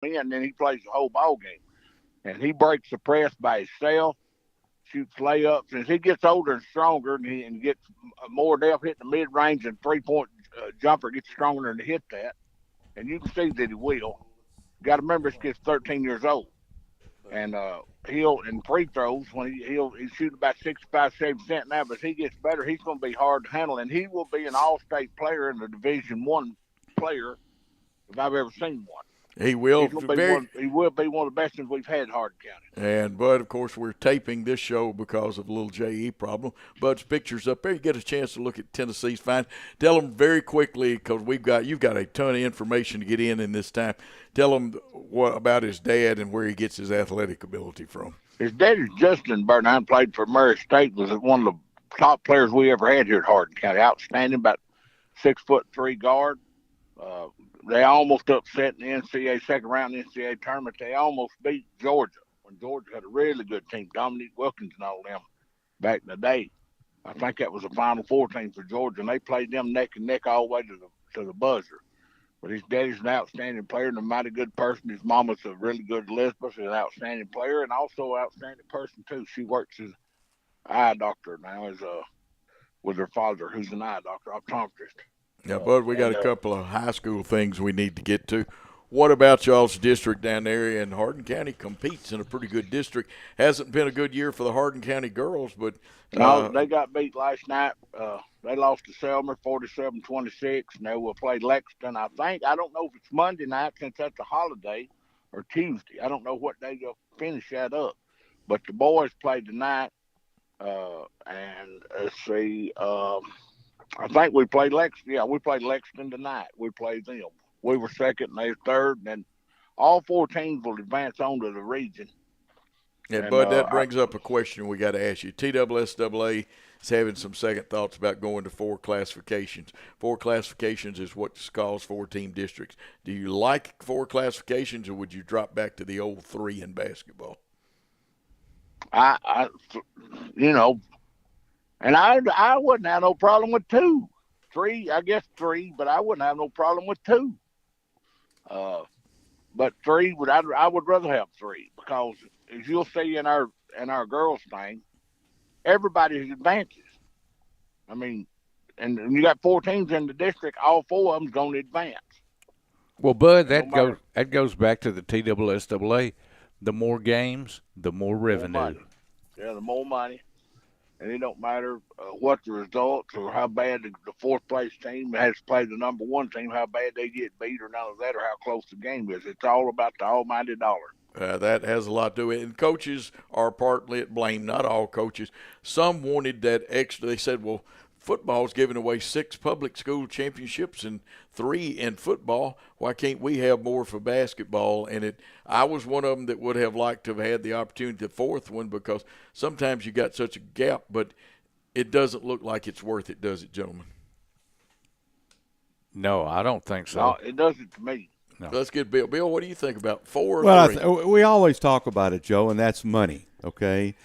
in, and then he plays the whole ball game. And he breaks the press by himself, shoots layups. As he gets older and stronger, and gets more depth hitting the mid range and 3 point jumper, gets stronger to hit that. And you can see that he will. Got to remember, this kid's 13 years old, and he'll in free throws when he's shooting about 65-70% now. But as he gets better, he's going to be hard to handle, and he will be an all-state player and a Division I player if I've ever seen one. He will He's going to be very, one. He will be one of the best ones we've had in Hardin County. and Bud, of course, we're taping this show because of a little JE problem. Bud's pictures up there. You get a chance to look at Tennessee's fine. Tell them very quickly, because you've got a ton of information to get in this time. Tell them what about his dad and where he gets his athletic ability from. His dad is Justin Burnham, played for Murray State, was one of the top players we ever had here at Hardin County. Outstanding, about 6'3" guard. They almost upset in the NCAA second round NCAA tournament. They almost beat Georgia when Georgia had a really good team. Dominique Wilkins and all them back in the day. I think that was a Final Four team for Georgia, and they played them neck and neck all the way to the buzzer. But his daddy's an outstanding player and a mighty good person. His mama's a really good Elizabeth, an outstanding player, and also an outstanding person too. She works as an eye doctor now, with her father, who's an eye doctor, optometrist. Yeah, Bud, we got a couple of high school things we need to get to. What about y'all's district down there? And Hardin County competes in a pretty good district. Hasn't been a good year for the Hardin County girls, but no, they got beat last night. They lost to Selmer 47-26, and they will play Lexington. I don't know if it's Monday night since that's a holiday, or Tuesday. I don't know what day they'll finish that up. But the boys played tonight, and let's see. I think we played Lexington. Yeah, we played Lexington tonight. We played them. We were second, and they were third, and then all four teams will advance on to the region. Yeah, and, Bud, that brings up a question we got to ask you. TSSAA is having some second thoughts about going to 4 classifications. 4 classifications is what's called 4-team districts. Do you like 4 classifications, or would you drop back to the old 3 in basketball? And I wouldn't have no problem with 2. 3, I guess 3, but I wouldn't have no problem with 2. But 3 I would rather have 3, because as you'll see in our girls thing, everybody advances. I mean, and you got 4 teams in the district, all 4 of them's going to advance. Well, Bud, that goes back to the TSSAA. The more games, the more revenue. Yeah, the more money. And it don't matter what the results or how bad the 4th place team has to play the number 1 team, how bad they get beat or none of that, or how close the game is. It's all about the almighty dollar. That has a lot to do with it. And coaches are partly at blame, not all coaches. Some wanted that extra. They said, well, football's giving away 6 public school championships and 3 in football. Why can't we have more for basketball? And I was one of them that would have liked to have had the opportunity, the 4th one, because sometimes you got such a gap, but it doesn't look like it's worth it, does it, gentlemen? No, I don't think so. No, it doesn't to me. No. Let's get Bill. Bill, what do you think about 4 or well, 3? We always talk about it, Joe, and that's money, okay?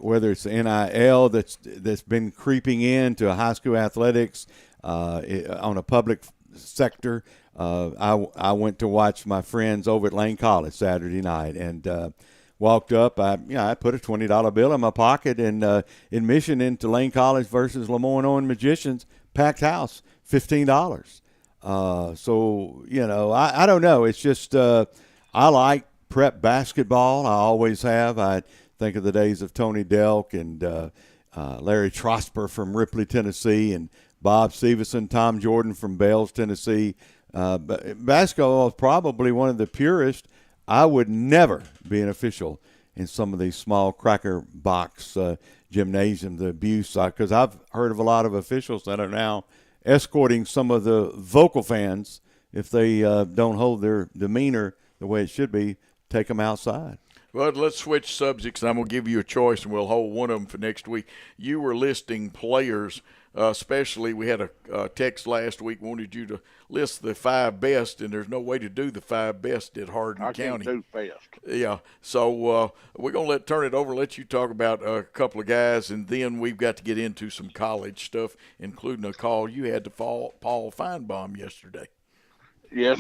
Whether it's NIL that's been creeping into high school athletics on a public sector. I went to watch my friends over at Lane College Saturday night and walked up. I put a $20 bill in my pocket, and admission into Lane College versus Lemoyne-Owen Magicians, packed house, $15. So, I don't know. It's just I like prep basketball. I always have. I think of the days of Tony Delk and Larry Trosper from Ripley, Tennessee, and Bob Stevenson, Tom Jordan from Bells, Tennessee. Basketball is probably one of the purest. I would never be an official in some of these small cracker box gymnasiums, the abuse, because I've heard of a lot of officials that are now escorting some of the vocal fans, if they don't hold their demeanor the way it should be, take them outside. Well, let's switch subjects. I'm going to give you a choice, and we'll hold one of them for next week. You were listing players, especially we had a text last week, wanted you to list the 5 best, and there's no way to do the 5 best at Hardin County. I can't do best. Yeah, so we're going to turn it over, let you talk about a couple of guys, and then we've got to get into some college stuff, including a call you had to Paul Feinbaum yesterday. Yes.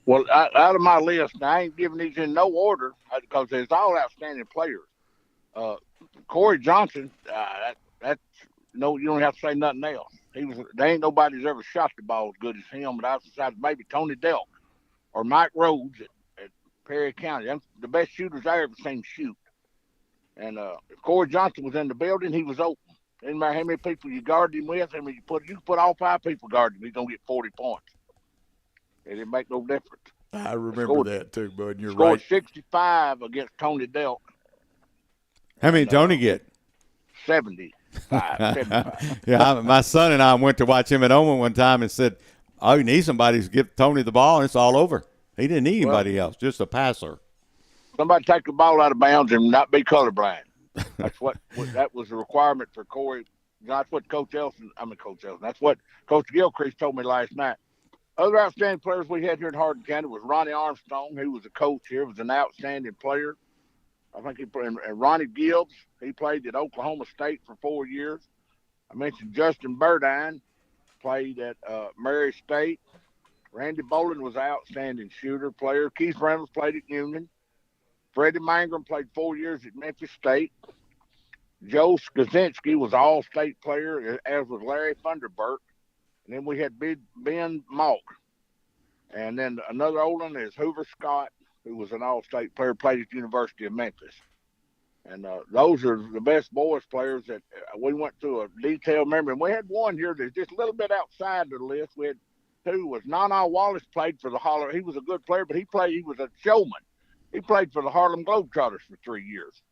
Well, out of my list, now, I ain't giving these in no order because there's all outstanding players. Corey Johnson, that's no, you don't have to say nothing else. There ain't nobody's ever shot the ball as good as him, but outside maybe Tony Delk or Mike Rhodes at Perry County. Them the best shooters I ever seen shoot. And if Corey Johnson was in the building, he was open. Didn't matter how many people you guarded him with. I mean, you put all 5 people guarding him, he's gonna get 40 points. It didn't make no difference. I remember that too, bud. You're scored right. 65 against Tony Delk. How many Tony get? 75. Yeah, my son and I went to watch him at Oman one time and said, "Oh, you need somebody to give Tony the ball, and it's all over." He didn't need anybody else, just a passer. Somebody take the ball out of bounds and not be colorblind. That's what that was a requirement for Corey. That's what Coach Elson. That's what Coach Gilchrist told me last night. Other outstanding players we had here in Hardin County was Ronnie Armstrong, who was a coach here, was an outstanding player. I think he played, and Ronnie Gibbs, he played at Oklahoma State for 4 years. I mentioned Justin Burdine, played at Murray State. Randy Bolin was an outstanding shooter player. Keith Reynolds played at Union. Freddie Mangrum played 4 years at Memphis State. Joe Skaczynski was an all-state player, as was Larry Thunderburt. And then we had Ben Malk. And then another old one is Hoover Scott, who was an all-state player, played at the University of Memphis. And those are the best boys players that we went through a detailed memory. And we had one here that's just a little bit outside the list. We had two was Nana Wallace, played for the Holler. He was a good player, but he was a showman. He played for the Harlem Globetrotters for 3 years.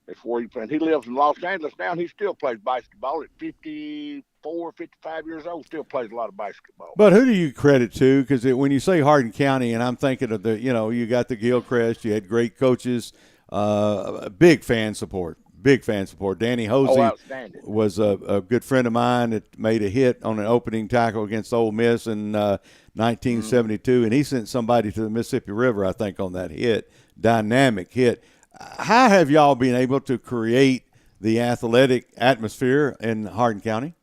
That's where he played. He lives in Los Angeles now, and he still plays basketball at 54, 55 years old, still plays a lot of basketball. But who do you credit to? Because when you say Hardin County, and I'm thinking of you got the Gilchrist, you had great coaches, big fan support. Danny Hosey was a good friend of mine that made a hit on an opening tackle against Ole Miss in 1972, and he sent somebody to the Mississippi River, I think, on that hit, dynamic hit. How have y'all been able to create the athletic atmosphere in Hardin County?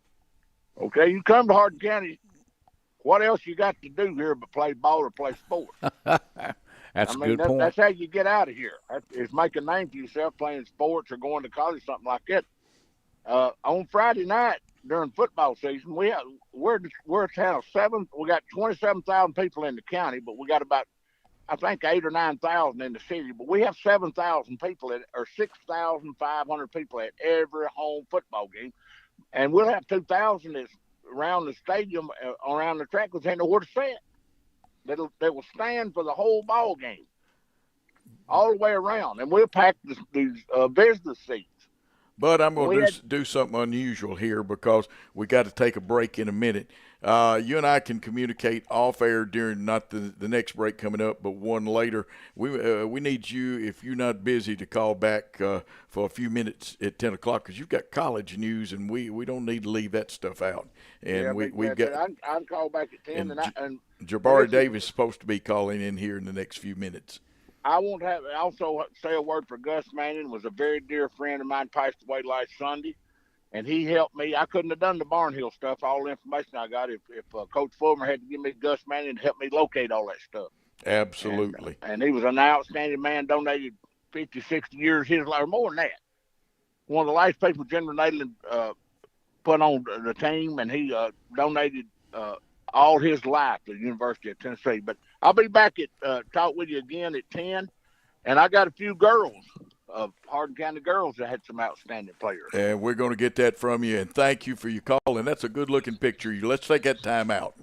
Okay, you come to Hardin County, what else you got to do here but play ball or play sports? That's a good point. That's how you get out of here. Is make a name for yourself playing sports or going to college, something like that. On Friday night during football season, we're a town of 7. We got 27,000 people in the county, but we got about, I think, 8,000 or 9,000 in the city. But we have 7,000 people or 6,500 people at every home football game, and we'll have 2,000 that's around the stadium, around the track, because they know where to sit. They will stand for the whole ball game, all the way around, and we'll pack these visitor seats. But I'm going to do something unusual here because we got to take a break in a minute. You and I can communicate off air during not the next break coming up, but one later. We need you, if you're not busy, to call back for a few minutes at 10 o'clock because you've got college news, and we don't need to leave that stuff out. And we've got. I can call back at 10, and Jabari Davis is supposed to be calling in here in the next few minutes. I won't have also say a word for Gus Manning. Was a very dear friend of mine, passed away last Sunday, and he helped me. I couldn't have done the Barnhill stuff, all the information I got, if Coach Fulmer had to give me Gus Manning to help me locate all that stuff. Absolutely. And he was an outstanding man, donated 50, 60 years his life, or more than that. One of the last people General Neyland put on the team, and he donated all his life to the University of Tennessee. But I'll be back at talk with you again at 10, and I got a few girls of Hardin County girls that had some outstanding players. And we're going to get that from you, and thank you for your call, and that's a good-looking picture. Let's take that time out.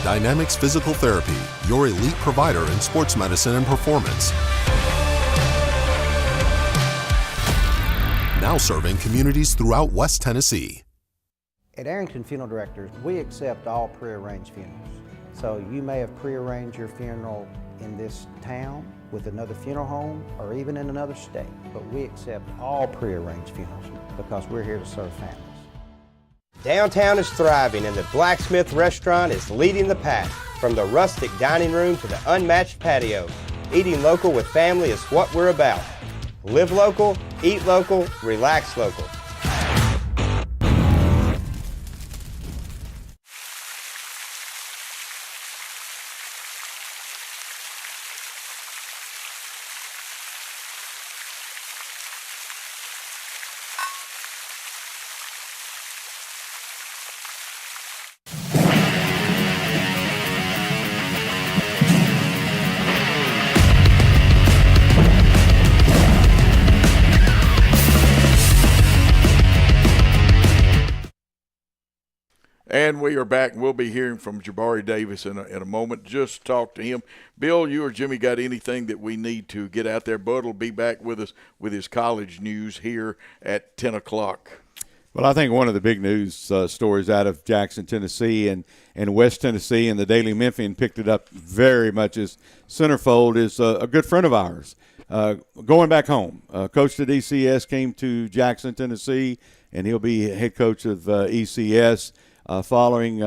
Dynamics Physical Therapy, your elite provider in sports medicine and performance. Now serving communities throughout West Tennessee. At Arrington Funeral Directors, we accept all prearranged funerals. So you may have prearranged your funeral in this town. with another funeral home or even in another state, but we accept all prearranged funerals because we're here to serve families. Downtown is thriving and the Blacksmith Restaurant is leading the pack. From the rustic dining room to the unmatched patio, eating local with family is what we're about. Live local, eat local, relax local. And we are back. We'll be hearing from Jabari Davis in a moment. Just talk to him. Bill, you or Jimmy got anything that we need to get out there? Bud will be back with us with his college news here at 10 o'clock. Well, I think one of the big news stories out of Jackson, Tennessee and West Tennessee, and the Daily Memphian picked it up very much as centerfold, is a good friend of ours going back home. Coach at ECS came to Jackson, Tennessee, and he'll be head coach of ECS. Following,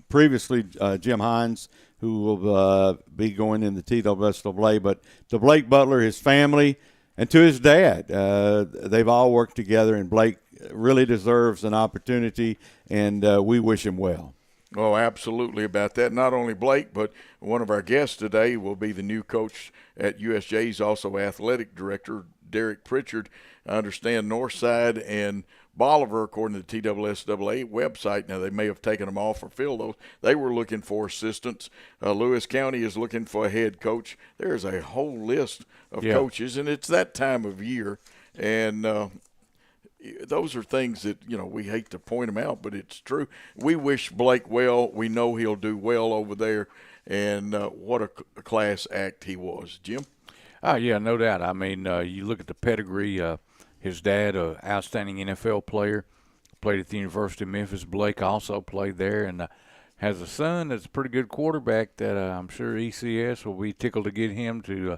previously Jim Hines, who will be going in the TWSAA, but to Blake Butler, his family, and to his dad, they've all worked together, and Blake really deserves an opportunity, and we wish him well. Oh, absolutely about that. Not only Blake, but one of our guests today will be the new coach at USJ. He's also athletic director, Derek Pritchard. I understand Northside and Bolivar, according to the TWSAA website, now they may have taken them off or filled those. They were looking for assistants. Lewis County is looking for a head coach. There's a whole list of coaches, and it's that time of year. And those are things that, we hate to point them out, but it's true. We wish Blake well. We know he'll do well over there. And what a class act he was. Jim? Oh, yeah, no doubt. I mean, you look at the pedigree. His dad, an outstanding NFL player, played at the University of Memphis. Blake also played there and has a son that's a pretty good quarterback that I'm sure ECS will be tickled to get him to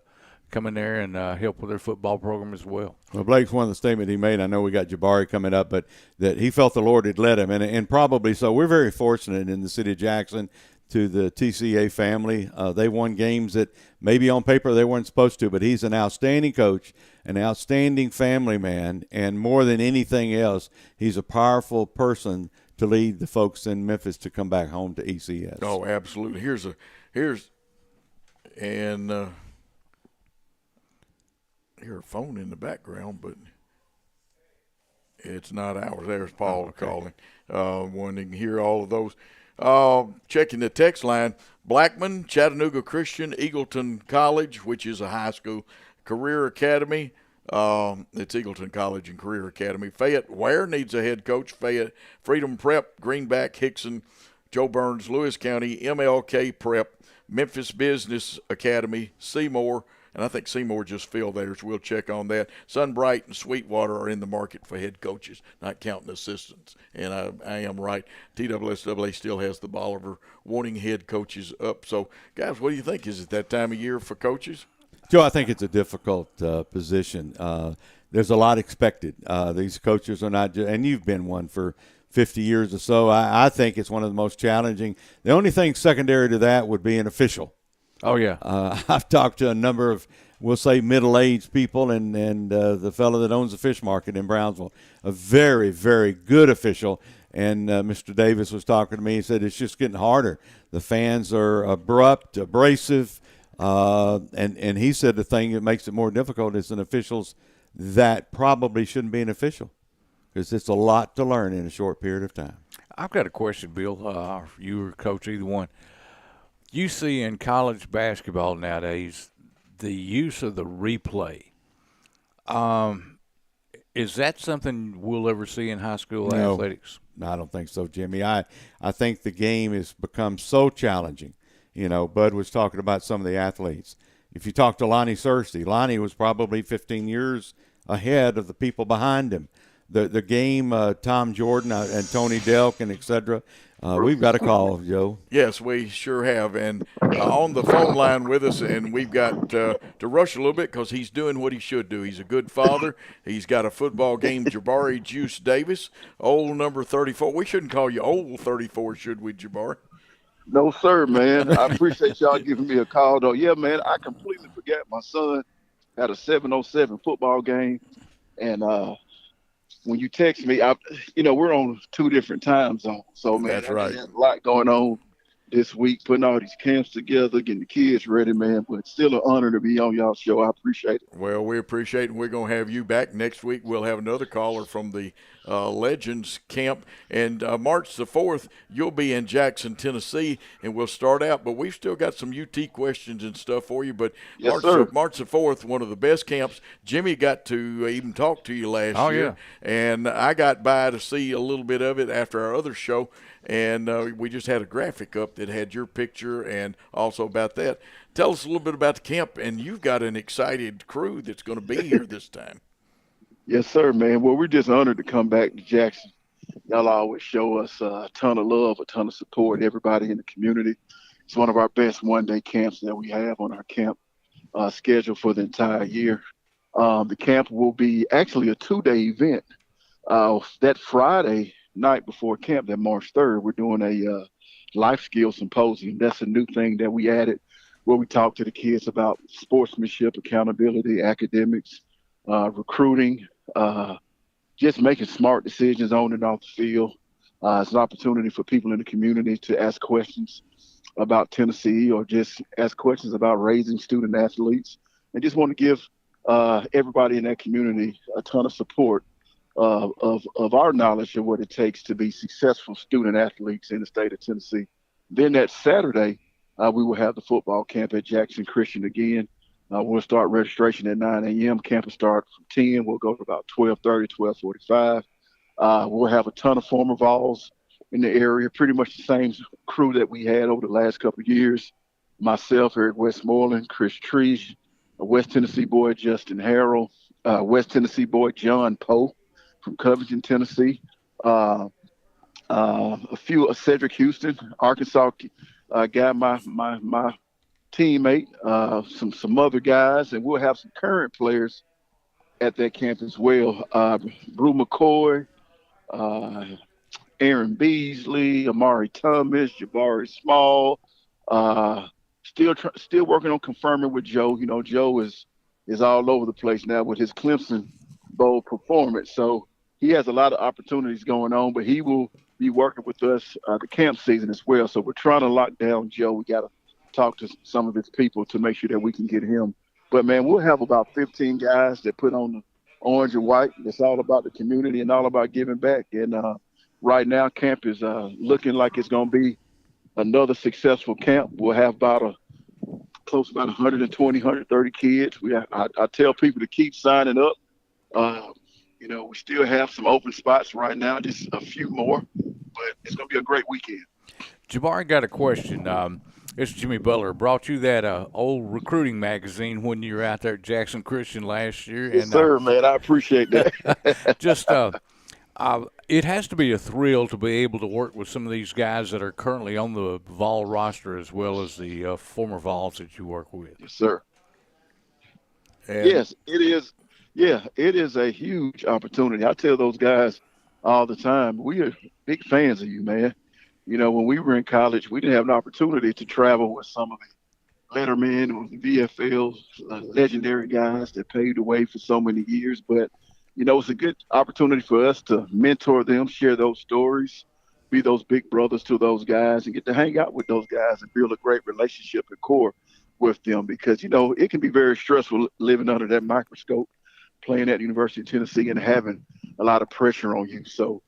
come in there and help with their football program as well. Well, Blake's one of the statements he made. I know we got Jabari coming up, but that he felt the Lord had led him, and probably so. We're very fortunate in the city of Jackson to the TCA family. They won games that maybe on paper they weren't supposed to, but he's an outstanding coach, an outstanding family man, and more than anything else, he's a powerful person to lead the folks in Memphis to come back home to ECS. Oh, absolutely. Here's hear a phone in the background, but it's not ours. There's Paul calling. Wanting to hear all of those. Checking the text line, Blackman, Chattanooga Christian, Eagleton College, which is a high school, Career Academy. It's Eagleton College and Career Academy. Fayette Ware needs a head coach. Fayette Freedom Prep, Greenback, Hickson, Joe Burns, Lewis County, MLK Prep, Memphis Business Academy, Seymour, and I think Seymour just filled theirs. We'll check on that. Sunbright and Sweetwater are in the market for head coaches, not counting assistants. And I am right. TWSAA still has the Bolivar wanting head coaches up. So, guys, what do you think? Is it that time of year for coaches? Joe, I think it's a difficult position. There's a lot expected. These coaches are not and you've been one for 50 years or so. I think it's one of the most challenging. The only thing secondary to that would be an official. Oh, yeah. I've talked to a number of, we'll say, middle-aged people and the fellow that owns the fish market in Brownsville, a very, very good official. And Mr. Davis was talking to me. He said it's just getting harder. The fans are abrupt, abrasive, and he said the thing that makes it more difficult is an officials that probably shouldn't be an official because it's a lot to learn in a short period of time. I've got a question, Bill. You or Coach, either one. You see in college basketball nowadays the use of the replay. Is that something we'll ever see in high school athletics? No, I don't think so, Jimmy. I think the game has become so challenging. You know, Bud was talking about some of the athletes. If you talk to Lonnie Searcy, Lonnie was probably 15 years ahead of the people behind him. The game, Tom Jordan and Tony Delk and et cetera, We've got a call, Joe. Yes, we sure have. And on the phone line with us, and we've got to rush a little bit because he's doing what he should do. He's a good father. He's got a football game, Jabari Juice Davis, old number 34. We shouldn't call you old 34, should we, Jabari? No, sir, man. I appreciate y'all giving me a call, though. Yeah, man, I completely forgot my son had a 7:07 football game. And when you text me, we're on 2 different time zones. So, man, That's right. There's a lot going on this week, putting all these camps together, getting the kids ready, man. But it's still an honor to be on y'all's show. I appreciate it. Well, we appreciate it. We're going to have you back next week. We'll have another caller from the Legends Camp. And March the 4th, you'll be in Jackson, Tennessee, and we'll start out. But we've still got some UT questions and stuff for you. But Yes, March the 4th, one of the best camps. Jimmy got to even talk to you last year. Yeah. And I got by to see a little bit of it after our other show. And we just had a graphic up that had your picture and also about that. Tell us a little bit about the camp, and you've got an excited crew that's going to be here this time. Yes, sir, man. Well, we're just honored to come back to Jackson. Y'all always show us a ton of love, a ton of support, everybody in the community. It's one of our best one-day camps that we have on our camp schedule for the entire year. The camp will be actually a 2-day event. That Friday night before camp, that March 3rd, we're doing a life skills symposium. That's a new thing that we added where we talk to the kids about sportsmanship, accountability, academics, recruiting, just making smart decisions on and off the field. It's an opportunity for people in the community to ask questions about Tennessee or just ask questions about raising student athletes, and just want to give everybody in that community a ton of support of our knowledge of what it takes to be successful student athletes in the state of Tennessee. Then that Saturday, we will have the football camp at Jackson Christian again. We'll start registration at 9 a.m. Camp will start from 10. We'll go to about 12:30, 12:45. We'll have a ton of former Vols in the area, pretty much the same crew that we had over the last couple of years. Myself, Eric Westmoreland, Chris Trees, a West Tennessee boy, Justin Harrell, West Tennessee boy, John Poe from Covington, Tennessee. A few Cedric Houston, Arkansas guy, my teammate, some other guys, and we'll have some current players at that camp as well. Brew McCoy, Aaron Beasley, Amari Thomas, Jabari Small. Still working on confirming with Joe. You know, Joe is all over the place now with his Clemson Bowl performance. So he has a lot of opportunities going on, but he will be working with us the camp season as well. So we're trying to lock down Joe. We got to talk to some of his people to make sure that we can get him. But, man, we'll have about 15 guys that put on the orange and white. It's all about the community and all about giving back. And right now camp is looking like it's going to be another successful camp. We'll have about close to about 120, 130 kids. I tell people to keep signing up. We still have some open spots right now, just a few more, but it's going to be a great weekend. Jabari, got a question. It's Jimmy Butler. Brought you that old recruiting magazine when you were out there at Jackson Christian last year. Yes, sir, man. I appreciate that. Just it has to be a thrill to be able to work with some of these guys that are currently on the Vol roster as well as the former Vols that you work with. Yes, sir. Yes, it is. Yeah, it is a huge opportunity. I tell those guys all the time, we are big fans of you, man. You know, when we were in college, we didn't have an opportunity to travel with some of the lettermen or the VFLs, legendary guys that paved the way for so many years. But, it's a good opportunity for us to mentor them, share those stories, be those big brothers to those guys, and get to hang out with those guys and build a great relationship and core with them. Because, it can be very stressful living under that microscope, playing at the University of Tennessee and having a lot of pressure on you. So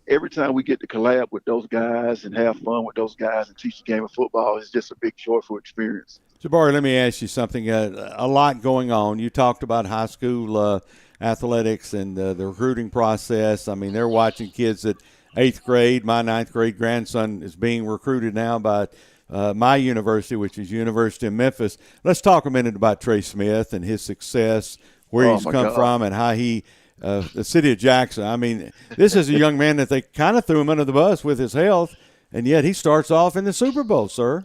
every time we get to collab with those guys and have fun with those guys and teach the game of football, it's just a big joyful experience. Jabari, let me ask you something. A lot going on. You talked about high school athletics and the recruiting process. I mean, they're watching kids at 8th grade. My 9th grade grandson is being recruited now by my university, which is University of Memphis. Let's talk a minute about Trey Smith and his success, where he's come from, and how he the city of Jackson. I mean, this is a young man that they kind of threw him under the bus with his health, and yet he starts off in the Super Bowl, sir.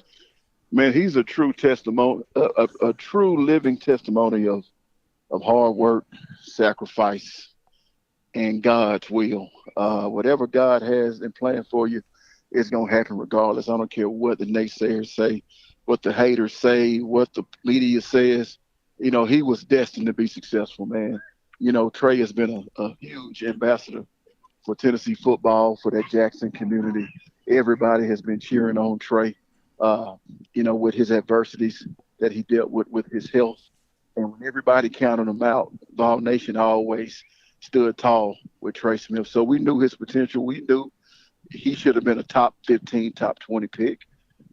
Man, he's a true testimony, a true living testimony of hard work, sacrifice, and God's will. Whatever God has in plan for you, it's going to happen regardless. I don't care what the naysayers say, what the haters say, what the media says. You know, he was destined to be successful, man. You know, Trey has been a huge ambassador for Tennessee football, for that Jackson community. Everybody has been cheering on Trey, you know, with his adversities that he dealt with his health. And when everybody counted him out, Ball Nation always stood tall with Trey Smith. So we knew his potential. We knew he should have been a top 15, top 20 pick.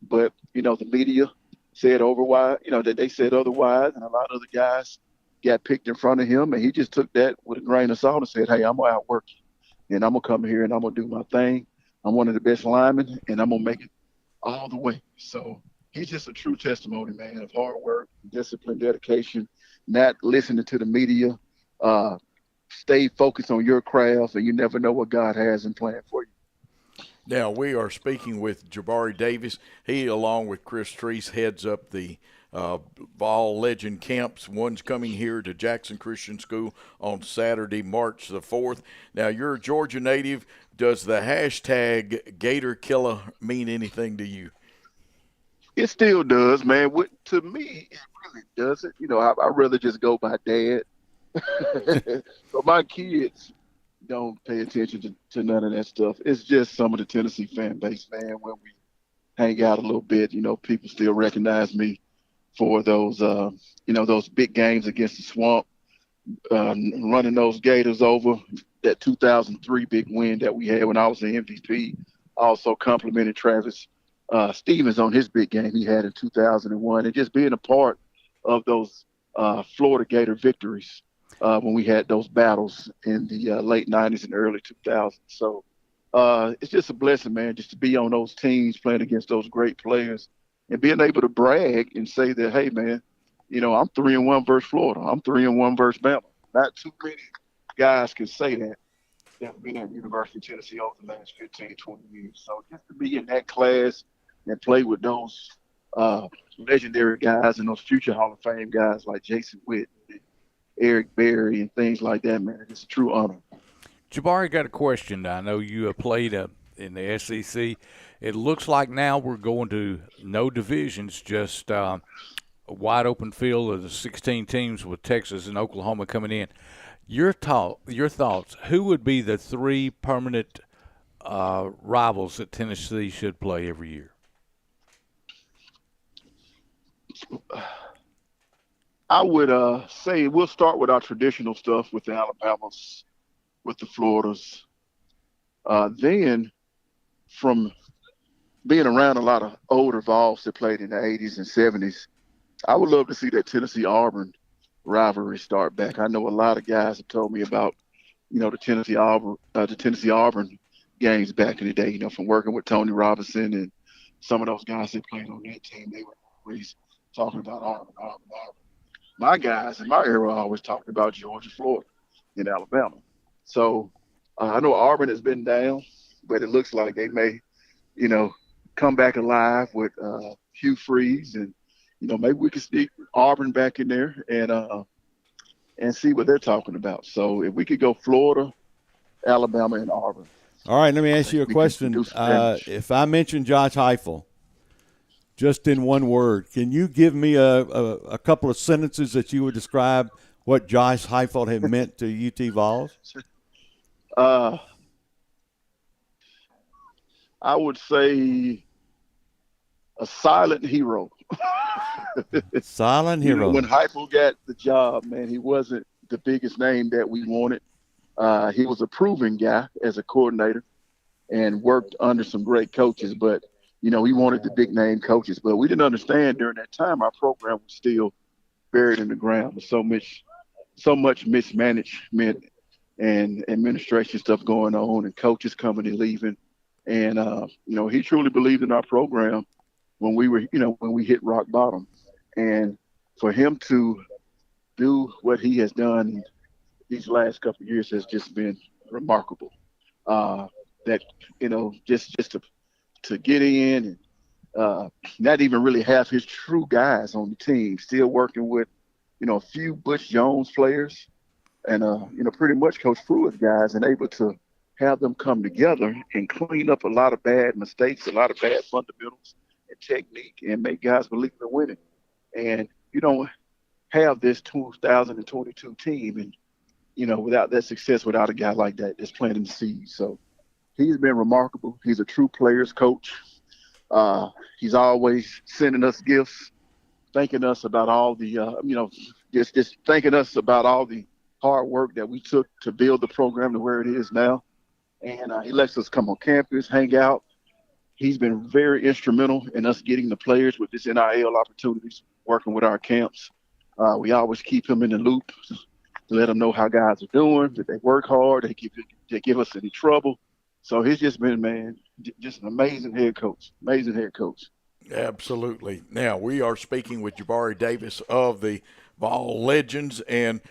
But, you know, the media said otherwise, you know, that they said otherwise, and a lot of other guys got picked in front of him, and he just took that with a grain of salt and said, hey, I'm going to outwork you, and I'm going to come here and I'm going to do my thing. I'm one of the best linemen, and I'm going to make it all the way. So he's just a true testimony, man, of hard work, discipline, dedication, not listening to the media. Stay focused on your craft, and you never know what God has in plan for you. Now, we are speaking with Jabari Davis. He, along with Chris Treese, heads up the Ball Legend camps. One's coming here to Jackson Christian School on Saturday, March the 4th. Now, you're a Georgia native. Does the hashtag Gator Killer mean anything to you? It still does, man. To me, it really doesn't. You know, I'd rather just go by dad. So my kids don't pay attention to none of that stuff. It's just some of the Tennessee fan base, man. When we hang out a little bit, you know, people still recognize me for those, you know, those big games against the Swamp, running those Gators over. That 2003 big win that we had when I was the MVP. Also complimented Travis Stevens on his big game he had in 2001, and just being a part of those Florida Gator victories when we had those battles in the late 90s and early 2000s. So it's just a blessing, man, just to be on those teams playing against those great players and being able to brag and say that, hey, man, you know, I'm 3-1 versus Florida. I'm 3-1 versus Bama. Not too many guys can say that have been at University of Tennessee over the last 15, 20 years. So just to be in that class and play with those legendary guys and those future Hall of Fame guys like Jason Witt and Eric Berry and things like that, man, it's a true honor. Jabari, got a question. I know you have played in the SEC. It looks like now we're going to no divisions, just a wide open field of the 16 teams with Texas and Oklahoma coming in. Your thoughts, who would be the three permanent rivals that Tennessee should play every year? I would say we'll start with our traditional stuff with the Alabamas, with the Floridas. Then from being around a lot of older Vols that played in the 80s and 70s, I would love to see that Tennessee-Auburn rivalry start back. I know a lot of guys have told me about, you know, the Tennessee-Auburn games back in the day, you know, from working with Tony Robinson and some of those guys that played on that team. They were always talking about Auburn. My guys in my era always talked about Georgia, Florida, and Alabama. So I know Auburn has been down, but it looks like they may, you know, come back alive with Hugh Freeze, and you know, maybe we can sneak Auburn back in there and see what they're talking about. So if we could go Florida, Alabama, and Auburn. All right, let me ask you a question. If I mention Josh Heupel, just in one word, can you give me a couple of sentences that you would describe what Josh Heupel had meant to UT Vols? I would say a silent hero. Silent hero. You know, when Heupel got the job, man, he wasn't the biggest name that we wanted. He was a proven guy as a coordinator and worked under some great coaches, but you know, we wanted the big name coaches, but we didn't understand during that time our program was still buried in the ground. There's so much mismanagement and administration stuff going on, and coaches coming and leaving. And you know, he truly believed in our program when we hit rock bottom. And for him to do what he has done these last couple of years has just been remarkable. That, you know, just to to get in and not even really have his true guys on the team, still working with, a few Butch Jones players and, pretty much Coach Pruitt's guys, and able to have them come together and clean up a lot of bad mistakes, a lot of bad fundamentals and technique, and make guys believe in winning. And you don't have this 2022 team and, without that success, without a guy like that that's planting the seeds. So he's been remarkable. He's a true players coach. He's always sending us gifts, thanking us about all the, just thanking us about all the hard work that we took to build the program to where it is now. And he lets us come on campus, hang out. He's been very instrumental in us getting the players with this NIL opportunities, working with our camps. We always keep him in the loop to let them know how guys are doing, that they work hard, they give us any trouble. So he's just been, man, just an amazing head coach, Absolutely. Now, we are speaking with Jabari Davis of the Vol Legends. And,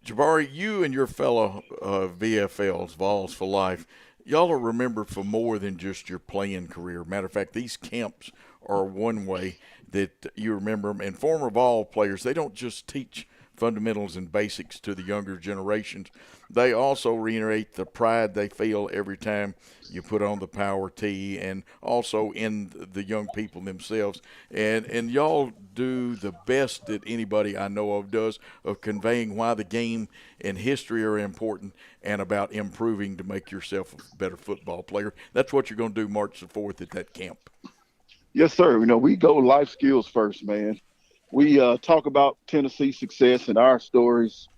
Jabari, you and your fellow VFLs, Vols for Life, y'all are remembered for more than just your playing career. Matter of fact, these camps are one way that you remember them. And former Vol players, they don't just teach fundamentals and basics to the younger generations. They also reiterate the pride they feel every time you put on the power tee, and also in the young people themselves. And y'all do the best that anybody I know of does of conveying why the game and history are important and about improving to make yourself a better football player. That's what you're going to do March the 4th at that camp. Yes, sir. We go life skills first, man. We talk about Tennessee success and our stories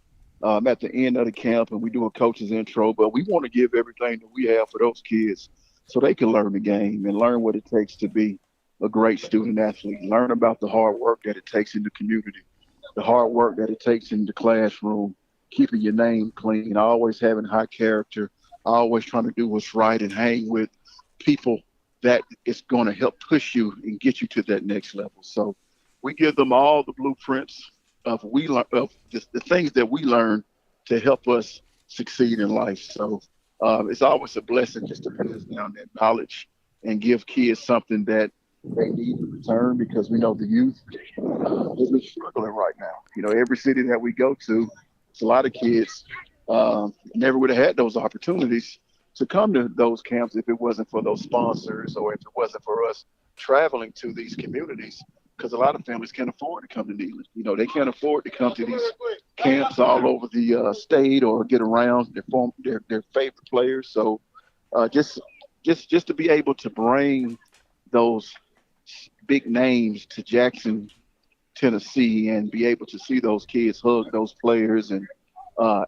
at the end of the camp, and we do a coach's intro, but we want to give everything that we have for those kids so they can learn the game and learn what it takes to be a great student athlete, learn about the hard work that it takes in the community, the hard work that it takes in the classroom, keeping your name clean, always having high character, always trying to do what's right and hang with people that is going to help push you and get you to that next level. So we give them all the blueprints of the things that we learn to help us succeed in life. So it's always a blessing just to pass down that knowledge and give kids something that they need in return, because we know the youth is been struggling right now. Every city that we go to, it's a lot of kids never would have had those opportunities to come to those camps if it wasn't for those sponsors, or if it wasn't for us traveling to these communities. Because a lot of families can't afford to come to Neyland. They can't afford to come to these camps all over the state or get around their favorite players. So just to be able to bring those big names to Jackson, Tennessee, and be able to see those kids hug those players and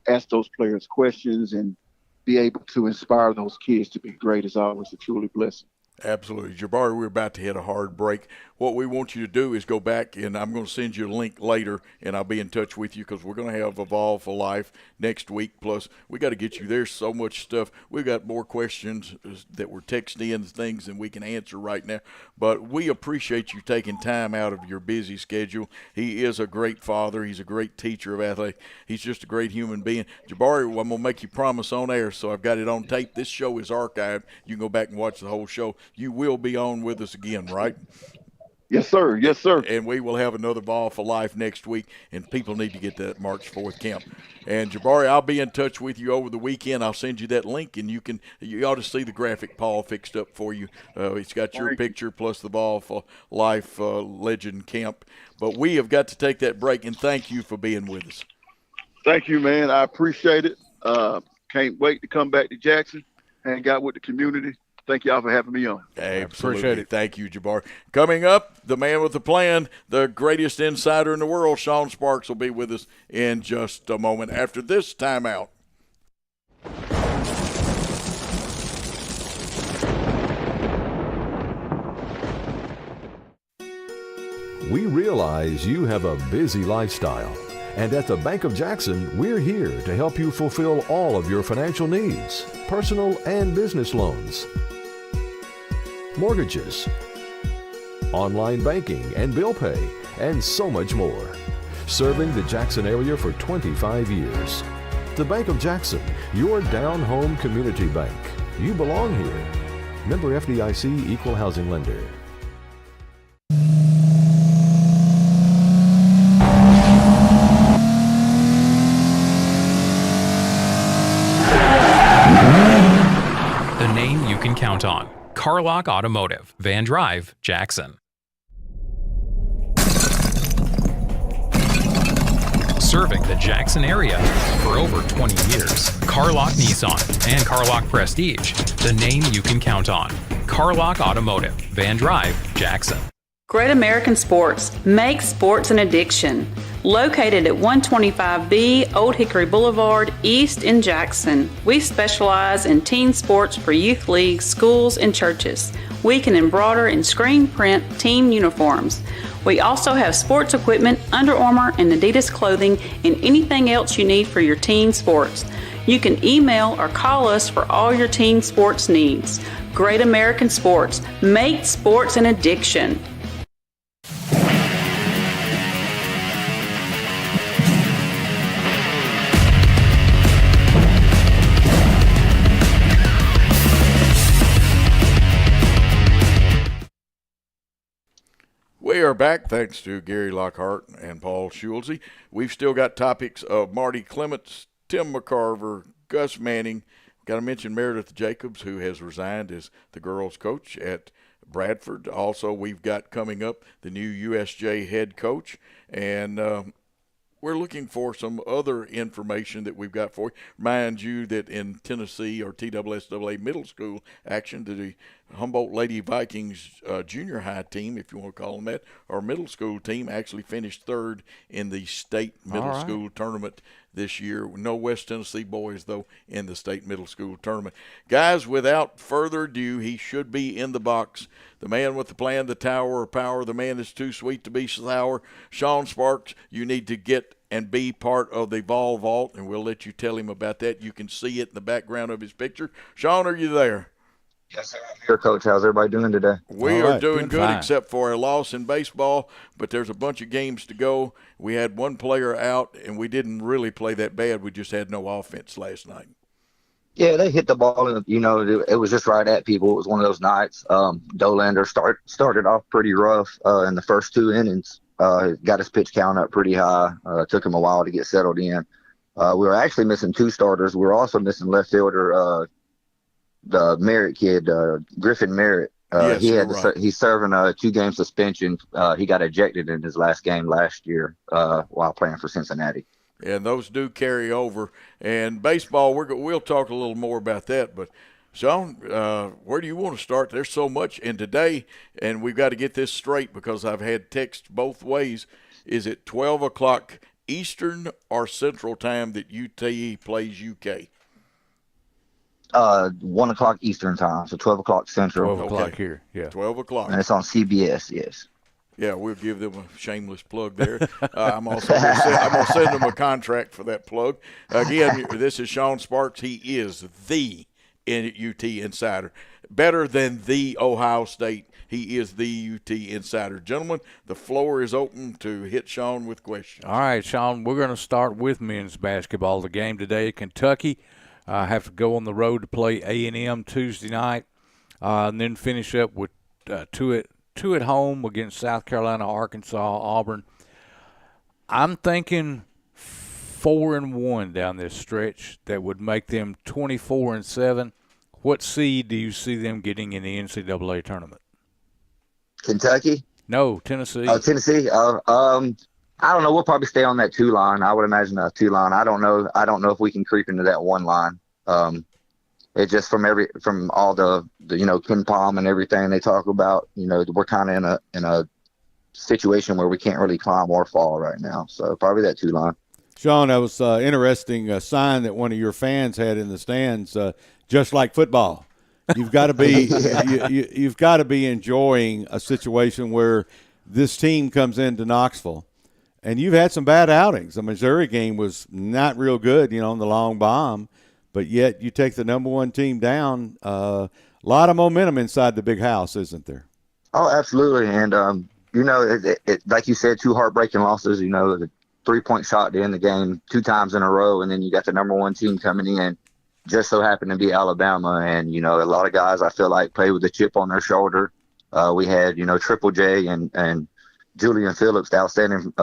ask those players questions and be able to inspire those kids to be great is always a truly blessing. Absolutely. Jabari, we're about to hit a hard break. What we want you to do is go back, and I'm going to send you a link later, and I'll be in touch with you because we're going to have Evolve for Life next week. Plus, we got to get you there. So much stuff. We've got more questions that we're texting in, things than we can answer right now. But we appreciate you taking time out of your busy schedule. He is a great father. He's a great teacher of athletics. He's just a great human being. Jabari, I'm going to make you promise on air, so I've got it on tape. This show is archived. You can go back and watch the whole show. You will be on with us again, right? Yes, sir. Yes, sir. And we will have another Ball for Life next week, and people need to get that March 4th camp. And, Jabari, I'll be in touch with you over the weekend. I'll send you that link, and you ought to see the graphic Paul fixed up for you. It's got your picture plus the Ball for Life Legend Camp. But we have got to take that break, and thank you for being with us. Thank you, man. I appreciate it. Can't wait to come back to Jackson, hang out with the community. Thank y'all for having me on. Absolutely. Appreciate it. Thank you, Jabari. Coming up, the man with the plan, the greatest insider in the world, Sean Sparks, will be with us in just a moment after this timeout. We realize you have a busy lifestyle. And at the Bank of Jackson, we're here to help you fulfill all of your financial needs, personal and business loans, mortgages, online banking and bill pay, and so much more. Serving the Jackson area for 25 years. The Bank of Jackson, your down-home community bank. You belong here. Member FDIC, Equal Housing Lender. The name you can count on. Carlock Automotive, Van Drive, Jackson. Serving the Jackson area for over 20 years. Carlock Nissan and Carlock Prestige, the name you can count on. Carlock Automotive, Van Drive, Jackson. Great American Sports. Make sports an addiction. Located at 125B Old Hickory Boulevard, East in Jackson. We specialize in teen sports for youth leagues, schools, and churches. We can embroider and screen print team uniforms. We also have sports equipment, Under Armour and Adidas clothing, and anything else you need for your teen sports. You can email or call us for all your teen sports needs. Great American Sports. Make sports an addiction. We are back, thanks to Gary Lockhart and Paul Schulze. We've still got topics of Marty Clements, Tim McCarver, Gus Manning. We've got to mention Meredith Jacobs, who has resigned as the girls' coach at Bradford. Also, we've got coming up the new USJ head coach, and we're looking for some other information that we've got for you. Remind you that in Tennessee, or TSSAA middle school action, the Humboldt Lady Vikings junior high team, if you want to call them that, or middle school team, actually finished third in the state middle school tournament this year. No West Tennessee boys, though, in the state middle school tournament. Guys, without further ado, he should be in the box. The man with the plan, the tower of power, the man that's too sweet to be sour, Sean Sparks. You need to get and be part of the Vol Vault, and we'll let you tell him about that. You can see it in the background of his picture. Sean, are you there? Yes, sir. I'm here, Coach. How's everybody doing today? We are doing good, except for a loss in baseball, but there's a bunch of games to go. We had one player out, and we didn't really play that bad. We just had no offense last night. Yeah, they hit the ball, and it was just right at people. It was one of those nights. Dolander started off pretty rough in the first two innings. Got his pitch count up pretty high. Took him a while to get settled in. We were actually missing two starters. We were also missing left fielder, the Merritt kid, Griffin Merritt. Yes, he's serving a 2-game suspension. He got ejected in his last game last year while playing for Cincinnati. And those do carry over. And baseball, we'll talk a little more about that. But, Sean, where do you want to start? There's so much in today, and we've got to get this straight because I've had text both ways. Is it 12 o'clock Eastern or Central Time that UT plays UK? 1 o'clock Eastern Time, so 12 o'clock Central. 12 o'clock here, yeah. 12 o'clock. And it's on CBS, yes. Yeah, we'll give them a shameless plug there. I'm also going to send them a contract for that plug. Again, this is Sean Sparks. He is the UT Insider. Better than the Ohio State. He is the UT Insider. Gentlemen, the floor is open to hit Sean with questions. All right, Sean, we're going to start with men's basketball. The game today at Kentucky. Have to go on the road to play A&M Tuesday night, and then finish up with two at home against South Carolina, Arkansas, Auburn. I'm thinking 4-1 down this stretch. That would make them 24-7. What seed do you see them getting in the NCAA tournament? Kentucky? No, Tennessee. Oh, Tennessee. I don't know. We'll probably stay on that 2 line. I would imagine a 2 line. I don't know if we can creep into that 1 line. It just from all the Ken Palm and everything they talk about. We're kind of in a situation where we can't really climb or fall right now. So probably that 2 line. Sean, that was interesting sign that one of your fans had in the stands. Just like football, you've got to be you've got to be enjoying a situation where this team comes into Knoxville. And you've had some bad outings. The Missouri game was not real good, on the long bomb. But yet you take the number 1 team down. A lot of momentum inside the big house, isn't there? Oh, absolutely. And, like you said, 2 heartbreaking losses, the 3-point shot to end the game 2 times in a row. And then you got the number 1 team coming in just so happened to be Alabama. And, you know, a lot of guys I feel like played with a chip on their shoulder. We had, you know, Triple J and Julian Phillips, the outstanding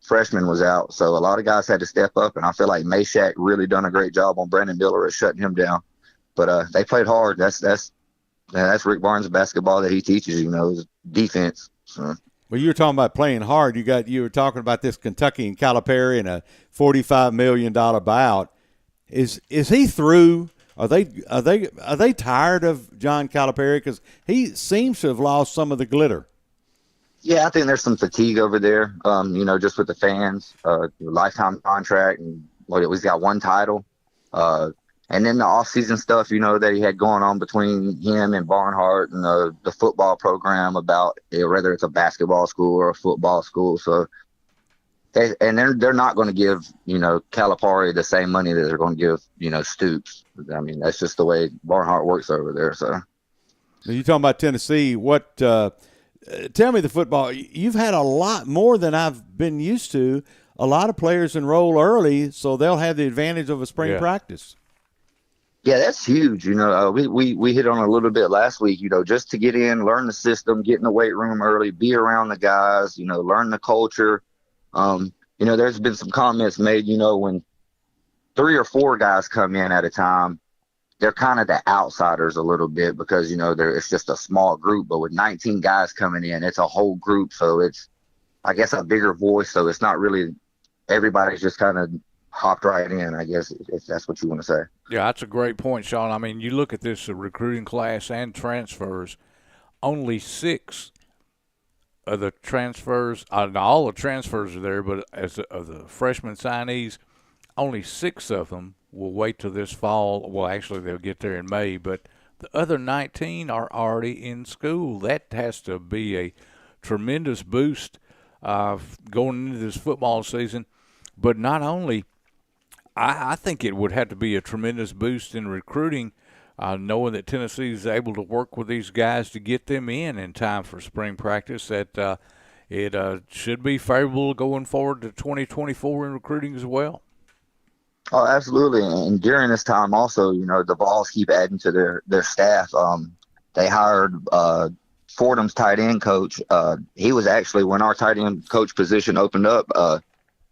freshman, was out. So a lot of guys had to step up, and I feel like Meshack really done a great job on Brandon Miller at shutting him down. But they played hard. That's Rick Barnes' basketball that he teaches, you know, is defense. So. Well, you were talking about playing hard. You were talking about this Kentucky and Calipari and a $45 million buyout. Is he through? Are they tired of John Calipari? Because he seems to have lost some of the glitter. Yeah, I think there's some fatigue over there, you know, just with the fans, lifetime contract, and he's got one title. And then the off-season stuff, you know, that he had going on between him and Barnhart and the football program about whether it's a basketball school or a football school. So, they're not going to give, you know, Calipari the same money that they're going to give, you know, Stoops. I mean, that's just the way Barnhart works over there. So, you're talking about Tennessee. What? Tell me the football. You've had a lot more than I've been used to. A lot of players enroll early, so they'll have the advantage of a spring practice. Yeah, that's huge. You know, we hit on a little bit last week, you know, just to get in, learn the system, get in the weight room early, be around the guys, you know, learn the culture. You know, there's been some comments made, you know, when 3 or 4 guys come in at a time, they're kind of the outsiders a little bit because, you know, it's just a small group. But with 19 guys coming in, it's a whole group. So it's, I guess, a bigger voice. So it's not really everybody's just kind of hopped right in, I guess, if that's what you want to say. Yeah, that's a great point, Sean. I mean, you look at this recruiting class and transfers, only 6 of the transfers, all the transfers are there, but of the freshman signees, only 6 of them will wait till this fall. Well, actually, they'll get there in May, but the other 19 are already in school. That has to be a tremendous boost going into this football season. But not only, I think it would have to be a tremendous boost in recruiting, knowing that Tennessee is able to work with these guys to get them in time for spring practice, that it should be favorable going forward to 2024 in recruiting as well. Oh, absolutely. And during this time also, you know, the Vols keep adding to their staff. They hired Fordham's tight end coach. He was actually, when our tight end coach position opened up,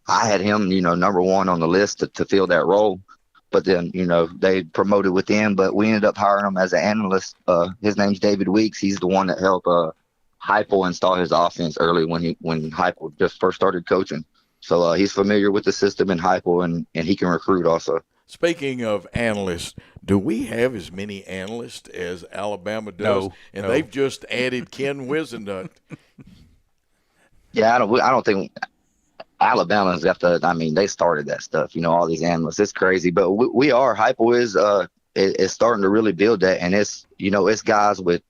I had him, you know, number 1 on the list to fill that role. But then, you know, they promoted within, but we ended up hiring him as an analyst. His name's David Weeks. He's the one that helped Heupel install his offense early when Heupel just first started coaching. So he's familiar with the system in Heupel, and he can recruit also. Speaking of analysts, do we have as many analysts as Alabama does? No. And they've just added Ken Wisenhunt. Yeah, I don't think Alabama's got they started that stuff, you know, all these analysts. It's crazy. But Heupel is starting to really build that. And it's, you know, it's guys with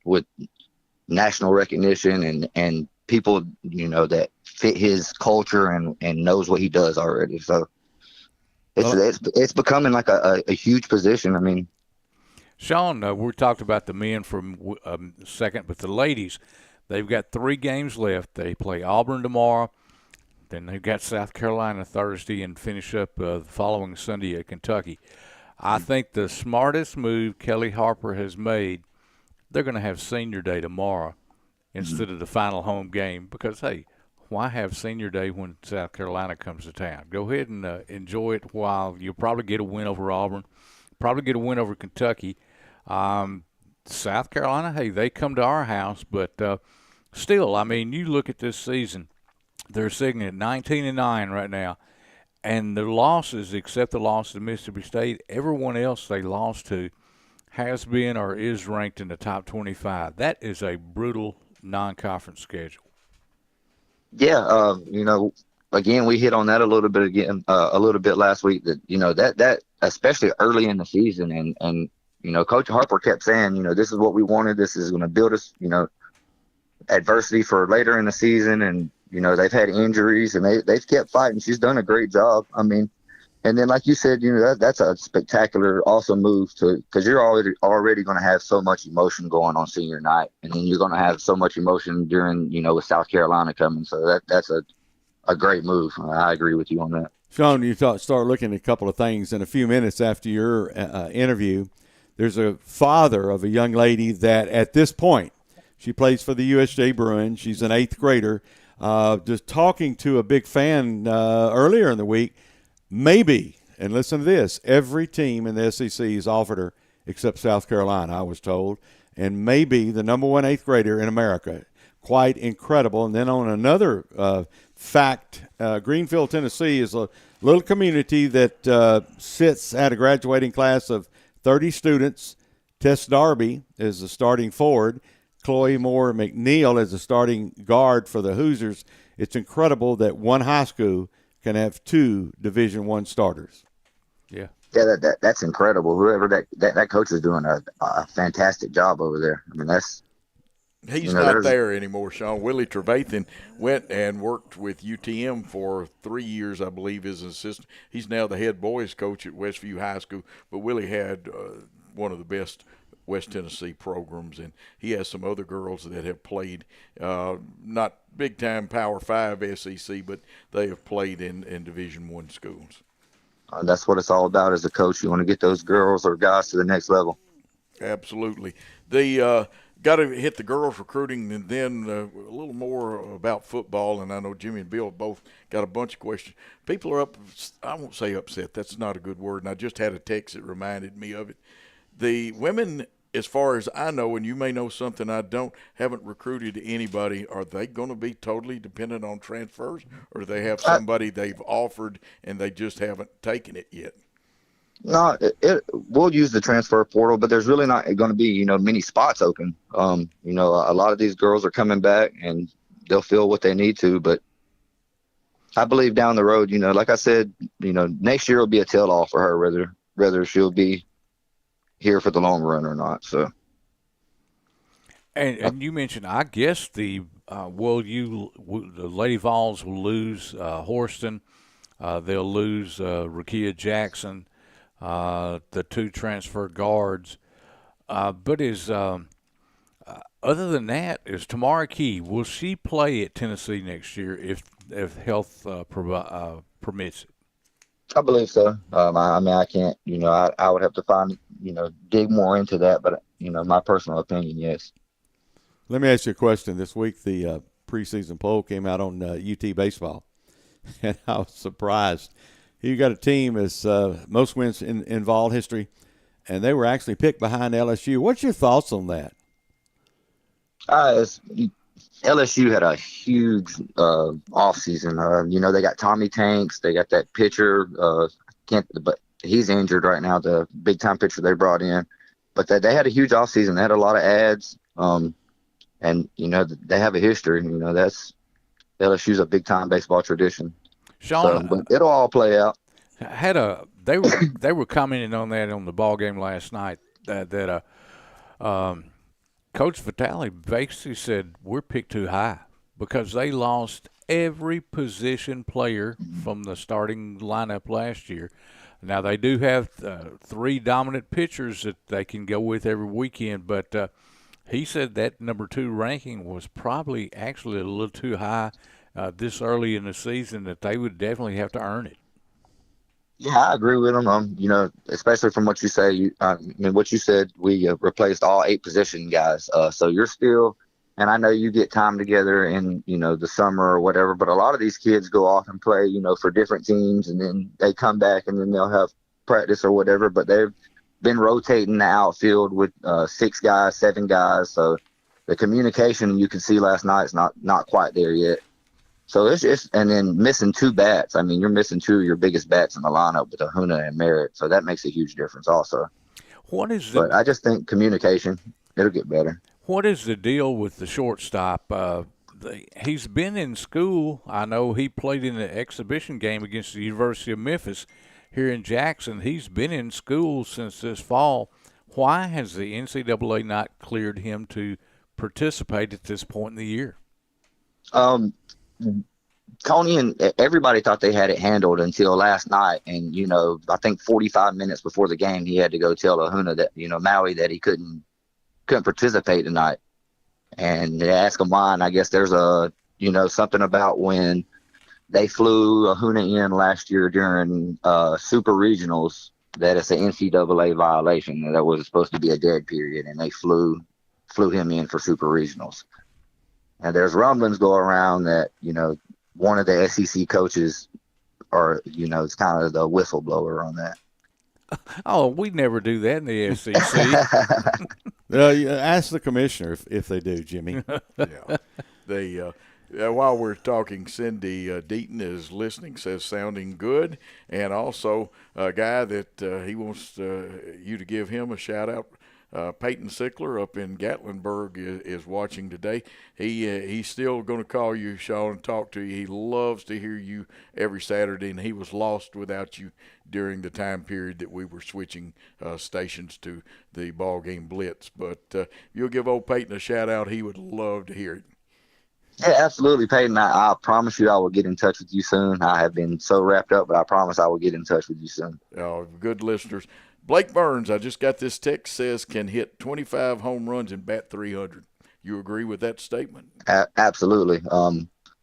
national recognition and people, you know, that fit his culture and knows what he does already. So it's becoming like a huge position. I mean, Sean, we talked about the men for a second, but the ladies, they've got 3 games left. They play Auburn tomorrow. Then they've got South Carolina Thursday and finish up the following Sunday at Kentucky. I think the smartest move Kelly Harper has made, they're going to have Senior Day tomorrow instead of the final home game because, hey, why have Senior Day when South Carolina comes to town? Go ahead and enjoy it while you'll probably get a win over Auburn, probably get a win over Kentucky. South Carolina, hey, they come to our house, but still, I mean, you look at this season, they're sitting at 19-9 right now, and the losses, except the loss to Mississippi State, everyone else they lost to has been or is ranked in the top 25. That is a brutal non-conference schedule. Yeah, you know, again, we hit on that a little bit last week. That, you know, that especially early in the season, and you know, Coach Harper kept saying, you know, this is what we wanted. This is going to build us, you know, adversity for later in the season, and you know, they've had injuries and they've kept fighting. She's done a great job. I mean, and then like you said, you know, that's a spectacular, awesome move because you're already going to have so much emotion going on senior night, and then you're going to have so much emotion during, you know, with South Carolina coming. So that's a great move. I agree with you on that. Sean, you start looking at a couple of things. In a few minutes after your interview, there's a father of a young lady that at this point, she plays for the USJ Bruins. She's an 8th grader. Just talking to a big fan earlier in the week, maybe, and listen to this, every team in the SEC has offered her except South Carolina, I was told, and maybe the number 1 8th grader in America. Quite incredible. And then on another fact, Greenfield, Tennessee is a little community that sits at a graduating class of 30 students. Tess Darby is the starting forward. Chloe Moore McNeil is the starting guard for the Hoosiers. It's incredible that one high school can have 2 Division I starters. Yeah. Yeah, that's incredible. Whoever that coach is doing a fantastic job over there. I mean, that's he's not there anymore, Sean. Willie Trevathan went and worked with UTM for 3 years, I believe, as an assistant. He's now the head boys coach at Westview High School. But Willie had one of the best West Tennessee programs, and he has some other girls that have played, not big-time Power 5 SEC, but they have played in Division I schools. That's what it's all about as a coach. You want to get those girls or guys to the next level. Absolutely. The got to hit the girls recruiting, and then a little more about football. And I know Jimmy and Bill both got a bunch of questions. People are I won't say upset. That's not a good word. And I just had a text that reminded me of it. The women, as far as I know, and you may know something I don't, haven't recruited anybody. Are they going to be totally dependent on transfers, or do they have somebody they've offered and they just haven't taken it yet? No, we'll use the transfer portal, but there's really not going to be, many spots open. A lot of these girls are coming back and they'll fill what they need to, but I believe down the road, like I said, next year will be a tell-all for her, whether she'll be here for the long run or not. So, and you mentioned, I guess the Lady Vols will lose Horston, they'll lose Rakia Jackson, the 2 transfer guards, but other than that, is Tamara Key, will she play at Tennessee next year if health permits it? I believe so. I can't, I would have to dig more into that, but, my personal opinion, yes. Let me ask you a question. This week, the preseason poll came out on UT baseball, and I was surprised. You got a team as most wins in Vol history, and they were actually picked behind LSU. What's your thoughts on that? LSU had a huge offseason. They got Tommy Tanks. They got that pitcher. But he's injured right now, the big-time pitcher they brought in. But they had a huge offseason. They had a lot of ads. And, they have a history. That's LSU's a big-time baseball tradition. Sean, but it'll all play out. They were commenting on that on the ball game last night that Coach Vitale basically said we're picked too high because they lost every position player from the starting lineup last year. Now, they do have 3 dominant pitchers that they can go with every weekend, but he said that number 2 ranking was probably actually a little too high this early in the season, that they would definitely have to earn it. Yeah, I agree with him. Especially from what you say. What you said, we replaced all 8 position guys. So you're still, and I know you get time together in, the summer or whatever, but a lot of these kids go off and play, for different teams, and then they come back and then they'll have practice or whatever. But they've been rotating the outfield with 6 guys, 7 guys. So the communication you can see last night is not quite there yet. So it's just, and then missing 2 bats. I mean, you're missing 2 of your biggest bats in the lineup with Ahuna and Merritt. So that makes a huge difference also. But I just think communication, it'll get better. What is the deal with the shortstop? He's been in school. I know he played in the exhibition game against the University of Memphis here in Jackson. He's been in school since this fall. Why has the NCAA not cleared him to participate at this point in the year? Tony and everybody thought they had it handled until last night. And, I think 45 minutes before the game, he had to go tell Ahuna that, Maui, that he couldn't participate tonight. And they asked him why. And I guess there's something about when they flew Ahuna in last year during super regionals. That it's an NCAA violation. That was supposed to be a dead period, and they flew him in for super regionals. And there's rumblings going around that, you know, one of the SEC coaches, or, you know, it's kind of the whistleblower on that. Oh, we never do that in the SEC. Ask the commissioner if they do, Jimmy. Yeah. While we're talking, Cindy Deaton is listening, says sounding good, and also a guy that he wants you to give him a shout-out. Peyton Sickler up in Gatlinburg is watching today. He's still going to call you, Sean, and talk to you. He loves to hear you every Saturday, and he was lost without you during the time period that we were switching stations to the BallGame Blitz. But you'll give old Peyton a shout-out. He would love to hear it. Yeah, absolutely, Peyton. I promise you I will get in touch with you soon. I have been so wrapped up, but I promise I will get in touch with you soon. Oh, good listeners. Blake Burns, I just got this text, says can hit 25 home runs and bat 300. You agree with that statement? Absolutely.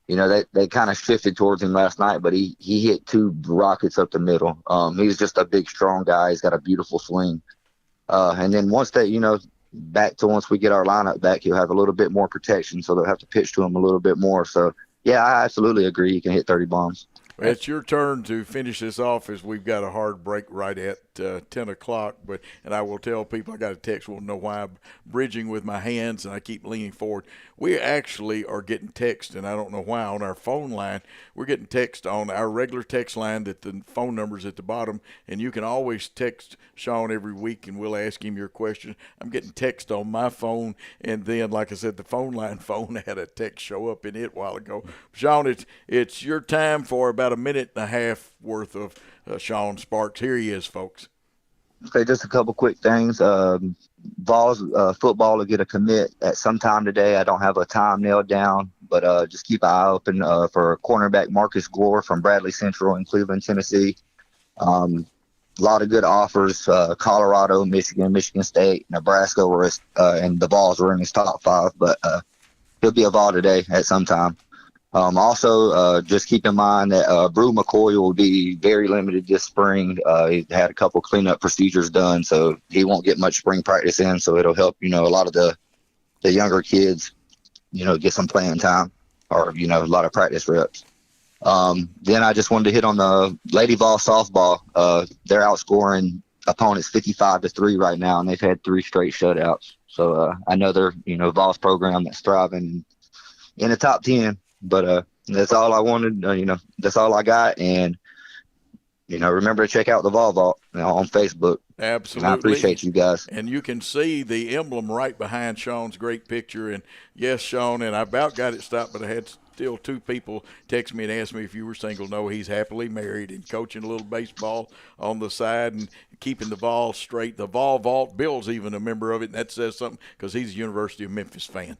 You know, they kind of shifted towards him last night, but he hit 2 rockets up the middle. He's just a big, strong guy. He's got a beautiful swing. And then once we get our lineup back, he'll have a little bit more protection, so they'll have to pitch to him a little bit more. So, yeah, I absolutely agree he can hit 30 bombs. Well, it's your turn to finish this off, as we've got a hard break right at 10 o'clock. And I will tell people, I got a text, won't know why I'm bridging with my hands, and I keep leaning forward. We actually are getting text, and I don't know why, on our phone line. We're getting text on our regular text line that the phone number's at the bottom, and you can always text Sean every week, and we'll ask him your question. I'm getting text on my phone, and then, like I said, the phone had a text show up in it a while ago. Sean, it's your time for about a minute and a half worth of Sean Sparks. Here he is, folks. Okay, just a couple quick things. Vols football will get a commit at some time today. I don't have a time nailed down, but just keep an eye open for cornerback Marcus Gore from Bradley Central in Cleveland, Tennessee. A lot of good offers, Colorado, Michigan State, Nebraska, and the Vols were in his top 5, but he'll be a Vol today at some time. Also, just keep in mind that Brew McCoy will be very limited this spring. He had a couple cleanup procedures done, so he won't get much spring practice in, so it'll help, you know, a lot of the younger kids, you know, get some playing time or, you know, a lot of practice reps. Then I just wanted to hit on the Lady Vol softball. They're outscoring opponents 55-3 right now, and they've had 3 straight shutouts. So I know they're, you know, Vols program that's thriving in the top 10. But that's all I wanted. You know, that's all I got. And, you know, remember to check out the Vol Vault, you know, on Facebook. Absolutely. And I appreciate you guys. And you can see the emblem right behind Sean's great picture. And, yes, Sean, and I about got it stopped, but I had still 2 people text me and ask me if you were single. No, he's happily married and coaching a little baseball on the side and keeping the Vol straight. The Vol Vault, Bill's even a member of it, and that says something because he's a University of Memphis fan.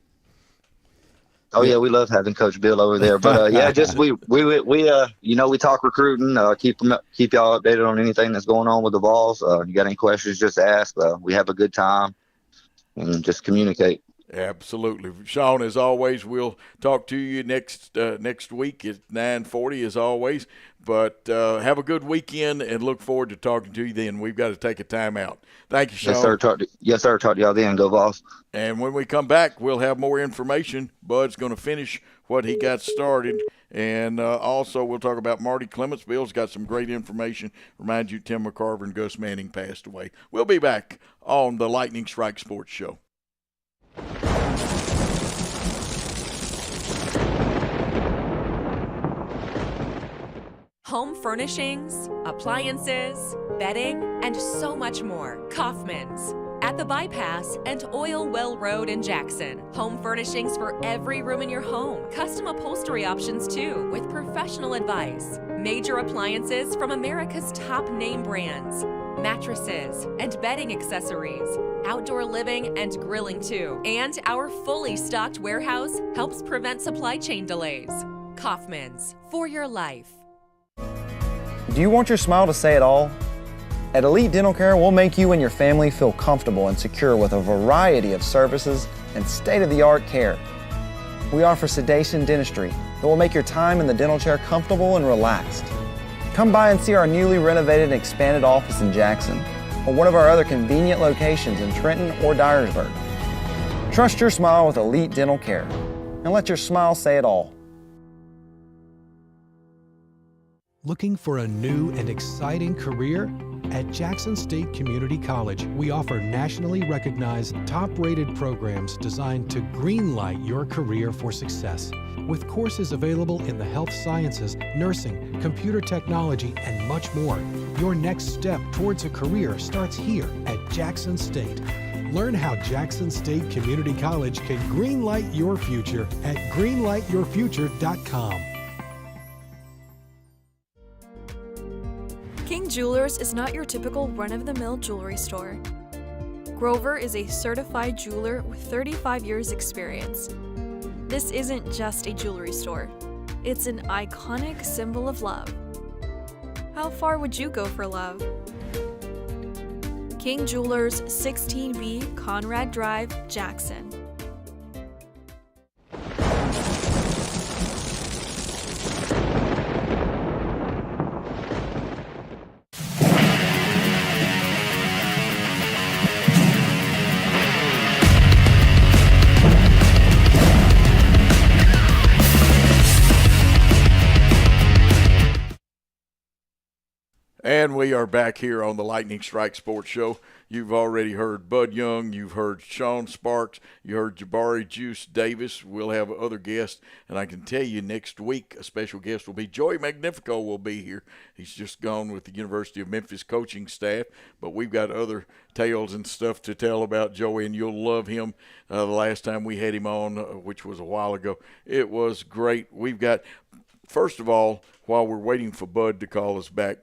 Oh yeah, we love having Coach Bill over there. But yeah, just we you know, we talk recruiting. Keep y'all updated on anything that's going on with the Vols. You got any questions? Just ask. We have a good time and just communicate. Absolutely, Sean. As always, we'll talk to you next week at 9:40 as always. But have a good weekend and look forward to talking to you then. We've got to take a time out. Thank you, Sean. Yes, sir. Talk to y'all then. Go Vols. And when we come back, we'll have more information. Bud's going to finish what he got started. And also we'll talk about Marty Clements. Bill's got some great information. Remind you, Tim McCarver and Gus Manning passed away. We'll be back on the Lightning Strike Sports Show. Home furnishings, appliances, bedding, and so much more. Kaufman's. At the Bypass and Oil Well Road in Jackson. Home furnishings for every room in your home. Custom upholstery options too, with professional advice. Major appliances from America's top name brands. Mattresses and bedding accessories. Outdoor living and grilling too. And our fully stocked warehouse helps prevent supply chain delays. Kaufman's. For your life. Do you want your smile to say it all? At Elite Dental Care, we'll make you and your family feel comfortable and secure with a variety of services and state-of-the-art care. We offer sedation dentistry, that will make your time in the dental chair comfortable and relaxed. Come by and see our newly renovated and expanded office in Jackson, or one of our other convenient locations in Trenton or Dyersburg. Trust your smile with Elite Dental Care, and let your smile say it all. Looking for a new and exciting career? At Jackson State Community College, we offer nationally recognized, top-rated programs designed to greenlight your career for success. With courses available in the health sciences, nursing, computer technology, and much more, your next step towards a career starts here at Jackson State. Learn how Jackson State Community College can greenlight your future at greenlightyourfuture.com. King Jewelers is not your typical run-of-the-mill jewelry store. Grover is a certified jeweler with 35 years experience. This isn't just a jewelry store. It's an iconic symbol of love. How far would you go for love? King Jewelers, 16B Conrad Drive, Jackson. And we are back here on the Lightning Strike Sports Show. You've already heard Bud Young. You've heard Sean Sparks. You heard Jabari Juice Davis. We'll have other guests. And I can tell you next week a special guest will be Joey Magnifico will be here. He's just gone with the University of Memphis coaching staff. But we've got other tales and stuff to tell about Joey, and you'll love him. The last time we had him on, which was a while ago, it was great. We've got, first of all, while we're waiting for Bud to call us back,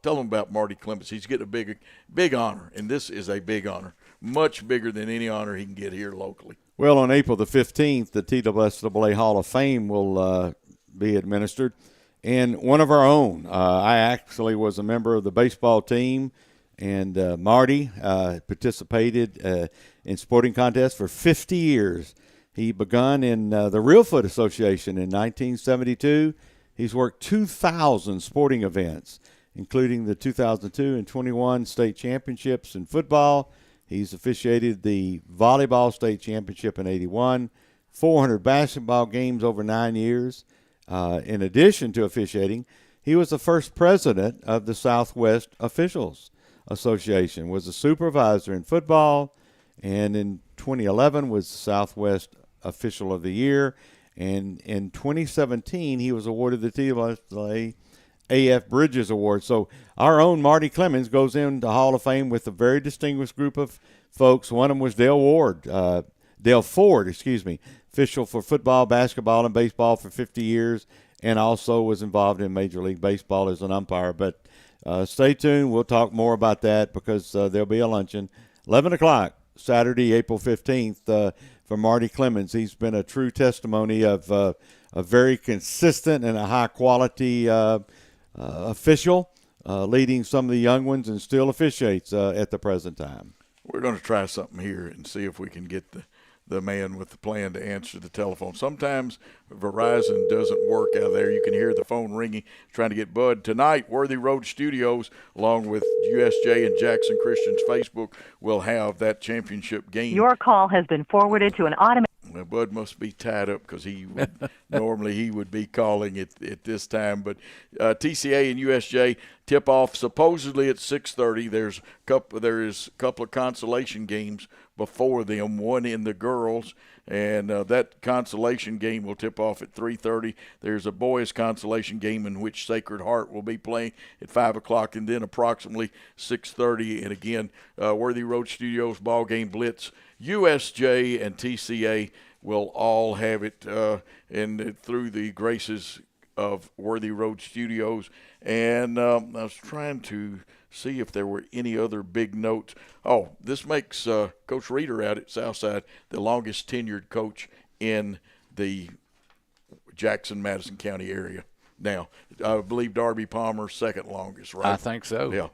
tell him about Marty Clemens. He's getting a big honor, and this is a big honor, much bigger than any honor he can get here locally. Well, on April the 15th, the TSSAA Hall of Fame will be administered, and one of our own. I actually was a member of the baseball team, and Marty participated in sporting contests for 50 years. He begun in the Real Foot Association in 1972. He's worked 2,000 sporting events, including the 2002 and 21 state championships in football. He's officiated the volleyball state championship in 81, 400 basketball games over 9 years. In addition to officiating, he was the first president of the Southwest Officials Association, was a supervisor in football, and in 2011 was the Southwest Official of the Year. And in 2017, he was awarded the TSSAA AF Bridges Award. So our own Marty Clemens goes into Hall of Fame with a very distinguished group of folks. One of them was Dale Ford, official for football, basketball, and baseball for 50 years, and also was involved in Major League Baseball as an umpire. But stay tuned. We'll talk more about that because there'll be a luncheon, 11 o'clock, Saturday, April 15th, for Marty Clemens. He's been a true testimony of a very consistent and a high-quality official, leading some of the young ones, and still officiates at the present time. We're going to try something here and see if we can get the man with the plan to answer the telephone. Sometimes Verizon doesn't work out there. You can hear the phone ringing, trying to get Bud. Tonight, Worthy Road Studios, along with USJ and Jackson Christian's Facebook, will have that championship game. Your call has been forwarded to an automated. Well, Bud must be tied up because he would normally he would be calling at this time. But TCA and USJ tip off supposedly at 6:30. There is a couple of consolation games before them. One in the girls, and that consolation game will tip off at 3:30. There's a boys consolation game in which Sacred Heart will be playing at 5 o'clock, and then approximately 6:30. And again, Worthy Road Studios BallGame Blitz. USJ and TCA will all have it and through the graces of Worthy Road Studios. And I was trying to see if there were any other big notes. Oh, this makes Coach Reeder out at Southside the longest tenured coach in the Jackson-Madison County area. Now, I believe Darby Palmer second longest, right? I think so. Yeah.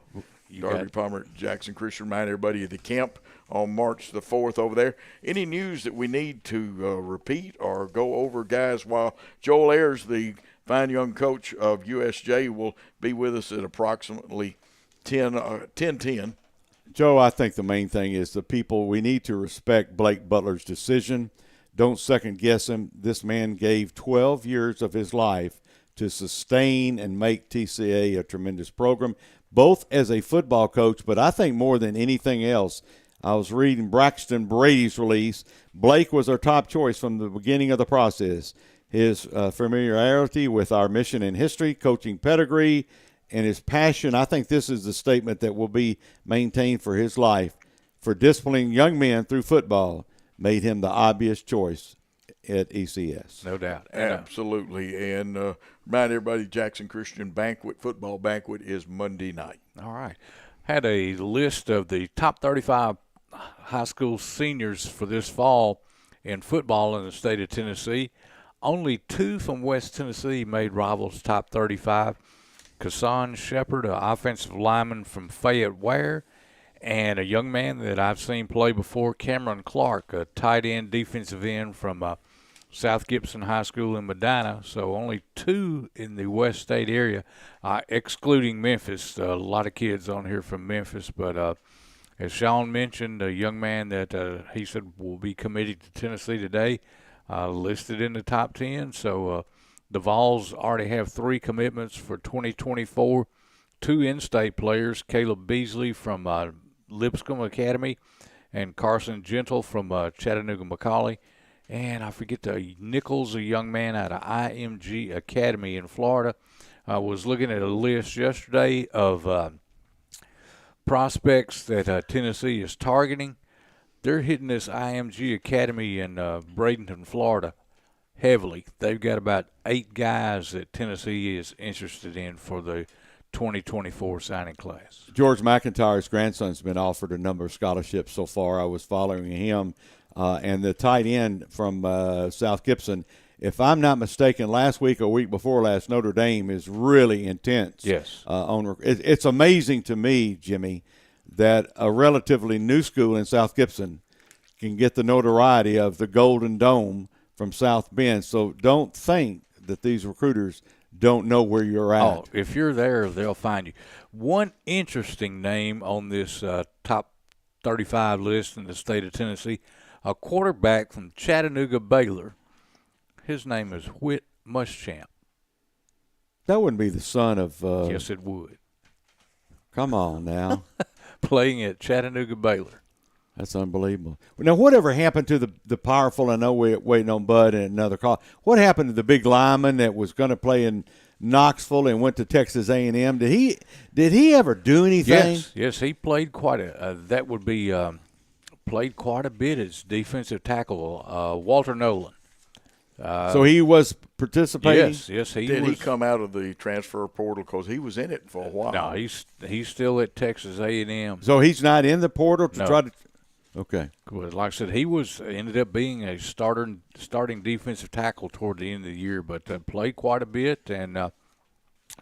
Darby Palmer, Jackson Christian, remind everybody of the camp on March the 4th over there. Any news that we need to repeat or go over, guys, while Joel Ayers, the fine young coach of USJ, will be with us at approximately 10:10. Joe, I think the main thing is we need to respect Blake Butler's decision. Don't second-guess him. This man gave 12 years of his life to sustain and make TCA a tremendous program, both as a football coach, but I think more than anything else, I was reading Braxton Brady's release. Blake was our top choice from the beginning of the process. His familiarity with our mission and history, coaching pedigree, and his passion, I think this is the statement that will be maintained for his life, for disciplining young men through football, made him the obvious choice at ECS. No doubt. Absolutely. And remind everybody, Jackson Christian football banquet is Monday night. All right. Had a list of the top 35 high school seniors for this fall in football in the state of Tennessee. Only 2 from West Tennessee made Rivals top 35. Kassan Shepard, an offensive lineman from Fayette Ware, and a young man that I've seen play before, Cameron Clark, a tight end, defensive end from South Gibson High School in Medina. So only 2 in the West State area, excluding Memphis. A lot of kids on here from Memphis. But as Sean mentioned, a young man that he said will be committed to Tennessee today, listed in the top 10. So the Vols already have 3 commitments for 2024. 2 in-state players, Caleb Beasley from Lipscomb Academy and Carson Gentle from Chattanooga-McCallie. And I forget Nichols, a young man out of IMG Academy in Florida. I was looking at a list yesterday of prospects that Tennessee is targeting. They're hitting this IMG Academy in Bradenton, Florida, heavily. They've got about 8 guys that Tennessee is interested in for the 2024 signing class. George McIntyre's grandson's been offered a number of scholarships so far. I was following him. And the tight end from South Gibson, if I'm not mistaken, last week or week before last, Notre Dame is really intense. Yes. It's amazing to me, Jimmy, that a relatively new school in South Gibson can get the notoriety of the Golden Dome from South Bend. So don't think that these recruiters don't know where you're at. Oh, if you're there, they'll find you. One interesting name on this top 35 list in the state of Tennessee, a quarterback from Chattanooga Baylor. His name is Whit Muschamp. That wouldn't be the son of yes, it would. Come on now. Playing at Chattanooga Baylor. That's unbelievable. Now, whatever happened to the powerful, I know we're waiting on Bud and another call, what happened to the big lineman that was going to play in Knoxville and went to Texas A&M? Did he ever do anything? Yes, he played quite a played quite a bit as defensive tackle. Walter Nolan. So he was participating? Yes, he Did was. he come out of the transfer portal because he was in it for a while? No, he's still at Texas A&M. So he's not in the portal to No. try to – okay. Like I said, he ended up being a starting defensive tackle toward the end of the year, but played quite a bit and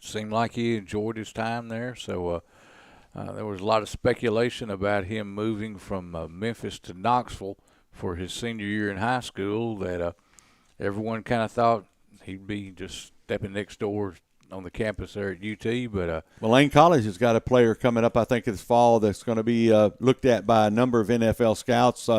seemed like he enjoyed his time there. So there was a lot of speculation about him moving from Memphis to Knoxville for his senior year in high school that everyone kind of thought he'd be just stepping next door on the campus there at UT. But Lane College has got a player coming up, I think, this fall that's going to be looked at by a number of NFL scouts.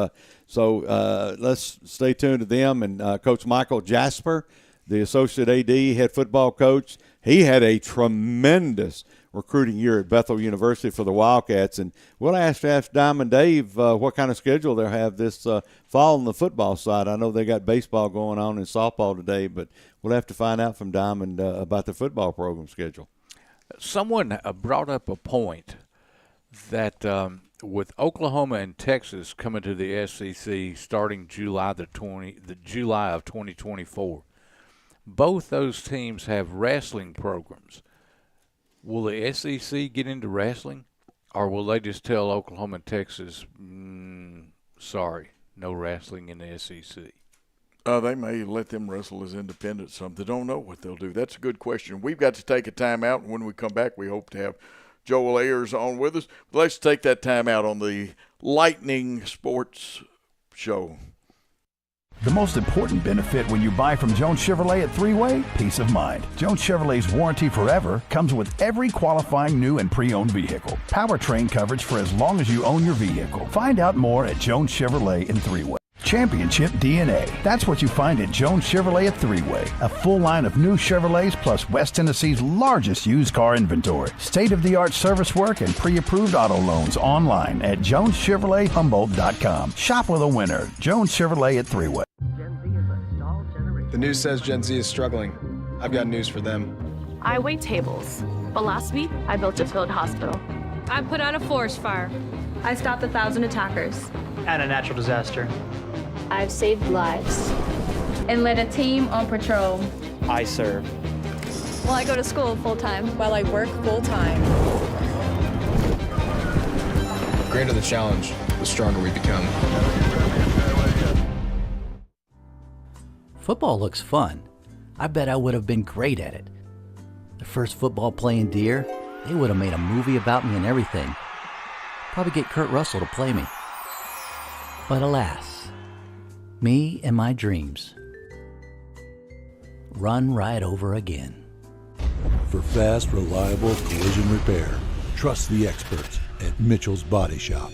So let's stay tuned to them. And Coach Michael Jasper, the associate AD, head football coach, he had a tremendous recruiting year at Bethel University for the Wildcats. And we'll ask Diamond Dave what kind of schedule they'll have this fall on the football side. I know they got baseball going on and softball today, but we'll have to find out from Diamond about the football program schedule. Someone brought up a point that with Oklahoma and Texas coming to the SEC starting July of 2024, both those teams have wrestling programs. Will the SEC get into wrestling, or will they just tell Oklahoma and Texas, sorry, no wrestling in the SEC? They may let them wrestle as independents. Some they don't know what they'll do. That's a good question. We've got to take a time out, and when we come back, we hope to have Joel Ayers on with us. But let's take that time out on the Lightning Sports Show. The most important benefit when you buy from Jones Chevrolet at Three-Way? Peace of mind. Jones Chevrolet's Warranty Forever comes with every qualifying new and pre-owned vehicle. Powertrain coverage for as long as you own your vehicle. Find out more at Jones Chevrolet in Three-Way. Championship DNA. That's what you find at Jones Chevrolet at Three-Way. A full line of new Chevrolets plus West Tennessee's largest used car inventory. State-of-the-art service work and pre-approved auto loans online at JonesChevroletHumboldt.com. Shop with a winner. Jones Chevrolet at Three-Way. The news says Gen Z is struggling. I've got news for them. I wait tables, but last week I built a field hospital. I put out a forest fire. I stopped 1,000 attackers. And a natural disaster. I've saved lives and led a team on patrol. I serve. Well, I go to school full-time. While I work full-time. The greater the challenge, the stronger we become. Football looks fun. I bet I would have been great at it. The first football playing deer, they would have made a movie about me and everything. Probably get Kurt Russell to play me. But alas, me and my dreams run right over again. For fast, reliable collision repair, trust the experts at Mitchell's Body Shop.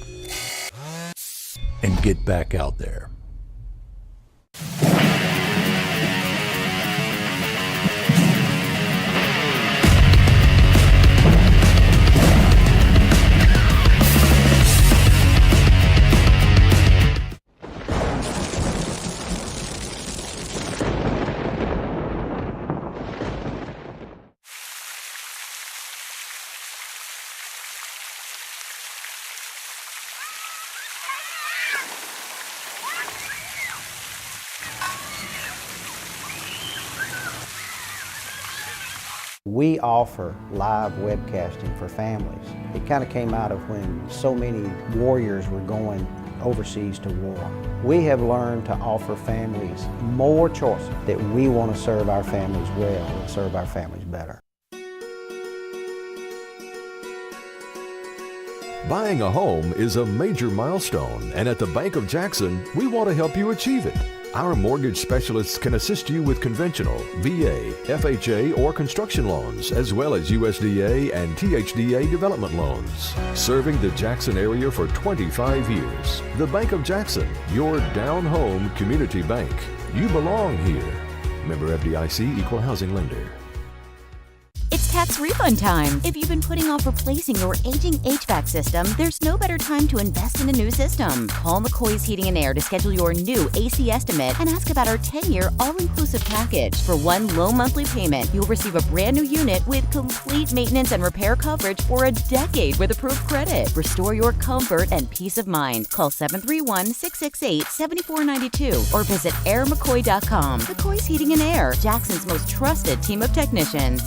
And get back out there. We offer live webcasting for families. It kind of came out of when so many warriors were going overseas to war. We have learned to offer families more choices, that we want to serve our families well and serve our families better. Buying a home is a major milestone, and at the Bank of Jackson, we want to help you achieve it. Our mortgage specialists can assist you with conventional, VA, FHA, or construction loans, as well as USDA and THDA development loans. Serving the Jackson area for 25 years. The Bank of Jackson, your down-home community bank. You belong here. Member FDIC, Equal Housing Lender. It's tax refund time. If you've been putting off replacing your aging HVAC system, there's no better time to invest in a new system. Call McCoy's Heating and Air to schedule your new AC estimate and ask about our 10-year all-inclusive package. For one low monthly payment, you'll receive a brand new unit with complete maintenance and repair coverage for a decade with approved credit. Restore your comfort and peace of mind. Call 731-668-7492 or visit airmccoy.com. McCoy's Heating and Air, Jackson's most trusted team of technicians.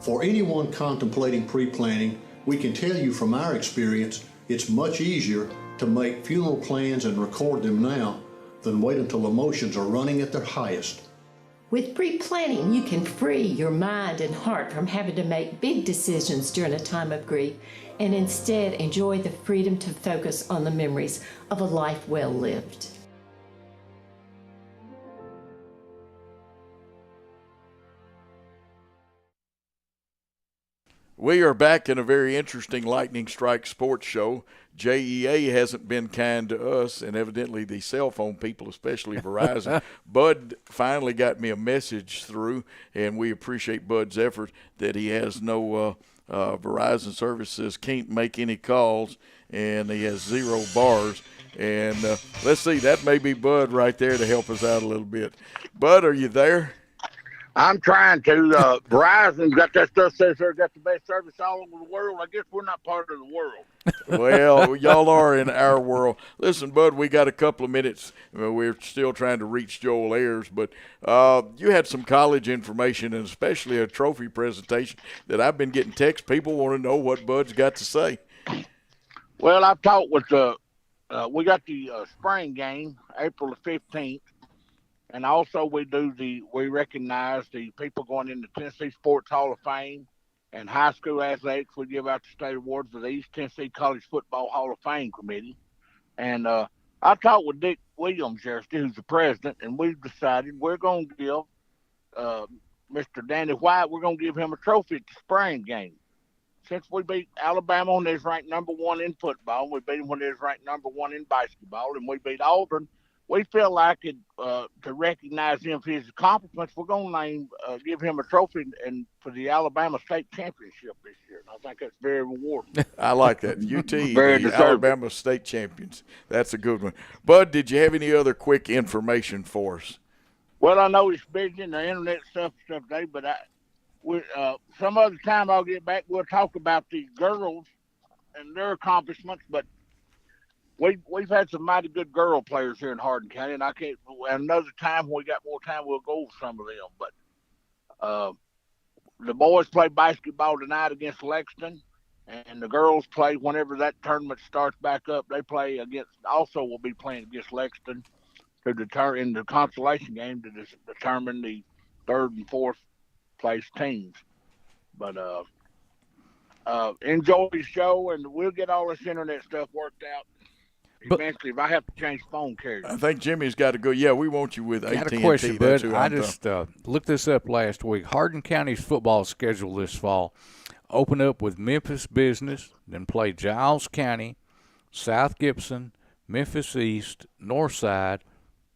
For anyone contemplating pre-planning, we can tell you from our experience, it's much easier to make funeral plans and record them now than wait until emotions are running at their highest. With pre-planning, you can free your mind and heart from having to make big decisions during a time of grief and instead enjoy the freedom to focus on the memories of a life well lived. We are back in a very interesting Lightning Strike sports show. JEA hasn't been kind to us, and evidently the cell phone people, especially Verizon. Bud finally got me a message through, and we appreciate Bud's effort that he has no Verizon services, can't make any calls, and he has 0 bars. And let's see, that may be Bud right there to help us out a little bit. Bud, are you there? I'm trying to. Verizon's got that stuff says they've got the best service all over the world. I guess we're not part of the world. Well, y'all are in our world. Listen, Bud, we got a couple of minutes. We're still trying to reach Joel Ayers, but you had some college information and especially a trophy presentation that I've been getting texts. People want to know what Bud's got to say. Well, I've talked with we got the spring game, April the 15th, and also we recognize the people going into Tennessee Sports Hall of Fame and high school athletics. We give out the state awards for the East Tennessee College Football Hall of Fame Committee. And I talked with Dick Williams yesterday, who's the president, and we've decided we're going to give Mr. Danny White, we're going to give him a trophy at the spring game. Since we beat Alabama when they was ranked number 1 in football, we beat them when they was ranked number 1 in basketball, and we beat Auburn, we feel like to recognize him for his accomplishments, we're going to give him a trophy and for the Alabama State Championship this year. And I think that's very rewarding. I like that. UT, the Alabama State Champions. That's a good one. Bud, did you have any other quick information for us? Well, I know it's busy and the internet stuff today, but some other time I'll get back. We'll talk about the girls and their accomplishments, but we've had some mighty good girl players here in Hardin County, and another time when we got more time, we'll go over some of them. But the boys play basketball tonight against Lexington, and the girls play whenever that tournament starts back up. They play will be playing against Lexington in the consolation game to determine the 3rd and 4th place teams. But enjoy the show, and we'll get all this internet stuff worked out. Eventually, if I have to change phone carriers. I think Jimmy's got to go. Yeah, we want you with AT&T. I got a question, Bud. I just looked this up last week. Hardin County's football schedule this fall open up with Memphis Business, then play Giles County, South Gibson, Memphis East, Northside,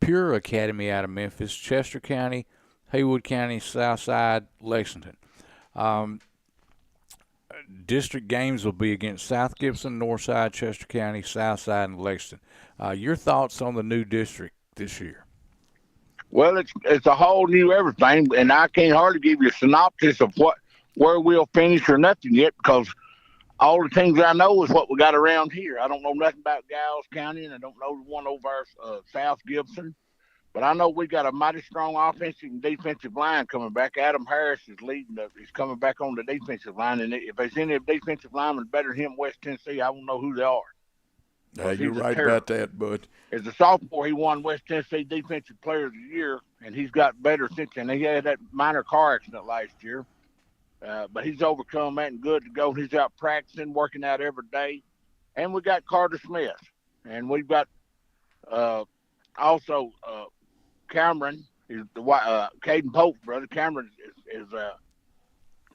Pure Academy out of Memphis, Chester County, Haywood County, Southside, Lexington. District games will be against South Gibson, Northside, Chester County, Southside, and Lexington. Your thoughts on the new district this year? Well, it's a whole new everything, and I can't hardly give you a synopsis of where we'll finish or nothing yet, because all the things I know is what we got around here. I don't know nothing about Giles County, and I don't know the one over South Gibson. But I know we got a mighty strong offensive and defensive line coming back. Adam Harris is leading he's coming back on the defensive line. And if there's any defensive linemen better than him in West Tennessee, I don't know who they are. You're right about that, Bud. As a sophomore, he won West Tennessee Defensive Player of the Year, and he's got better since then. He had that minor car accident last year. But he's overcome that and good to go. He's out practicing, working out every day. And we got Carter Smith. And we've got also Cameron is Caden Pope's brother. Cameron is an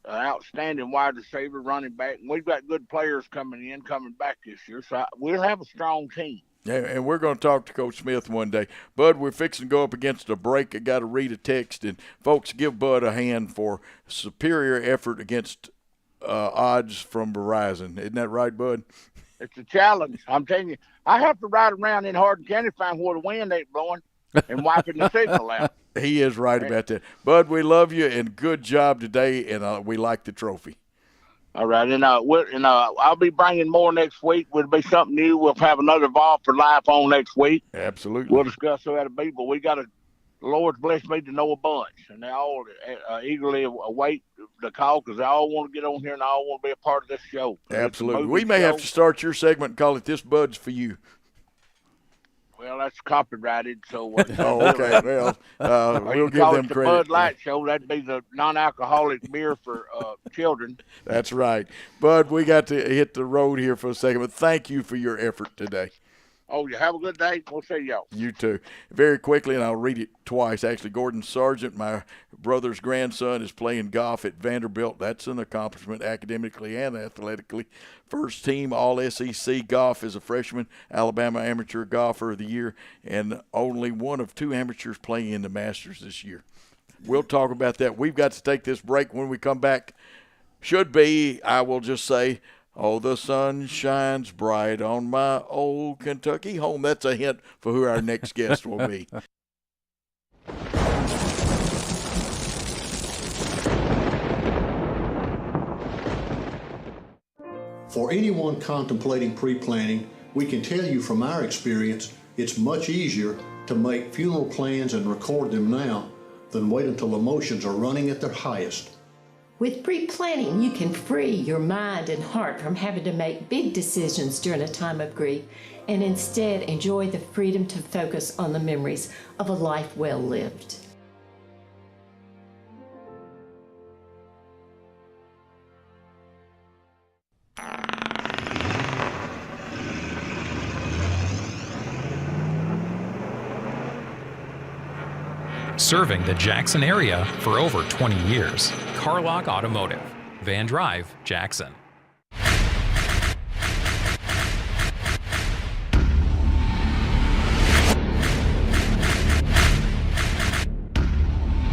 outstanding wide receiver, running back. And we've got good players coming back this year. So we'll have a strong team. Yeah, and we're going to talk to Coach Smith one day. Bud, we're fixing to go up against a break. I got to read a text. And, folks, give Bud a hand for superior effort against odds from Verizon. Isn't that right, Bud? It's a challenge. I'm telling you, I have to ride around in Hardin County, find where the wind ain't blowing, and wiping the signal out. He is right about that. Bud, we love you, and good job today, and we like the trophy. All right, and I'll be bringing more next week. Will be something new. We'll have another Vol for Life on next week. Absolutely. We'll discuss who that'll be, but the Lord's blessed me to know a bunch, and they all eagerly await the call because they all want to get on here and they all want to be a part of this show. Absolutely. We may have to start your segment and call it This Bud's for You. Well, that's copyrighted, so. Oh, okay. Well, we'll give them credit. The Bud Light Show. That'd be the non-alcoholic beer for children. That's right. Bud, we got to hit the road here for a second, but thank you for your effort today. Oh, you have a good day. We'll see y'all. You too. Very quickly, and I'll read it twice. Actually, Gordon Sargent, my brother's grandson, is playing golf at Vanderbilt. That's an accomplishment academically and athletically. First team All-SEC golf as a freshman, Alabama Amateur Golfer of the Year, and only one of 2 amateurs playing in the Masters this year. We'll talk about that. We've got to take this break. When we come back, I will just say, oh, the sun shines bright on my old Kentucky home. That's a hint for who our next guest will be. For anyone contemplating pre-planning, we can tell you from our experience, it's much easier to make funeral plans and record them now than wait until emotions are running at their highest. With pre-planning, you can free your mind and heart from having to make big decisions during a time of grief and instead enjoy the freedom to focus on the memories of a life well lived. Serving the Jackson area for over 20 years. Carlock Automotive, Van Drive, Jackson.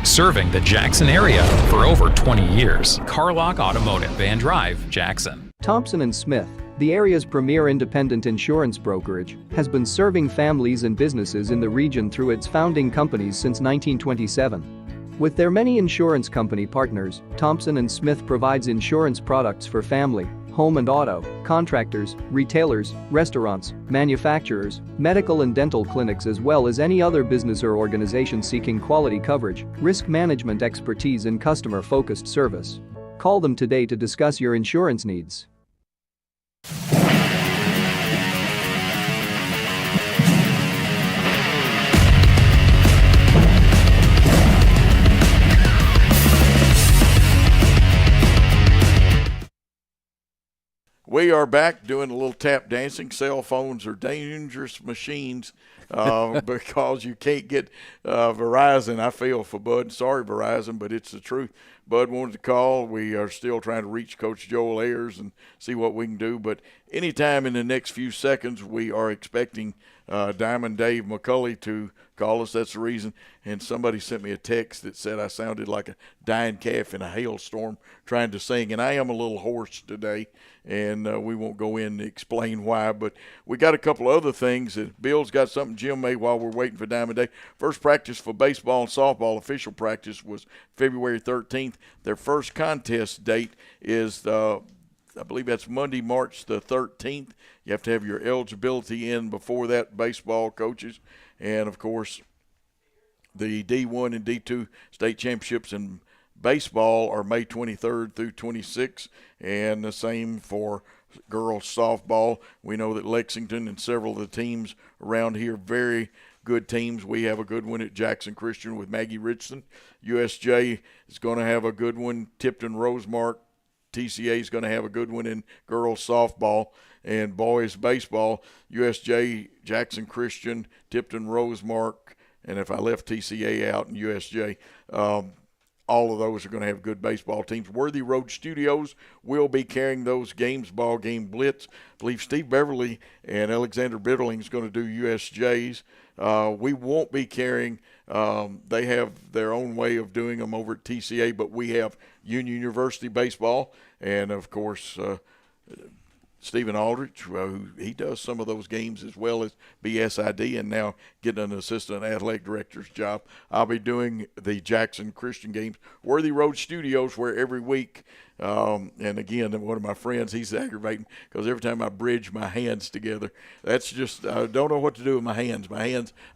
Serving the Jackson area for over 20 years. Carlock Automotive, Van Drive, Jackson. Thompson & Smith, the area's premier independent insurance brokerage, has been serving families and businesses in the region through its founding companies since 1927. With their many insurance company partners, Thompson & Smith provides insurance products for family, home and auto, contractors, retailers, restaurants, manufacturers, medical and dental clinics, as well as any other business or organization seeking quality coverage, risk management expertise and customer-focused service. Call them today to discuss your insurance needs. We are back doing a little tap dancing. Cell phones are dangerous machines because you can't get Verizon. I feel for Bud. Sorry, Verizon, but it's the truth. Bud wanted to call. We are still trying to reach Coach Joel Ayers and see what we can do. But anytime in the next few seconds, we are expecting Diamond Dave McCulley to call us. That's the reason. And somebody sent me a text that said I sounded like a dying calf in a hailstorm trying to sing. And I am a little hoarse today, and we won't go in and explain why. But we got a couple other things. Bill's got something Jim made while we're waiting for Diamond Dave. First practice for baseball and softball, official practice, was February 13th. Their first contest date is I believe that's Monday, March the 13th. You have to have your eligibility in before that, baseball coaches. And, of course, the D1 and D2 state championships in baseball are May 23rd through 26th, and the same for girls softball. We know that Lexington and several of the teams around here, very good teams. We have a good one at Jackson Christian with Maggie Richardson. USJ is going to have a good one. Tipton Rosemark. TCA is going to have a good one in girls softball and boys baseball. USJ, Jackson Christian, Tipton Rosemark, and if I left TCA out and USJ, all of those are going to have good baseball teams. Worthy Road Studios will be carrying those games, BallGame Blitz. I believe Steve Beverly and Alexander Bitterling is going to do USJs. We won't be carrying, they have their own way of doing them over at TCA, but we have Union University baseball, and of course Stephen Aldrich, who he does some of those games as well as BSID, and now getting an assistant athletic director's job. I'll be doing the Jackson Christian games, Worthy Road Studios, where every week, and again, one of my friends, he's aggravating because every time I bridge my hands together, that's just, I don't know what to do with my hands.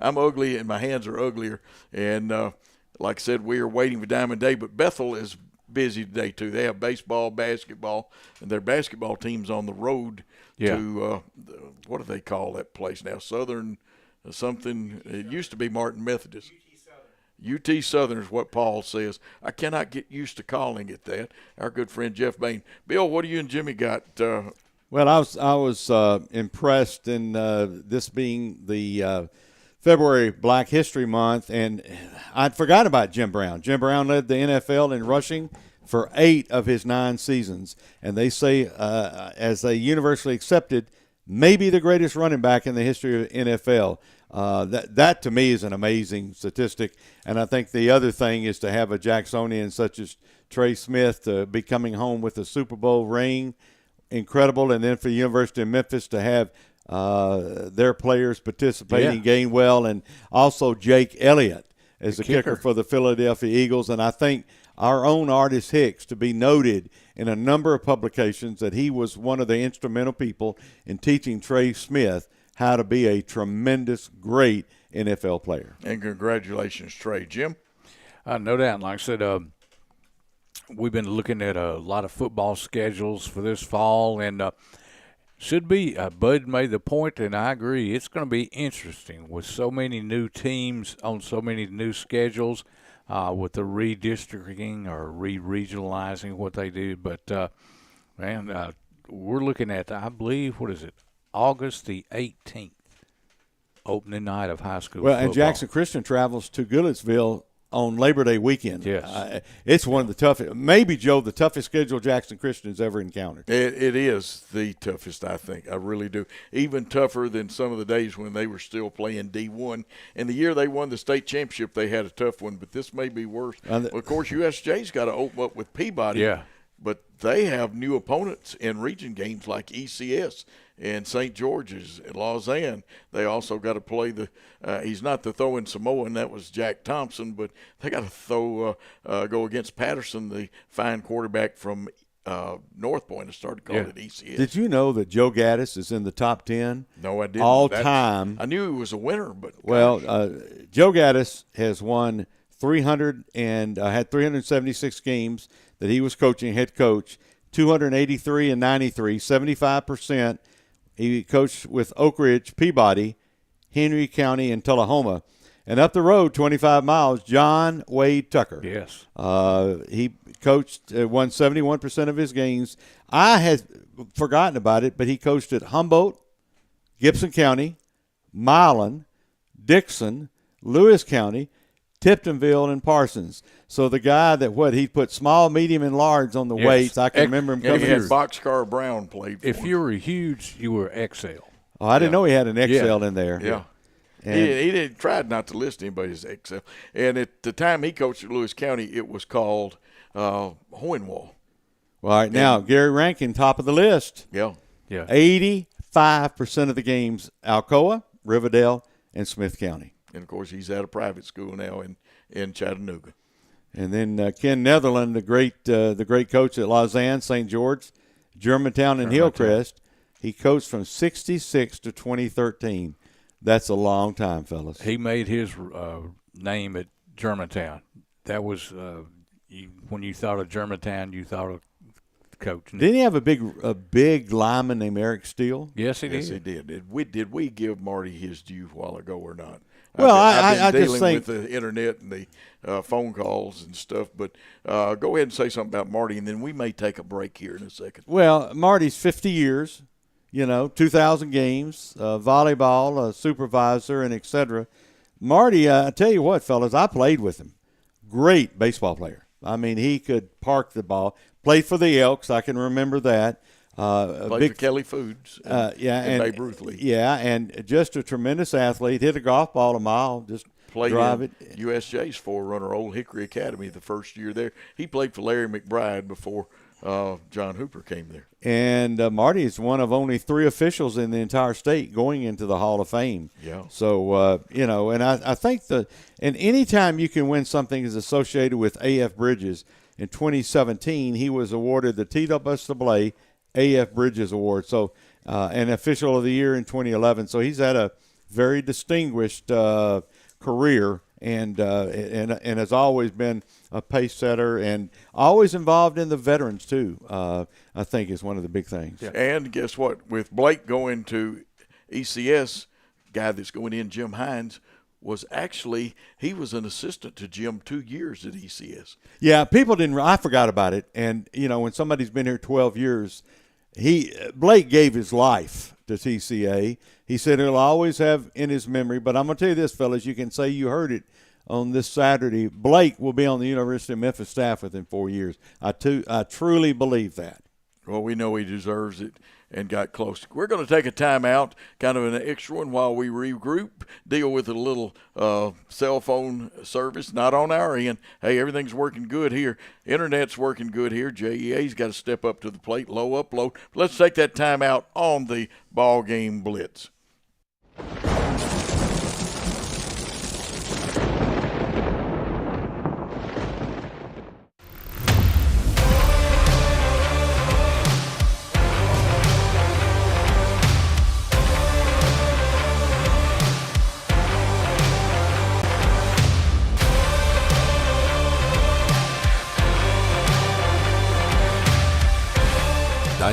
I'm ugly and my hands are uglier. And like I said, we are waiting for Diamond Day, but Bethel is busy today too. They have baseball, basketball, and their basketball team's on the road to what do they call that place now? Southern something. It used to be Martin Methodist. UT Southern is what Paul says. I cannot get used to calling it that. Our good friend Jeff Bain. Bill, what do you and Jimmy got? Well, I was impressed in this being the February Black History Month, and I'd forgot about Jim Brown. Jim Brown led the NFL in rushing for 8 of his 9 seasons, and they say, as a universally accepted, maybe the greatest running back in the history of NFL. That to me is an amazing statistic, and I think the other thing is to have a Jacksonian such as Trey Smith to be coming home with a Super Bowl ring, incredible, and then for the University of Memphis to have their players participating, Gainwell, and also Jake Elliott as the kicker for the Philadelphia Eagles. And I think our own Artis Hicks to be noted in a number of publications that he was one of the instrumental people in teaching Trey Smith how to be a tremendous, great NFL player. And congratulations, Trey. Jim? No doubt. Like I said, we've been looking at a lot of football schedules for this fall, and should be. Bud made the point, and I agree. It's going to be interesting with so many new teams on so many new schedules, with the redistricting or re-regionalizing what they do. But, we're looking at, I believe, what is it, August the 18th, opening night of high school football. And Jackson Christian travels to Goodlettsville on Labor Day weekend. Yes. It's one of the toughest, maybe, Joe, the toughest schedule Jackson Christian has ever encountered. It is the toughest, I think. I really do. Even tougher than some of the days when they were still playing D1. And the year they won the state championship, they had a tough one, but this may be worse. Of course, USJ's got to open up with Peabody. Yeah. But they have new opponents in region games like ECS and St. George's and Lausanne. They also got to play he's not the throwing Samoan, that was Jack Thompson, but they got to go against Patterson, the fine quarterback from North Point. I started calling it ECS. Did you know that Joe Gaddis is in the top 10? No, I didn't. All time. I knew he was a winner, but Joe Gaddis has won 300 and had 376 games that he was coaching, head coach, 283 and 93, 75%. He coached with Oak Ridge, Peabody, Henry County, and Tullahoma. And up the road, 25 miles, John Wade Tucker. Yes. He coached, won 71% of his games. I had forgotten about it, but he coached at Humboldt, Gibson County, Milan, Dixon, Lewis County, Tiptonville, and Parsons. So the guy that he put small, medium, and large on the weights. I can remember him coming here. here. Boxcar Brown played for If him. you were huge, you were XL. Oh, I didn't know he had an XL in there. Yeah. And he tried not to list anybody as XL. And at the time he coached at Lewis County, it was called Hohenwald. Well, all right, now, Gary Rankin, top of the list. Yeah. 85% of the games, Alcoa, Riverdale, and Smith County. And, of course, he's at a private school now in Chattanooga. And then Ken Netherland, the great coach at Lausanne, St. George, Germantown, and Hillcrest. He coached from 66 to 2013. That's a long time, fellas. He made his name at Germantown. That was when you thought of Germantown, you thought of coach. Didn't he have a big lineman named Eric Steele? Yes, he did. Yes, he did. Did we give Marty his due a while ago or not? Well, I've been I just think with the internet and the phone calls and stuff, but go ahead and say something about Marty, and then we may take a break here in a second. Well, Marty's 50 years, 2,000 games, volleyball, a supervisor, and et cetera. Marty, I tell you what, fellas, I played with him. Great baseball player. I mean, he could park the ball. Played for the Elks, I can remember that. Played for Kelly Foods and Babe Ruth League. Yeah, and just a tremendous athlete. Hit a golf ball a mile, just played drive in it. USJ's forerunner, Old Hickory Academy, the first year there. He played for Larry McBride before John Hooper came there. And Marty is one of only 3 officials in the entire state going into the Hall of Fame. Yeah. So, and I think and any time you can win something is associated with A.F. Bridges. In 2017, he was awarded the TWSAA A.F. Bridges Award, so an official of the year in 2011. So he's had a very distinguished career and has always been a pace setter and always involved in the veterans too. I think is one of the big things. Yeah. And guess what? With Blake going to ECS, guy that's going in, Jim Hines, he was an assistant to Jim 2 years at ECS. Yeah, I forgot about it. And, when somebody's been here 12 years, Blake gave his life to TCA. He said he'll always have in his memory. But I'm going to tell you this, fellas, you can say you heard it on this Saturday. Blake will be on the University of Memphis staff within 4 years. I truly believe that. Well, we know he deserves it and got close. We're going to take a timeout, kind of an extra one while we regroup, deal with a little cell phone service, not on our end. Hey, everything's working good here. Internet's working good here. JEA's got to step up to the plate, low upload. Let's take that timeout on the BallGame Blitz.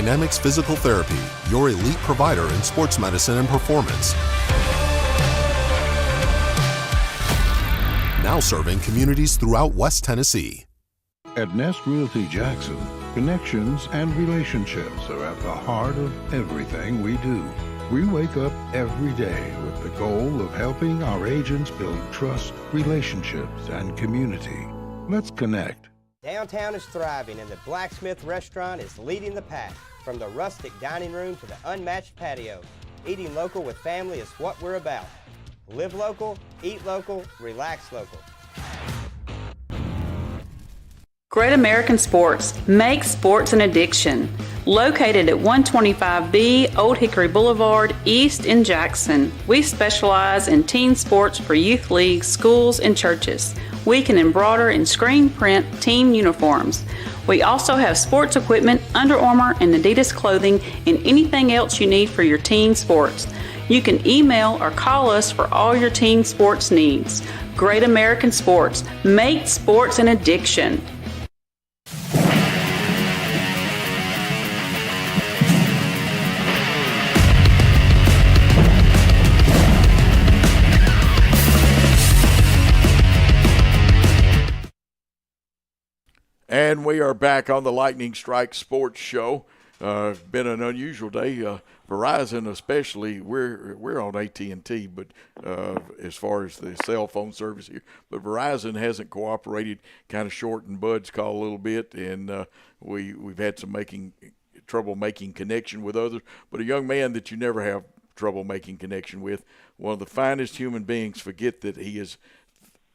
Dynamics Physical Therapy, your elite provider in sports medicine and performance. Now serving communities throughout West Tennessee. At Nest Realty Jackson, connections and relationships are at the heart of everything we do. We wake up every day with the goal of helping our agents build trust, relationships, and community. Let's connect. Downtown is thriving and the Blacksmith Restaurant is leading the pack. From the rustic dining room to the unmatched patio, eating local with family is what we're about. Live local, eat local, relax local. Great American Sports. Make sports an addiction. Located at 125B Old Hickory Boulevard, East in Jackson. We specialize in team sports for youth leagues, schools, and churches. We can embroider and screen print team uniforms. We also have sports equipment, Under Armour and Adidas clothing, and anything else you need for your team sports. You can email or call us for all your team sports needs. Great American Sports. Make sports an addiction. And we are back on the Lightning Strike Sports Show. Been an unusual day. Verizon, especially, we're on AT&T, but as far as the cell phone service here, but Verizon hasn't cooperated. Kind of shortened Bud's call a little bit, and we've had some trouble making connection with others. But a young man that you never have trouble making connection with, one of the finest human beings. Forget that he is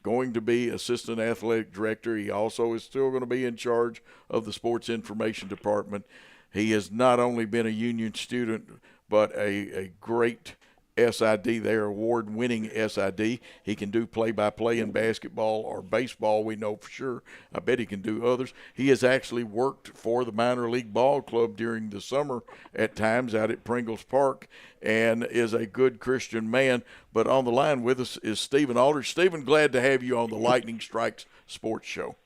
going to be assistant athletic director. He also is still going to be in charge of the sports information department. He has not only been a Union student, but a great SID there, award-winning SID. He can do play-by-play in basketball or baseball, we know for sure. I bet he can do others. He has actually worked for the minor league ball club during the summer at times out at Pringles Park, and is a good Christian man. But on the line with us is Stephen Aldridge. Stephen, glad to have you on the Lightning Strikes Sports Show.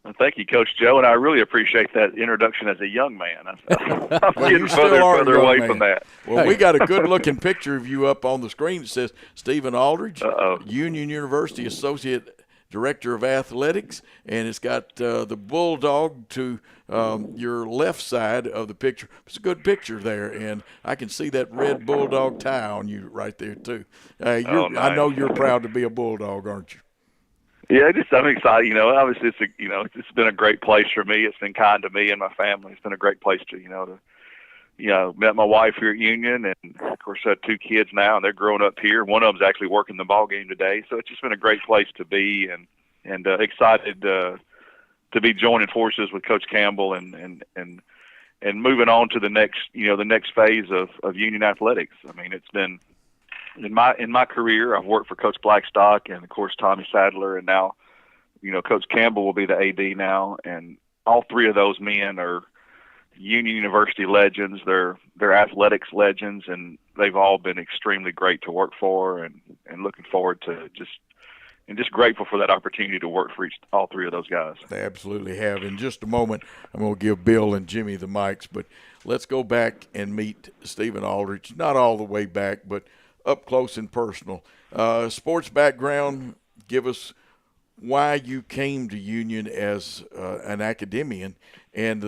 Well, thank you, Coach Joe, and I really appreciate that introduction as a young man. I'm well, getting further away from that. Well, we got a good-looking picture of you up on the screen. It says Stephen Aldridge, Union University Associate Director of Athletics, and it's got the bulldog to your left side of the picture. It's a good picture there, and I can see that red bulldog tie on you right there, too. Nice. I know you're proud to be a bulldog, aren't you? Yeah, I'm excited. You know, obviously it's been a great place for me. It's been kind to me and my family. It's been a great place to met my wife here at Union, and of course I have 2 kids now, and they're growing up here. One of them's actually working the ball game today, so it's just been a great place to be, and excited to be joining forces with Coach Campbell and moving on to the next phase of Union athletics. I mean, it's been. In my career, I've worked for Coach Blackstock and, of course, Tommy Sadler, and now, Coach Campbell will be the AD now. And all 3 of those men are Union University legends. They're athletics legends, and they've all been extremely great to work for, and looking forward to just grateful for that opportunity to work for all 3 of those guys. They absolutely have. In just a moment, I'm going to give Bill and Jimmy the mics, but let's go back and meet Stephen Aldridge. Not all the way back, but up close and personal. Sports background, give us why you came to Union as an academician, and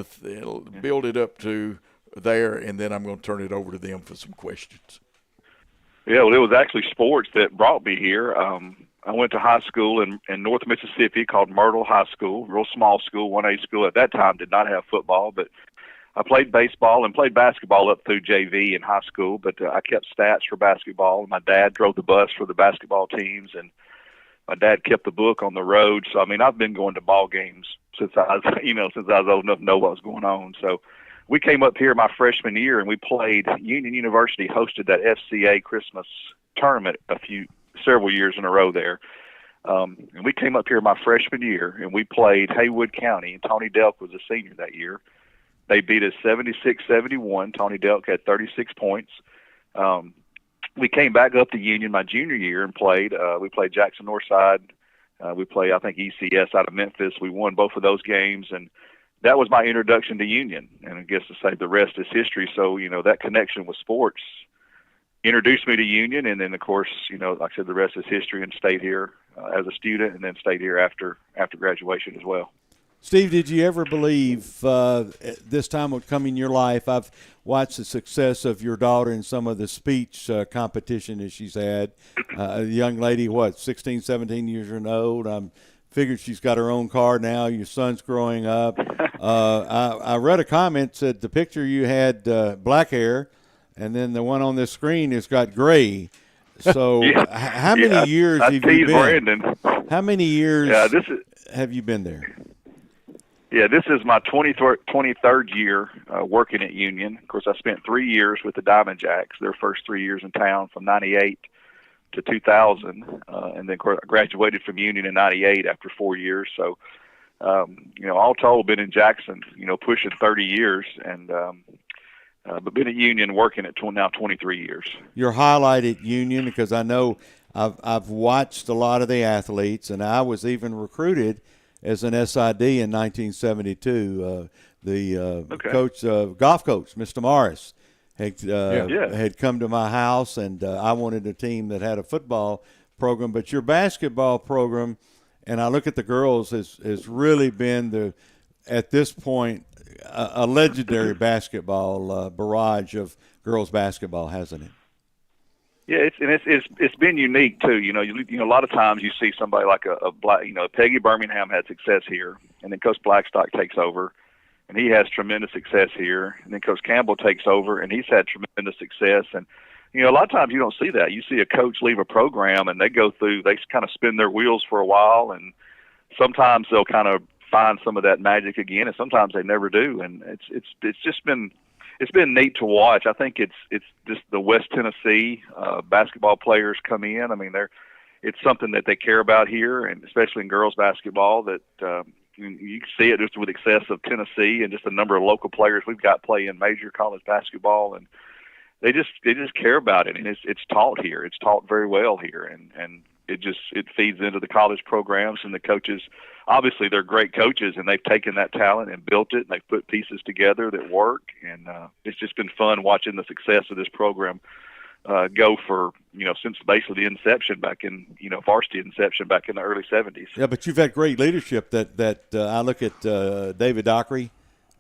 build it up to there, and then I'm going to turn it over to them for some questions. Yeah, well, it was actually sports that brought me here. I went to high school in North Mississippi called Myrtle High School, real small school, 1A school. At that time did not have football, but I played baseball and played basketball up through JV in high school, but I kept stats for basketball. My dad drove the bus for the basketball teams, and my dad kept the book on the road. So, I mean, I've been going to ball games since I was old enough to know what was going on. So we came up here my freshman year, and we played. Union University hosted that FCA Christmas tournament several years in a row there. And we came up here my freshman year, and we played Haywood County, and Tony Delk was a senior that year. They beat us 76-71. Tony Delk had 36 points. We came back up to Union my junior year and played. We played Jackson Northside. We played, I think, ECS out of Memphis. We won both of those games, and that was my introduction to Union, and I guess to say the rest is history. So, that connection with sports introduced me to Union, and then, of course, like I said, the rest is history, and stayed here as a student, and then stayed here after graduation as well. Steve, did you ever believe this time would come in your life? I've watched the success of your daughter in some of the speech competition that she's had. A young lady, 16, 17 years old. I'm figured she's got her own car now. Your son's growing up. I read a comment said the picture you had black hair, and then the one on this screen has got gray. So how many years have you been? Brandon. How many years have you been there? Yeah, this is my 23rd year working at Union. Of course, I spent 3 years with the Diamond Jacks, their first 3 years in town, from 98 to 2000, and then I graduated from Union in 98 after 4 years. So, all told, been in Jackson, pushing 30 years, and but been at Union working at now 23 years. Your highlight at Union, because I know I've watched a lot of the athletes, and I was even recruited as an SID in 1972. Coach, golf coach, Mr. Morris, had come to my house, and I wanted a team that had a football program. But your basketball program, and I look at the girls, has really been at this point a legendary basketball barrage of girls basketball, hasn't it? Yeah, it's been unique too. A lot of times you see somebody like Peggy Birmingham had success here, and then Coach Blackstock takes over, and he has tremendous success here, and then Coach Campbell takes over, and he's had tremendous success. And a lot of times you don't see that. You see a coach leave a program, and they kind of spin their wheels for a while, and sometimes they'll kind of find some of that magic again, and sometimes they never do. And it's just been. It's been neat to watch. I think it's just the West Tennessee basketball players come in. I mean, it's something that they care about here, and especially in girls basketball. That you can see it just with the success of Tennessee and just the number of local players we've got playing major college basketball, and they just care about it. And it's taught here. It's taught very well here, and it feeds into the college programs, and the coaches. Obviously, they're great coaches, and they've taken that talent and built it, and they've put pieces together that work. And it's just been fun watching the success of this program go for, since basically the inception back in, varsity inception back in the early 70s. Yeah, but you've had great leadership that I look at David Dockery,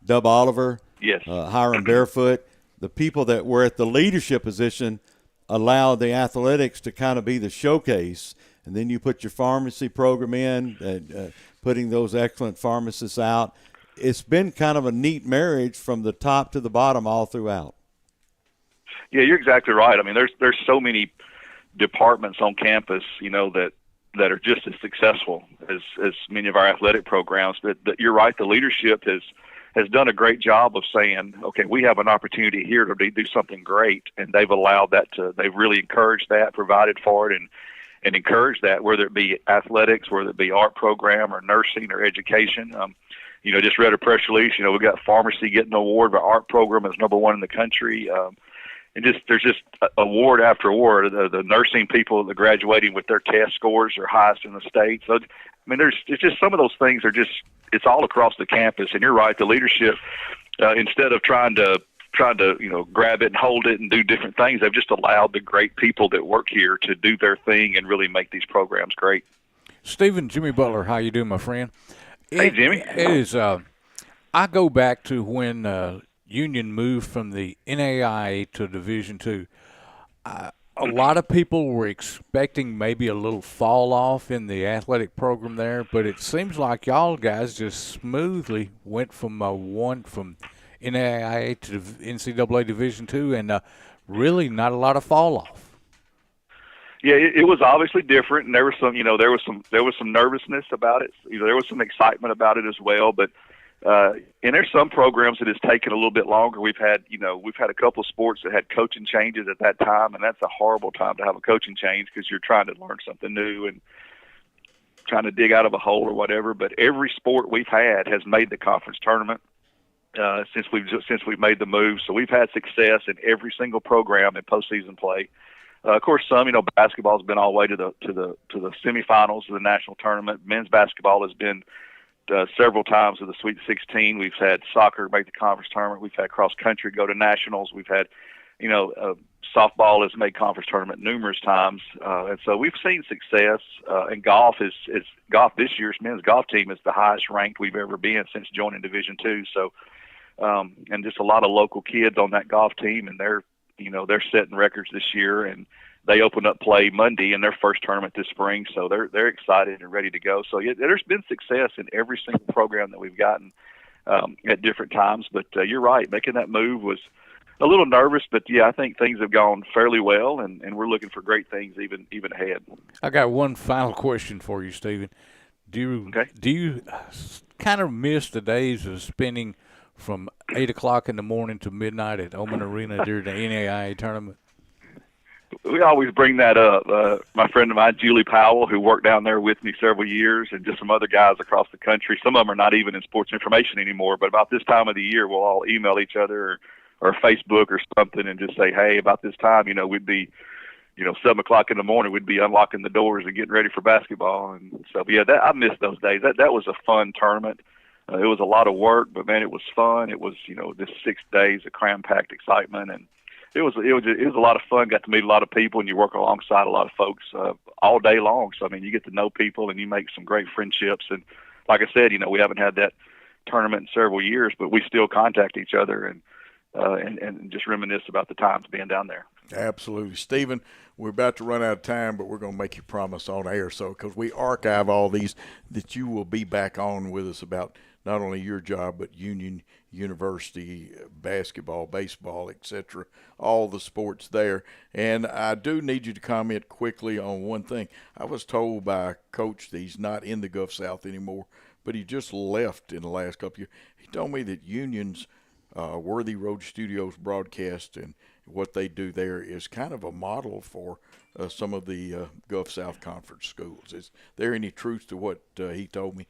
Dub Oliver, Hiram Barefoot. The people that were at the leadership position allowed the athletics to kind of be the showcase. And then you put your pharmacy program in, and putting those excellent pharmacists out. It's been kind of a neat marriage from the top to the bottom all throughout. Yeah, you're exactly right. I mean, there's so many departments on campus, that are just as successful as many of our athletic programs. But you're right, the leadership has done a great job of saying, okay, we have an opportunity here to do something great, and they've allowed that they've really encouraged that, provided for it, and encourage that, whether it be athletics, whether it be art program or nursing or education. Just read a press release. We got pharmacy getting an award for art program as #1 in the country. And there's just award after award. The nursing people that are graduating with their test scores are highest in the state. So, it's just some of those things are it's all across the campus. And you're right, the leadership, instead of trying to grab it and hold it and do different things, they've just allowed the great people that work here to do their thing and really make these programs great. Stephen, Jimmy Butler, how you doing, my friend? Hey, Jimmy. It is. I go back to when Union moved from the NAIA to Division II. A lot of people were expecting maybe a little fall off in the athletic program there, but it seems like y'all guys just smoothly went from NAIA to NCAA Division II, and really not a lot of fall off. Yeah, it was obviously different, and there was some nervousness about it. There was some excitement about it as well. But and there's some programs that has taken a little bit longer. We've had a couple of sports that had coaching changes at that time, and that's a horrible time to have a coaching change because you're trying to learn something new and trying to dig out of a hole or whatever. But every sport we've had has made the conference tournament. Since we've made the move, so we've had success in every single program in postseason play. Of course, basketball has been all the way to the semifinals of the national tournament. Men's basketball has been several times to the Sweet 16. We've had soccer make the conference tournament. We've had cross country go to nationals. We've had, softball has made conference tournament numerous times, and so we've seen success. And golf is golf this year's men's golf team is the highest ranked we've ever been since joining Division II. So, and just a lot of local kids on that golf team, and they're setting records this year, and they open up play Monday in their first tournament this spring, so they're excited and ready to go. So yeah, there's been success in every single program that we've gotten at different times. But you're right, making that move was a little nervous, but yeah, I think things have gone fairly well, and we're looking for great things even ahead. I got one final question for you, Stephen. Do you kind of miss the days of spending from 8 o'clock in the morning to midnight at Oman Arena during the NAIA tournament? We always bring that up. My friend of mine, Julie Powell, who worked down there with me several years, and just some other guys across the country. Some of them are not even in sports information anymore, but about this time of the year, we'll all email each other or Facebook or something and just say, hey, about this time, we'd be, 7 o'clock in the morning, we'd be unlocking the doors and getting ready for basketball. And so, yeah, I miss those days. That was a fun tournament. It was a lot of work, but man, it was fun. It was, just 6 days of cram-packed excitement, and it was a lot of fun. Got to meet a lot of people, and you work alongside a lot of folks all day long. So I mean, you get to know people, and you make some great friendships. And like I said, we haven't had that tournament in several years, but we still contact each other and just reminisce about the times being down there. Absolutely. Stephen, we're about to run out of time, but we're going to make you promise on air, so because we archive all these, that you will be back on with us about not only your job, but Union University, basketball, baseball, etc., all the sports there. And I do need you to comment quickly on one thing. I was told by a coach that he's not in the Gulf South anymore, but he just left in the last couple of years. He told me that Union's Worthy Road Studios broadcast and what they do there is kind of a model for some of the Gulf South Conference schools. Is there any truth to what he told me?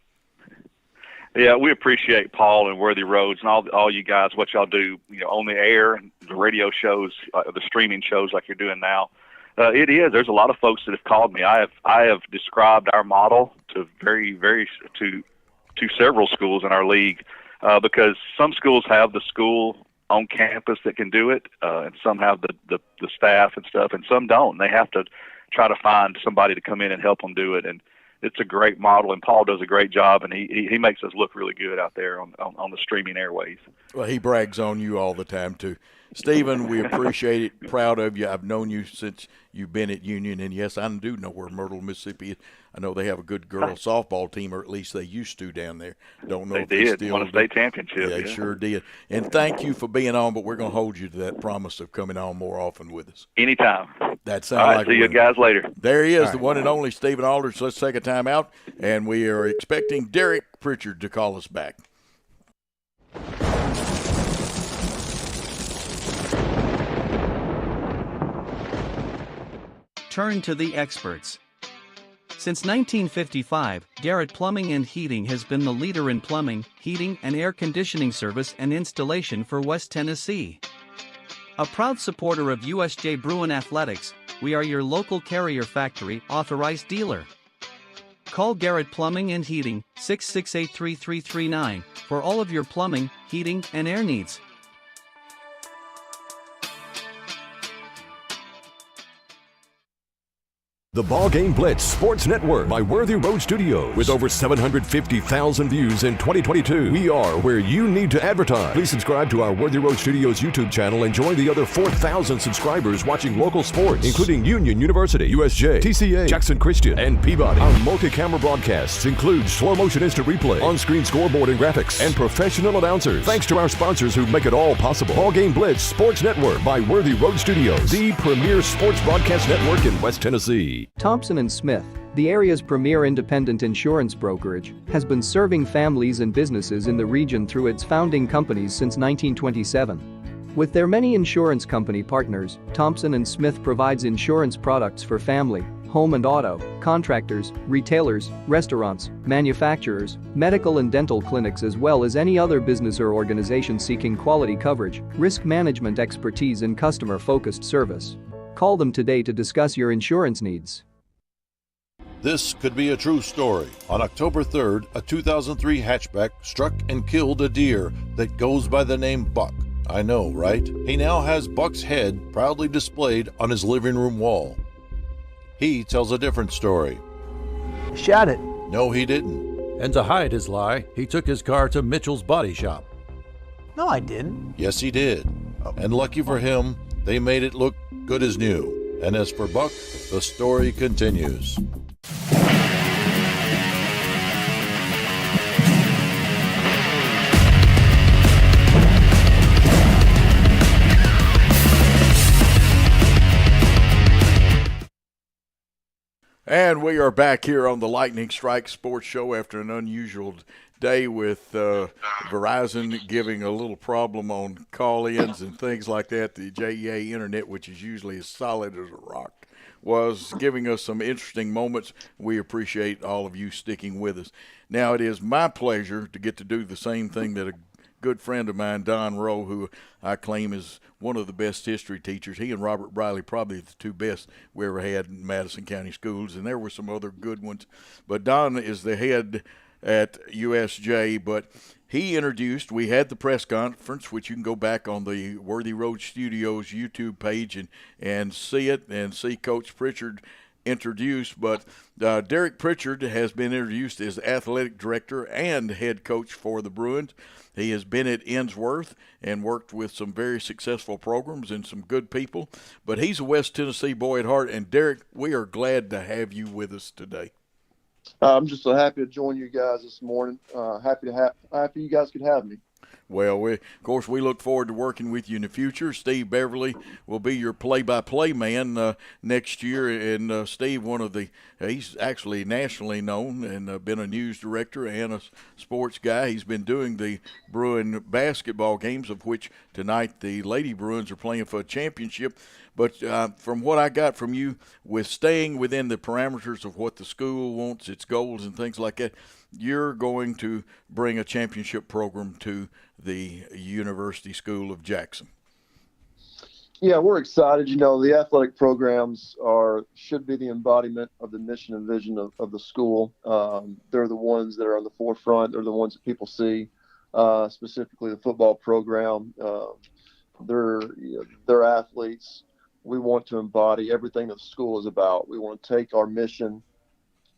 Yeah, we appreciate Paul and Worthy Roads and all you guys, what y'all do, on the air and the radio shows, the streaming shows like you're doing now. It is. There's a lot of folks that have called me. I have described our model to to several schools in our league because some schools have the school on campus that can do it, and some have the staff and stuff, and some don't. They have to try to find somebody to come in and help them do it. And it's a great model, and Paul does a great job, and he makes us look really good out there on the streaming airways. Well, he brags on you all the time, too. Stephen, we appreciate it. Proud of you. I've known you since you've been at Union, and, yes, I do know where Myrtle, Mississippi is. I know they have a good girls softball team, or at least they used to down there. Don't know if they still won a state championship. Yeah, they sure did. And thank you for being on, but we're going to hold you to that promise of coming on more often with us. Anytime. That sounds all right, like see you guys later. There he is, the one and only Stephen Aldridge. Let's take a time out, and we are expecting Derek Pritchard to call us back. Turn to the experts. Since 1955, Garrett Plumbing and Heating has been the leader in plumbing, heating, and air conditioning service and installation for West Tennessee. A proud supporter of USJ Bruin Athletics, we are your local Carrier Factory authorized dealer. Call Garrett Plumbing and Heating 668-3339 for all of your plumbing, heating, and air needs. The BallGame Blitz Sports Network by Worthy Road Studios. With over 750,000 views in 2022, we are where you need to advertise. Please subscribe to our Worthy Road Studios YouTube channel and join the other 4,000 subscribers watching local sports, including Union University, USJ, TCA, Jackson Christian, and Peabody. Our multi-camera broadcasts include slow motion instant replay, on-screen scoreboard and graphics, and professional announcers. Thanks to our sponsors who make it all possible. BallGame Blitz Sports Network by Worthy Road Studios, the premier sports broadcast network in West Tennessee. Thompson & Smith, the area's premier independent insurance brokerage, has been serving families and businesses in the region through its founding companies since 1927. With their many insurance company partners, Thompson & Smith provides insurance products for family, home and auto, contractors, retailers, restaurants, manufacturers, medical and dental clinics, as well as any other business or organization seeking quality coverage, risk management expertise, and customer-focused service. Call them today to discuss your insurance needs. This could be a true story. On October 3rd, a 2003 hatchback struck and killed a deer that goes by the name Buck. I know, right? He now has Buck's head proudly displayed on his living room wall. He tells a different story. Shot it. No, he didn't. And to hide his lie, he took his car to Mitchell's body shop. No, I didn't. Yes, he did. And lucky for him, they made it look good as new. And as for Buck, the story continues. And we are back here on the Lightning Strike Sports Show after an unusual day with Verizon giving a little problem on call-ins and things like that. The JEA Internet, which is usually as solid as a rock, was giving us some interesting moments. We appreciate all of you sticking with us. Now, it is my pleasure to get to do the same thing that a good friend of mine, Don Rowe, who I claim is one of the best history teachers. He and Robert Briley, probably the two best we ever had in Madison County schools, and there were some other good ones. But Don is the head at USJ, but he introduced, we had the press conference, which you can go back on the Worthy Road Studios YouTube page and see it and see Coach Pritchard introduced. But Derek Pritchard has been introduced as athletic director and head coach for the Bruins. He has been at Ensworth and worked with some very successful programs and some good people. But he's a West Tennessee boy at heart. And, Derek, we are glad to have you with us today. I'm just so happy to join you guys this morning. Happy you guys could have me. Well, of course, we look forward to working with you in the future. Steve Beverly will be your play-by-play man next year. And Steve, he's actually nationally known and been a news director and a sports guy. He's been doing the Bruin basketball games, of which tonight the Lady Bruins are playing for a championship. But from what I got from you, with staying within the parameters of what the school wants, its goals and things like that, you're going to bring a championship program to the University School of Jackson. Yeah, we're excited. You know, the athletic programs should be the embodiment of the mission and vision of the school. They're the ones that are on the forefront. They're the ones that people see, specifically the football program. They're athletes. We want to embody everything that the school is about. We want to take our mission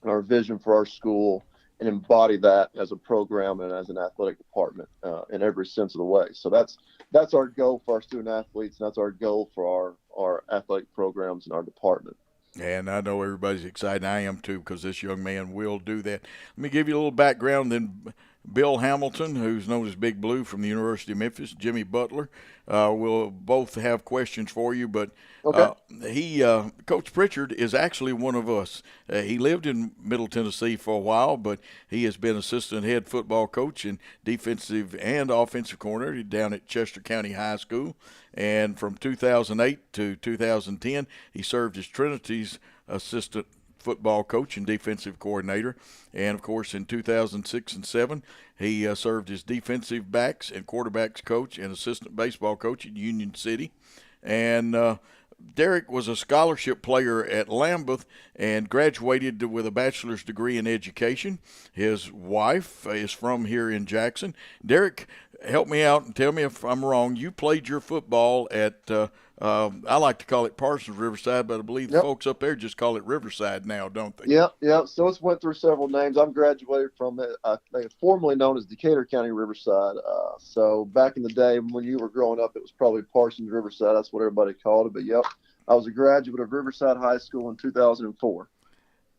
and our vision for our school and embody that as a program and as an athletic department in every sense of the way. So that's our goal for our student athletes, and that's our goal for our athletic programs in our department. And I know everybody's excited. I am too, because this young man will do that. Let me give you a little background. Then Bill Hamilton, who's known as Big Blue from the University of Memphis, Jimmy Butler, will both have questions for you. But Coach Pritchard is actually one of us. He lived in Middle Tennessee for a while, but he has been assistant head football coach and defensive and offensive coordinator down at Chester County High School. And from 2008 to 2010, he served as Trinity's assistant football coach and defensive coordinator. And, of course, in 2006 and 2007, he served as defensive backs and quarterbacks coach and assistant baseball coach at Union City. And Derek was a scholarship player at Lambeth and graduated with a bachelor's degree in education. His wife is from here in Jackson. Derek, help me out and tell me if I'm wrong. You played your football at I like to call it Parsons Riverside, but I believe the folks up there just call it Riverside now, don't they? Yep. So it's went through several names. I'm graduated from it, formerly known as Decatur County Riverside. So back in the day when you were growing up, it was probably Parsons Riverside. That's what everybody called it. But, yep, I was a graduate of Riverside High School in 2004.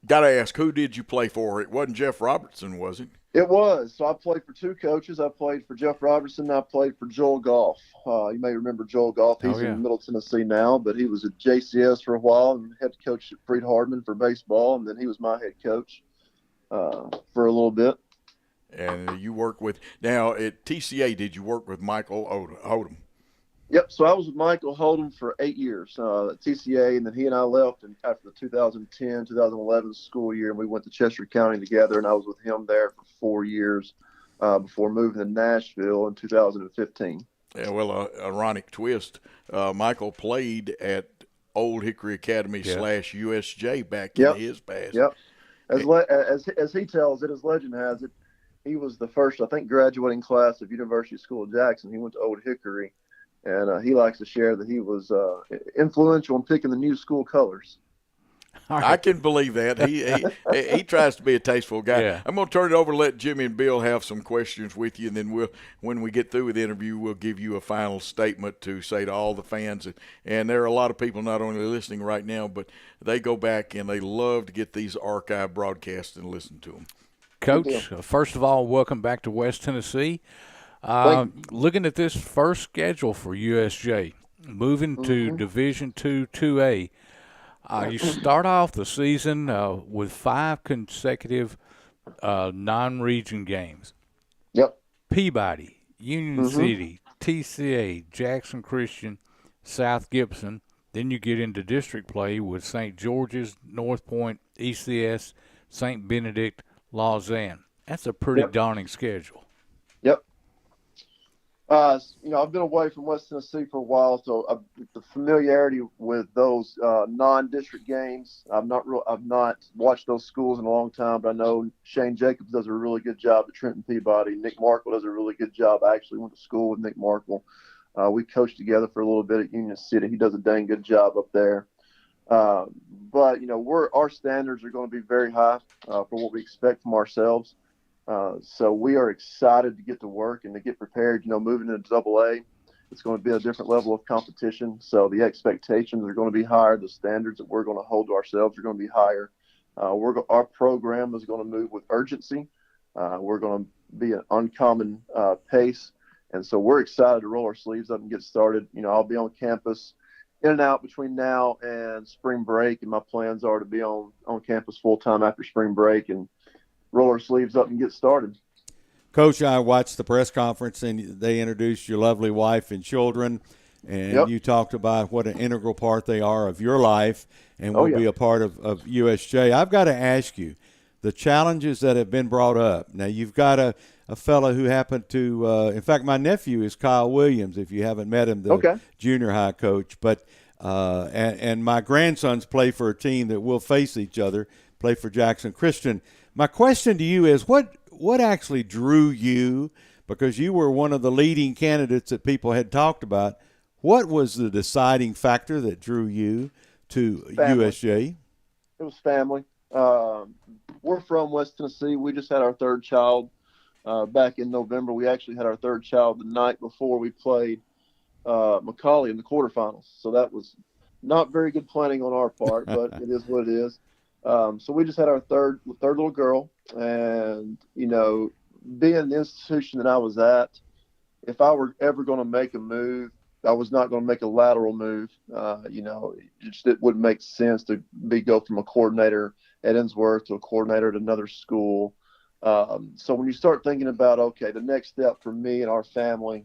Got to ask, who did you play for? It wasn't Jeff Robertson, was it? It was. So I played for two coaches. I played for Jeff Robertson, and I played for Joel Goff. You may remember Joel Goff. He's in Middle Tennessee now, but he was at JCS for a while and head coach at Freed Hardman for baseball, and then he was my head coach for a little bit. And you work with – now, at TCA, did you work with Michael Odom? Yep, so I was with Michael Hold'em for 8 years at TCA, and then he and I left after the 2010-2011 school year, and we went to Chester County together, and I was with him there for 4 years before moving to Nashville in 2015. Yeah, well, ironic twist. Michael played at Old Hickory Academy / USJ back in his past. Yep. As he tells it, as legend has it, he was the first, I think, graduating class of University School of Jackson. He went to Old Hickory, and he likes to share that he was influential in picking the new school colors. I can believe that. He tries to be a tasteful guy. Yeah. I'm going to turn it over and let Jimmy and Bill have some questions with you, and then when we get through with the interview, we'll give you a final statement to say to all the fans. And there are a lot of people not only listening right now, but they go back and they love to get these archive broadcasts and listen to them. Coach, first of all, welcome back to West Tennessee. Looking at this first schedule for USJ, moving to Division II 2A, you start off the season with 5 consecutive non-region games. Yep. Peabody, Union City, TCA, Jackson Christian, South Gibson. Then you get into district play with St. George's, North Point, ECS, St. Benedict, Lausanne. That's a pretty daunting schedule. Yep. I've been away from West Tennessee for a while, so the familiarity with those non-district games, I've not watched those schools in a long time, but I know Shane Jacobs does a really good job at Trenton Peabody. Nick Markle does a really good job. I actually went to school with Nick Markle. We coached together for a little bit at Union City. He does a dang good job up there. But our standards are going to be very high for what we expect from ourselves. So we are excited to get to work and to get prepared. Moving into AA, it's going to be a different level of competition. So the expectations are going to be higher. The standards that we're going to hold to ourselves are going to be higher. Our program is going to move with urgency. We're going to be an uncommon pace. And so we're excited to roll our sleeves up and get started. I'll be on campus in and out between now and spring break, and my plans are to be on campus full-time after spring break and roll our sleeves up and get started. Coach, I watched the press conference, and they introduced your lovely wife and children, and you talked about what an integral part they are of your life and will be a part of USJ. I've got to ask you, the challenges that have been brought up. Now, you've got a fellow who happened to in fact, my nephew is Kyle Williams, if you haven't met him, the junior high coach. But and my grandsons play for a team that will face each other, play for Jackson Christian. My question to you is, what actually drew you, because you were one of the leading candidates that people had talked about, what was the deciding factor that drew you to USJ? It was family. We're from West Tennessee. We just had our third child back in November. We actually had our third child the night before we played McCallie in the quarterfinals. So that was not very good planning on our part, but it is what it is. So we just had our third little girl, and, being the institution that I was at, if I were ever going to make a move, I was not going to make a lateral move. It wouldn't make sense to go from a coordinator at Innsworth to a coordinator at another school. So when you start thinking about, okay, the next step for me and our family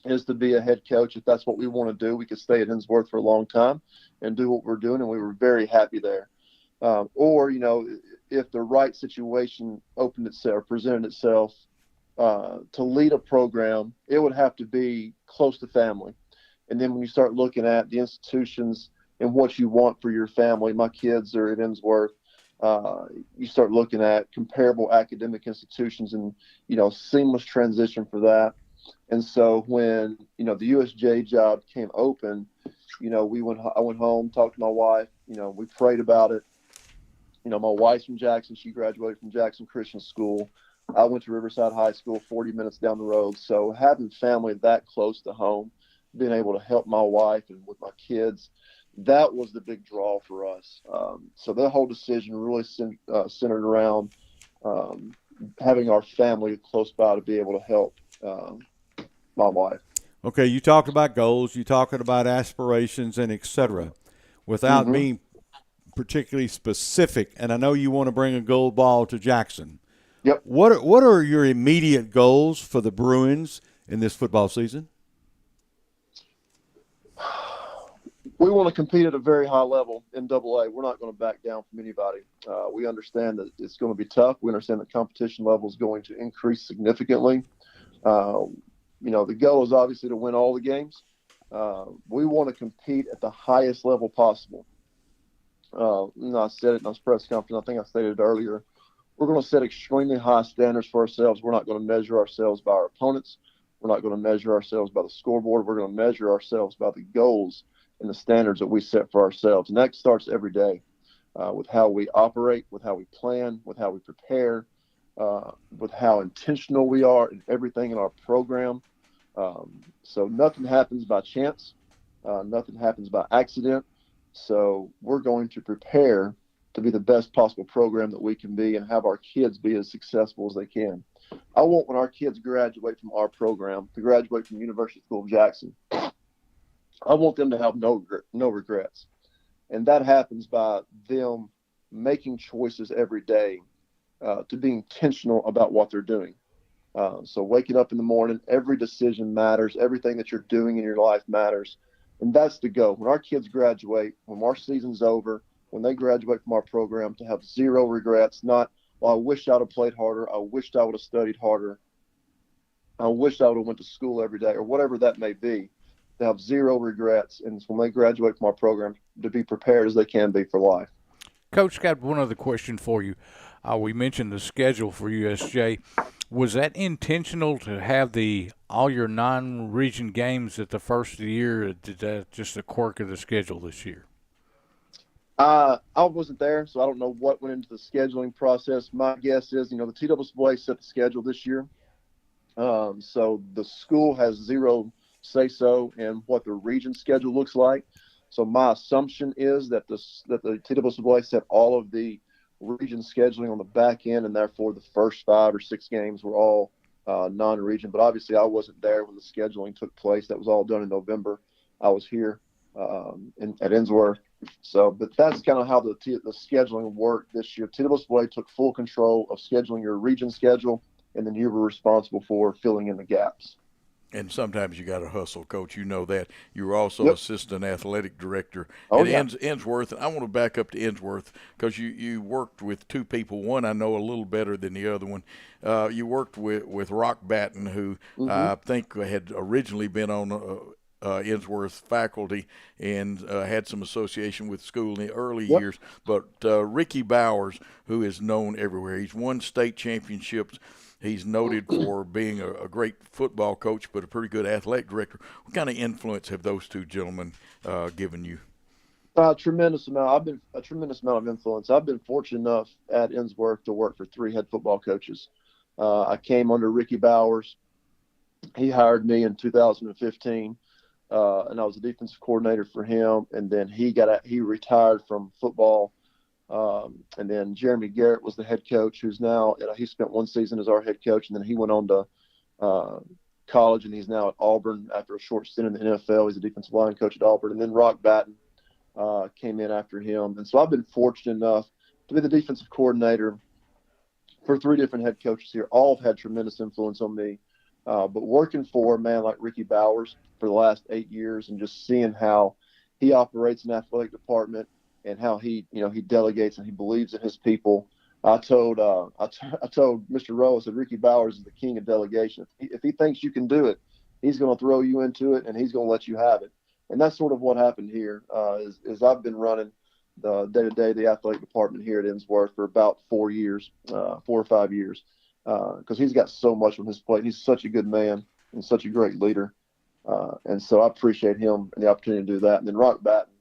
is to be a head coach. If that's what we want to do, we could stay at Innsworth for a long time and do what we're doing, and we were very happy there. Or, if the right situation presented itself to lead a program, it would have to be close to family. And then when you start looking at the institutions and what you want for your family, my kids are at Innsworth, you start looking at comparable academic institutions and, seamless transition for that. And so when, the USJ job came open, I went home, talked to my wife, we prayed about it. My wife's from Jackson. She graduated from Jackson Christian School. I went to Riverside High School, 40 minutes down the road. So having family that close to home, being able to help my wife and with my kids, that was the big draw for us. So the whole decision really centered around having our family close by to be able to help my wife. Okay, you talked about goals, you talked about aspirations and et cetera, without being particularly specific, and I know you want to bring a gold ball to Jackson. Yep. What are your immediate goals for the Bruins in this football season? We want to compete at a very high level in AA. We're not going to back down from anybody. We understand that it's going to be tough. We understand that competition level is going to increase significantly. The goal is obviously to win all the games. We want to compete at the highest level possible. I said it in this press conference. I think I stated it earlier. We're going to set extremely high standards for ourselves. We're not going to measure ourselves by our opponents. We're not going to measure ourselves by the scoreboard. We're going to measure ourselves by the goals and the standards that we set for ourselves. And that starts every day with how we operate, with how we plan, with how we prepare, with how intentional we are in everything in our program. So nothing happens by chance. Nothing happens by accident. So we're going to prepare to be the best possible program that we can be and have our kids be as successful as they can. I want when our kids graduate from our program, to graduate from University School of Jackson, I want them to have no regrets. And that happens by them making choices every day to be intentional about what they're doing. So waking up in the morning, every decision matters. Everything that you're doing in your life matters. And that's the goal. When our kids graduate, when our season's over, when they graduate from our program, to have zero regrets, not, well, I wish I would have played harder. I wished I would have studied harder. I wish I would have went to school every day, or whatever that may be. To have zero regrets, and when they graduate from our program, to be prepared as they can be for life. Coach, got one other question for you. We mentioned the schedule for USJ. Was that intentional to have all your non-region games at the first of the year? Or did that just a quirk of the schedule this year? I wasn't there, so I don't know what went into the scheduling process. My guess is, the TWSA set the schedule this year. So the school has zero say-so in what the region schedule looks like. So my assumption is that the TWSA set all of the region scheduling on the back end, and therefore the first 5 or 6 games were all non-region. But obviously I wasn't there when the scheduling took place. That was all done in November. I was here at Innsworth. So, but that's kind of how the scheduling worked this year. TWSA took full control of scheduling your region schedule, and then you were responsible for filling in the gaps. And sometimes you got to hustle, Coach. You know that. You were also assistant athletic director at Innsworth. And I want to back up to Innsworth because you worked with 2 people. One I know a little better than the other one. You worked with Rock Batten, who I think had originally been on Innsworth faculty and had some association with school in the early years. But Ricky Bowers, who is known everywhere, he's won state championships. He's noted for being a great football coach, but a pretty good athletic director. What kind of influence have those 2 gentlemen given you? A tremendous amount. I've been a tremendous amount of influence. I've been fortunate enough at Innsworth to work for 3 head football coaches. I came under Ricky Bowers. He hired me in 2015, and I was a defensive coordinator for him. And then he retired from football. And then Jeremy Garrett was the head coach, who's now, he spent 1 season as our head coach, and then he went on to college, and he's now at Auburn after a short stint in the NFL. He's a defensive line coach at Auburn. And then Rock Batten came in after him. And so I've been fortunate enough to be the defensive coordinator for 3 different head coaches here. All have had tremendous influence on me. But working for a man like Ricky Bowers for the last 8 years and just seeing how he operates in the athletic department, and how he delegates and he believes in his people. I told Mr. Rowe, I said, Ricky Bowers is the king of delegation. If he thinks you can do it, he's going to throw you into it, and he's going to let you have it. And that's sort of what happened here. Is I've been running the day-to-day the athletic department here at Innsworth for about 4 years, 4 or 5 years, because he's got so much on his plate. He's such a good man and such a great leader, and so I appreciate him and the opportunity to do that. And then Rock Batten.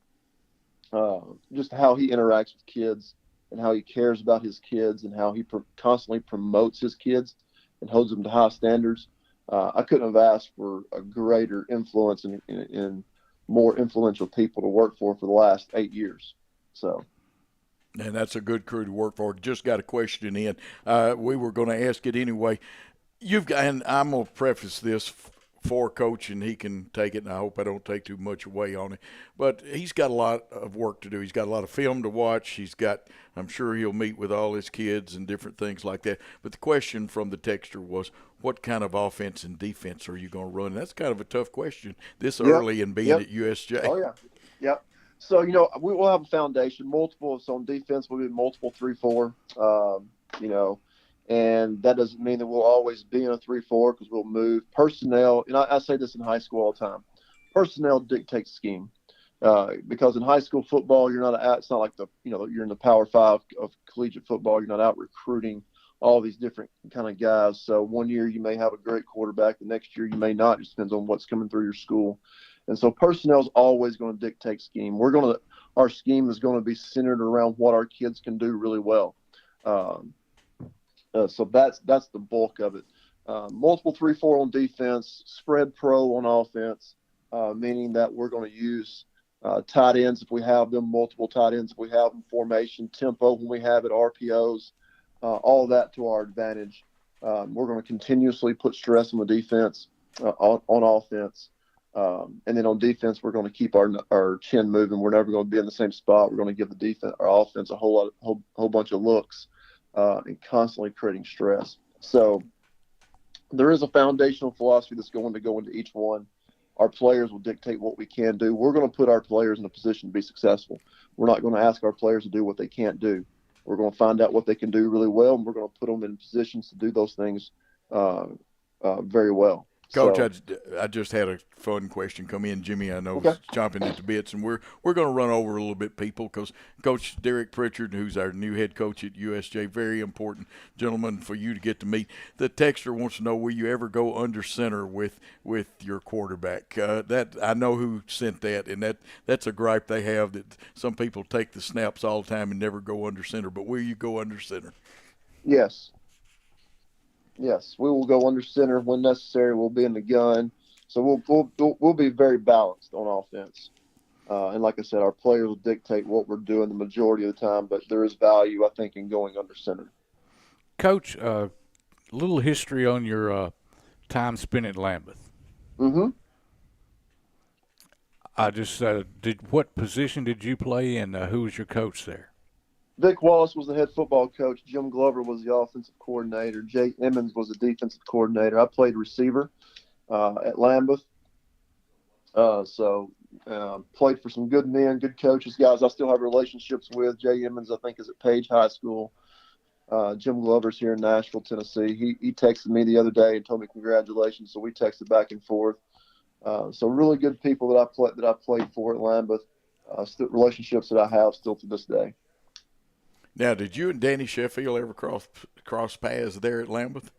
Just how he interacts with kids and how he cares about his kids and how he constantly promotes his kids and holds them to high standards. I couldn't have asked for a greater influence and more influential people to work for the last 8 years. So. And that's a good crew to work for. Just got a question in. We were going to ask it anyway. And I'm going to preface this for Coach, and he can take it, and I hope I don't take too much away on it. But he's got a lot of work to do. He's got a lot of film to watch. I'm sure he'll meet with all his kids and different things like that. But the question from the texter was, what kind of offense and defense are you going to run? And that's kind of a tough question this early in being at USJ. Oh, yeah. Yep. So, we will have a foundation. Multiple, so on defense, we'll be multiple 3-4, and that doesn't mean that we'll always be in a 3-4 because we'll move personnel. And I say this in high school all the time. Personnel dictates scheme. because in high school football, it's not like you're in the Power 5 of collegiate football. You're not out recruiting all these different kind of guys. So one year you may have a great quarterback. The next year you may not. It just depends on what's coming through your school. And so personnel is always going to dictate scheme. Our scheme is going to be centered around what our kids can do really well. So that's the bulk of it. Multiple 3-4 on defense, spread pro on offense, meaning that we're going to use tight ends if we have them, multiple tight ends if we have them, formation, tempo when we have it, RPOs, all of that to our advantage. We're going to continuously put stress on the defense, on offense. And then on defense, we're going to keep our chin moving. We're never going to be in the same spot. We're going to give our offense a whole bunch of looks, and constantly creating stress. So there is a foundational philosophy that's going to go into each one. Our players will dictate what we can do. We're going to put our players in a position to be successful. We're not going to ask our players to do what they can't do. We're going to find out what they can do really well, and we're going to put them in positions to do those things very well. Coach, I just had a fun question come in. Jimmy, I know, is chomping at the bits, and we're going to run over a little bit, people, because Coach Derek Pritchard, who's our new head coach at USJ, very important gentleman for you to get to meet. The texter wants to know, will you ever go under center with your quarterback? That I know who sent that, and that's a gripe they have, that some people take the snaps all the time and never go under center. But will you go under center? Yes. Yes, we will go under center when necessary. We'll be in the gun, so we'll be very balanced on offense. And like I said, our players will dictate what we're doing the majority of the time. But there is value, I think, in going under center. Coach, a little history on your time spent at Lambeth. Mm-hmm. What position did you play, and who was your coach there? Vic Wallace was the head football coach. Jim Glover was the offensive coordinator. Jay Emmons was the defensive coordinator. I played receiver at Lambeth. Played for some good men, good coaches, guys I still have relationships with. Jay Emmons, I think, is at Page High School. Jim Glover's here in Nashville, Tennessee. He texted me the other day and told me congratulations, so we texted back and forth. So really good people that I played for at Lambeth, relationships that I have still to this day. Now, did you and Danny Sheffield ever cross paths there at Lambeth?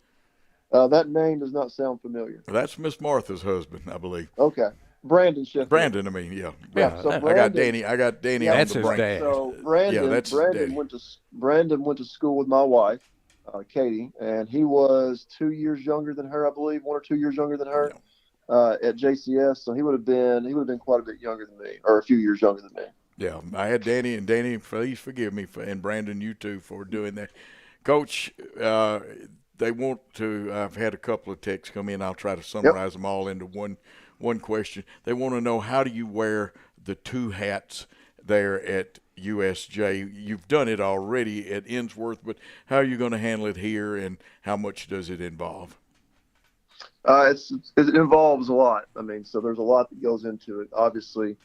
That name does not sound familiar. That's Miss Martha's husband, I believe. Okay, Brandon Sheffield. Brandon, I mean, yeah. So I got Danny. I got Danny. Yeah, on that's the his brain. dad. So Brandon went to school with my wife, Katie, and he was 2 years younger than her, I believe, 1 or 2 years younger than her at JCS. So he would have been quite a bit younger than me, or a few years younger than me. Yeah, I had Danny, and Danny, please forgive me, and Brandon, you too, for doing that. Coach, they want to – I've had a couple of texts come in. I'll try to summarize them all into one question. They want to know, how do you wear the two hats there at USJ? You've done it already at Innsworth, but how are you going to handle it here, and how much does it involve? It involves a lot. I mean, so there's a lot that goes into it. Obviously,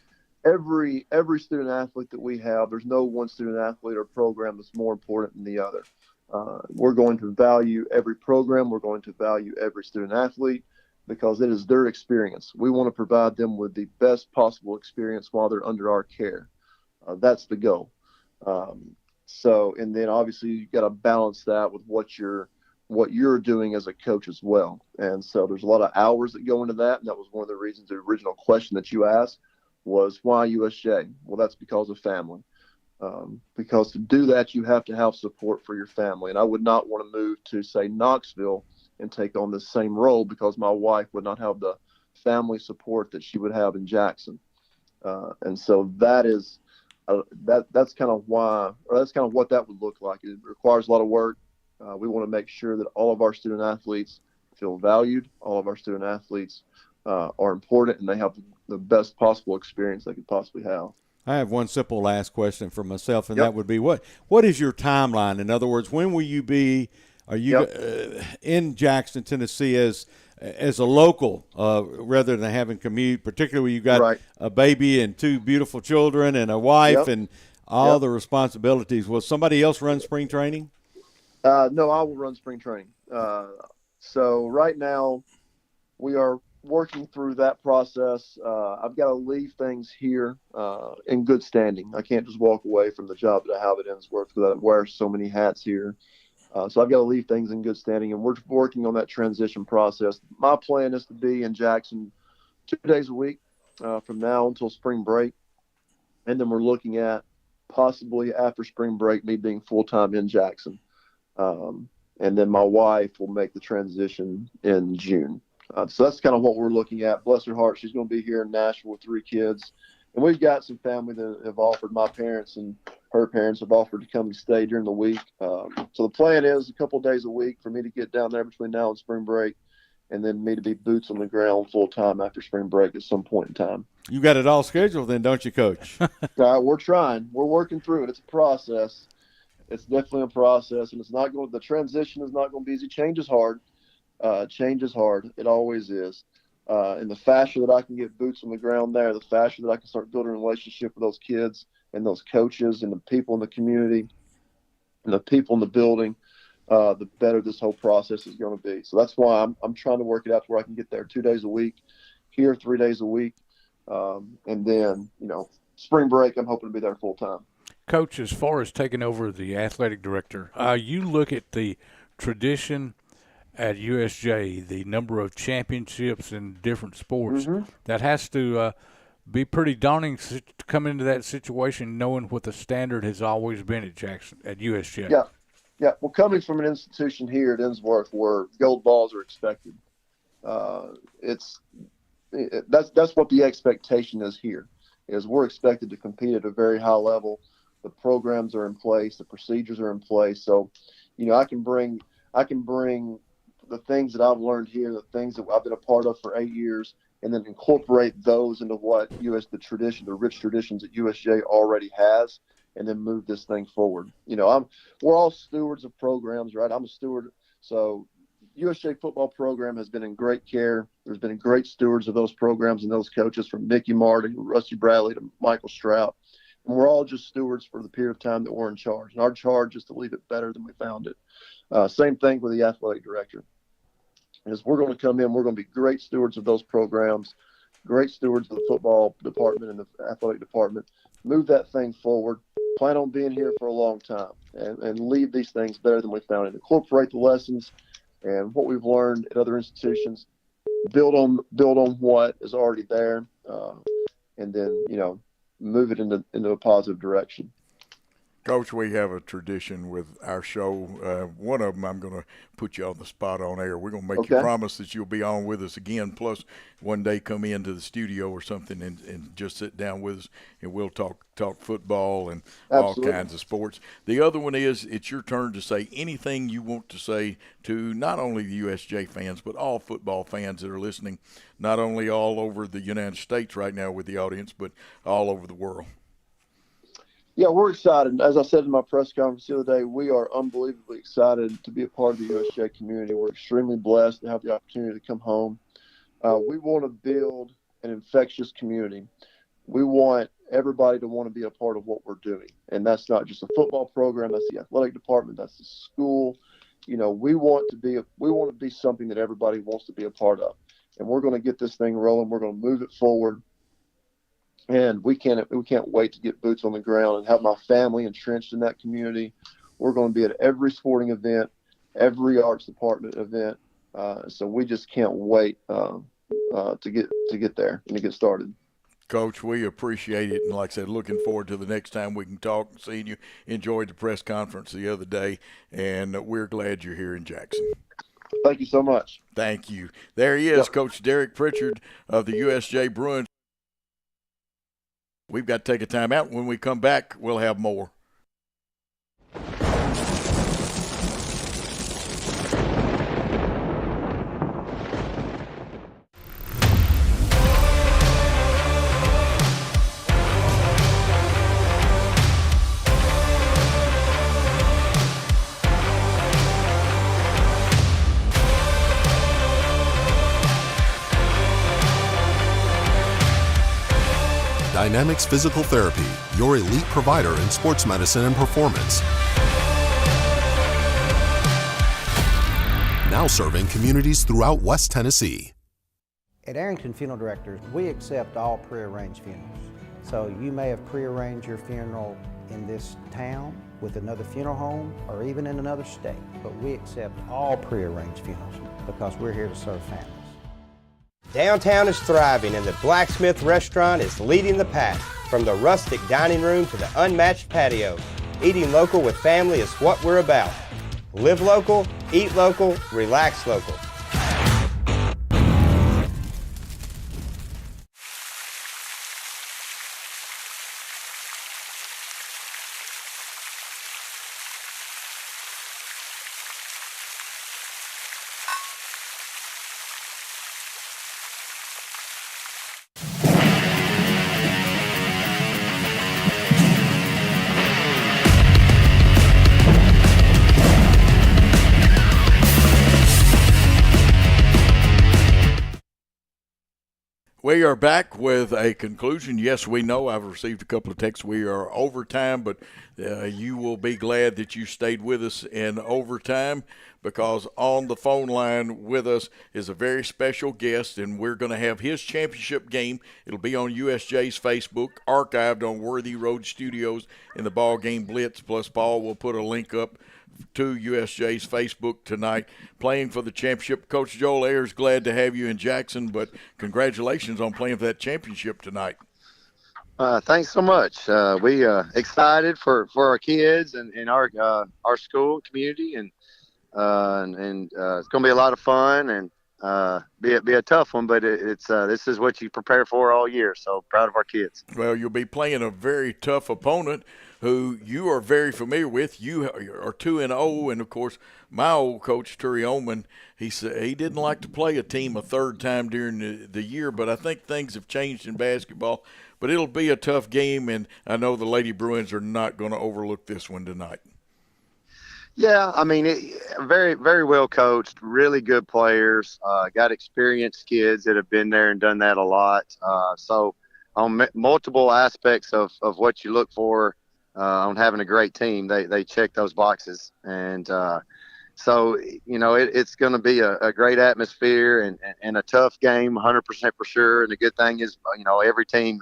every student athlete that we have, there's no one student athlete or program that's more important than the other. We're going to value every program. We're going to value every student athlete because it is their experience. We want to provide them with the best possible experience while they're under our care. That's the goal. And then obviously you got to balance that with what you're doing as a coach as well. And so there's a lot of hours that go into that. And that was one of the reasons the original question that you asked was, why USJ? Well, that's because of family. Because to do that, you have to have support for your family. And I would not want to move to, say, Knoxville and take on the same role because my wife would not have the family support that she would have in Jackson. And so that is that's kind of why, or that's kind of what that would look like. It requires a lot of work. We want to make sure that all of our student athletes feel valued. All of our student athletes are important, and they have the best possible experience they could possibly have. I have one simple last question for myself, and that would be, what is your timeline? In other words, when will you be? Are you in Jackson, Tennessee, as a local, rather than having commute? Particularly, when you got a baby and two beautiful children and a wife and all the responsibilities. Will somebody else run spring training? No, I will run spring training. So right now, we are working through that process. I've got to leave things here in good standing. I can't just walk away from the job that I have at Innsworth because I wear so many hats here. So I've got to leave things in good standing, and we're working on that transition process. My plan is to be in Jackson 2 days a week from now until spring break, and then we're looking at possibly after spring break me being full-time in Jackson. And then my wife will make the transition in June. So that's kind of what we're looking at. Bless her heart, she's going to be here in Nashville with 3 kids. And we've got some family that have offered, my parents and her parents have offered to come and stay during the week. So the plan is a couple of days a week for me to get down there between now and spring break, and then me to be boots on the ground full-time after spring break at some point in time. You got it all scheduled then, don't you, Coach? We're trying. We're working through it. It's a process. It's definitely a process, and the transition is not going to be easy. Change is hard. Change is hard. It always is. And the faster that I can get boots on the ground there, the faster that I can start building a relationship with those kids and those coaches and the people in the community and the people in the building, the better this whole process is going to be. So that's why I'm trying to work it out to where I can get there 2 days a week, here 3 days a week, and then, spring break, I'm hoping to be there full time. Coach, as far as taking over the athletic director, you look at the tradition at USJ, the number of championships in different sports, that has to be pretty daunting to come into that situation knowing what the standard has always been at USJ. Yeah. Well, coming from an institution here at Innsworth where gold balls are expected, that's what the expectation is here. Is we're expected to compete at a very high level. The programs are in place, the procedures are in place. So, I can bring the things that I've learned here, the things that I've been a part of for 8 years, and then incorporate those into what the rich traditions that USJ already has, and then move this thing forward. We're all stewards of programs, right? I'm a steward. So USJ football program has been in great care. There's been great stewards of those programs and those coaches, from Mickey Martin, Rusty Bradley to Michael Strout. And we're all just stewards for the period of time that we're in charge. And our charge is to leave it better than we found it. Same thing with the athletic director. Is we're going to come in, we're going to be great stewards of those programs, great stewards of the football department and the athletic department, move that thing forward, plan on being here for a long time, and leave these things better than we found it. Incorporate the lessons and what we've learned at other institutions, build on what is already there, and then, move it into a positive direction. Coach, we have a tradition with our show. One of them, I'm going to put you on the spot on air. We're going to make you promise that you'll be on with us again, plus one day come into the studio or something and just sit down with us, and we'll talk football and all kinds of sports. The other one is it's your turn to say anything you want to say to not only the USJ fans, but all football fans that are listening, not only all over the United States right now with the audience, but all over the world. Yeah, we're excited. As I said in my press conference the other day, we are unbelievably excited to be a part of the USJ community. We're extremely blessed to have the opportunity to come home. We want to build an infectious community. We want everybody to want to be a part of what we're doing. And that's not just a football program, that's the athletic department, that's the school. We want to be something that everybody wants to be a part of. And we're going to get this thing rolling. We're going to move it forward. And we can't wait to get boots on the ground and have my family entrenched in that community. We're going to be at every sporting event, every arts department event. So we just can't wait to get there and to get started. Coach, we appreciate it. And like I said, looking forward to the next time we can talk and seeing you. Enjoyed the press conference the other day, and we're glad you're here in Jackson. Thank you so much. Thank you. There he is, Coach Derek Pritchard of the USJ Bruins. We've got to take a time out. When we come back, we'll have more. Dynamics Physical Therapy, your elite provider in sports medicine and performance. Now serving communities throughout West Tennessee. At Arrington Funeral Directors, we accept all prearranged funerals. So you may have prearranged your funeral in this town with another funeral home or even in another state, but we accept all prearranged funerals because we're here to serve families. Downtown is thriving and the Blacksmith Restaurant is leading the pack. From the rustic dining room to the unmatched patio, eating local with family is what we're about. Live local, eat local, relax local. We are back with a conclusion. Yes, we know I've received a couple of texts. We are overtime, but you will be glad that you stayed with us in overtime, because on the phone line with us is a very special guest, and we're going to have his championship game. It'll be on USJ's Facebook, archived on Worthy Road Studios in the BallGame Blitz. Plus, Paul will put a link up to USJ's Facebook tonight, playing for the championship. Coach Joel Ayers, glad to have you in Jackson, but congratulations on playing for that championship tonight. Thanks so much. We excited for our kids and our school community, and it's going to be a lot of fun and be a tough one, but it's this is what you prepare for all year. So proud of our kids. Well, you'll be playing a very tough opponent who you are very familiar with. You are 2-0, and of course, my old coach Terry Oman, he said he didn't like to play a team a third time during the year, but I think things have changed in basketball. But it'll be a tough game, and I know the Lady Bruins are not going to overlook this one tonight. Yeah, I mean, very, very well coached, really good players, got experienced kids that have been there and done that a lot. So on multiple aspects of what you look for on having a great team, they check those boxes. And so, you know, it's going to be a great atmosphere and a tough game, 100% for sure. And the good thing is, you know, every team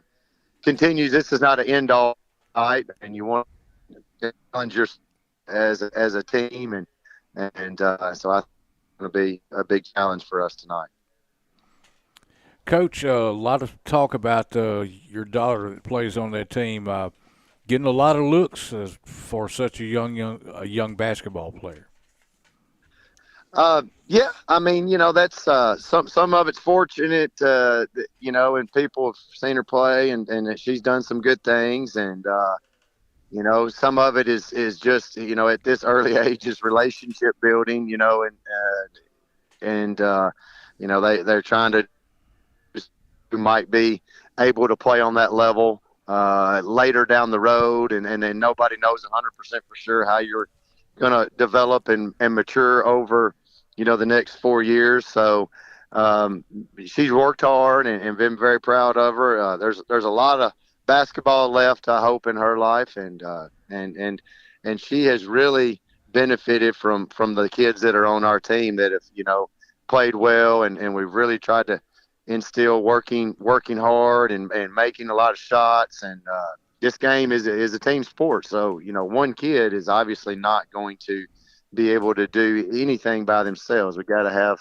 continues. This is not an end-all night, and you want to challenge yourself as a team, and so I think it's going to be a big challenge for us tonight. Coach, a lot of talk about your daughter that plays on that team, getting a lot of looks for such a young basketball player. Yeah, I mean, you know, that's some of it's fortunate, you know, and people have seen her play and that she's done some good things, and you know, some of it is just, you know, at this early age is relationship building, you know, and you know, they're trying to who might be able to play on that level later down the road, and then nobody knows 100% for sure how you're going to develop and mature over, you know, the next 4 years. So she's worked hard and been very proud of her. There's a lot of basketball left, I hope, in her life, and she has really benefited from the kids that are on our team that have, you know, played well, and we've really tried to instill working hard and making a lot of shots, and this game is a team sport. So, you know, one kid is obviously not going to be able to do anything by themselves. We got to have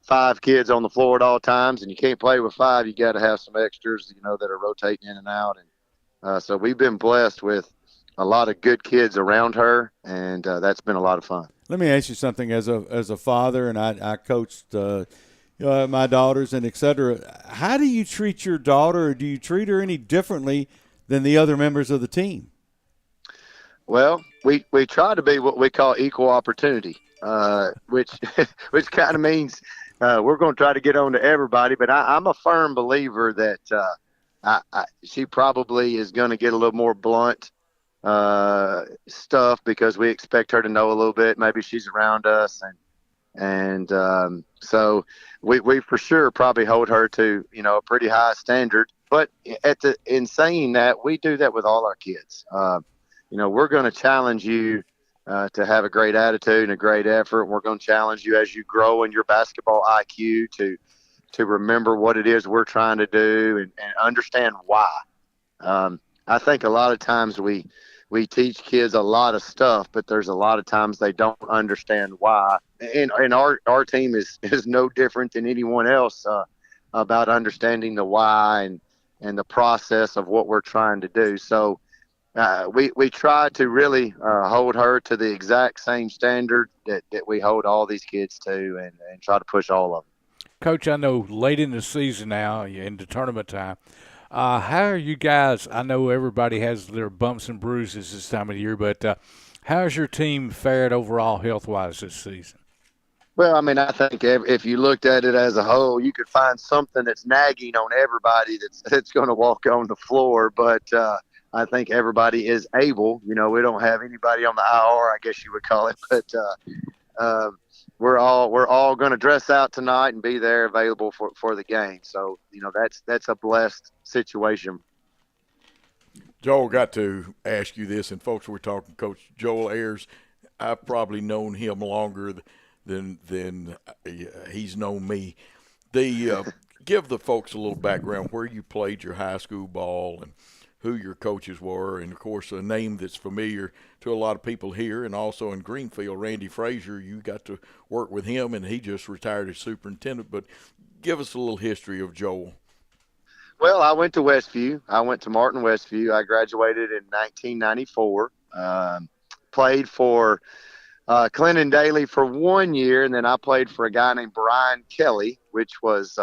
5 kids on the floor at all times, and you can't play with 5. You got to have some extras, you know, that are rotating in and out. And so we've been blessed with a lot of good kids around her, and that's been a lot of fun. Let me ask you something. As a father, and I coached my daughters and et cetera, how do you treat your daughter, or do you treat her any differently than the other members of the team? Well, we try to be what we call equal opportunity, which kind of means we're going to try to get on to everybody. But I'm a firm believer that she probably is going to get a little more blunt stuff because we expect her to know a little bit. Maybe she's around us, and so we for sure probably hold her to, you know, a pretty high standard. But in saying that, we do that with all our kids. You know, we're going to challenge you to have a great attitude and a great effort. We're going to challenge you as you grow in your basketball IQ to remember what it is we're trying to do and understand why. I think a lot of times we teach kids a lot of stuff, but there's a lot of times they don't understand why. And our team is no different than anyone else about understanding the why and the process of what we're trying to do. So we try to really hold her to the exact same standard that we hold all these kids to, and try to push all of them. Coach, I know late in the season now, into tournament time, how are you guys? I know everybody has their bumps and bruises this time of the year, but how's your team fared overall health-wise this season? Well, I mean, I think if you looked at it as a whole, you could find something that's nagging on everybody that's going to walk on the floor. But I think everybody is able. We don't have anybody on the IR, I guess you would call it. But we're all going to dress out tonight and be there available for the game. So that's a blessed situation. Joel, got to ask you this, and folks, we're talking Coach Joel Ayers. I've probably known him longer than he's known me. Give the folks a little background where you played your high school ball and who your coaches were, and of course a name that's familiar to a lot of people here and also in Greenfield, Randy Frazier. You got to work with him, and he just retired as superintendent. But give us a little history of Joel. Well, I went to Westview. I went to Martin Westview. I graduated in 1994. Played for Clinton Daly for 1 year, and then I played for a guy named Brian Kelly, which was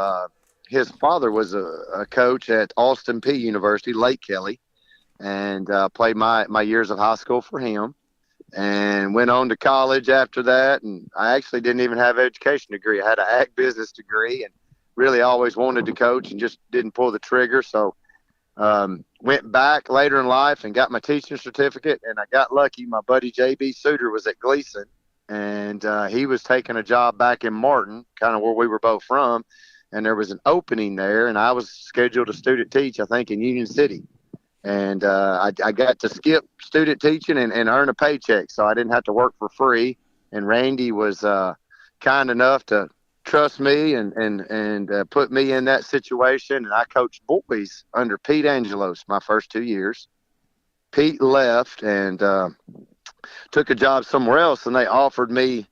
his father was a coach at Austin Peay University, Lake Kelly, and played my years of high school for him, and went on to college after that. And I actually didn't even have an education degree. I had an ag business degree, and really always wanted to coach and just didn't pull the trigger. So went back later in life and got my teaching certificate, and I got lucky. My buddy J.B. Suter was at Gleason, and he was taking a job back in Martin, kind of where we were both from, and there was an opening there, and I was scheduled to student teach, I think, in Union City. And I got to skip student teaching and earn a paycheck, so I didn't have to work for free. And Randy was kind enough to trust me and put me in that situation. And I coached boys under Pete Angelos my first 2 years. Pete left and took a job somewhere else, and they offered me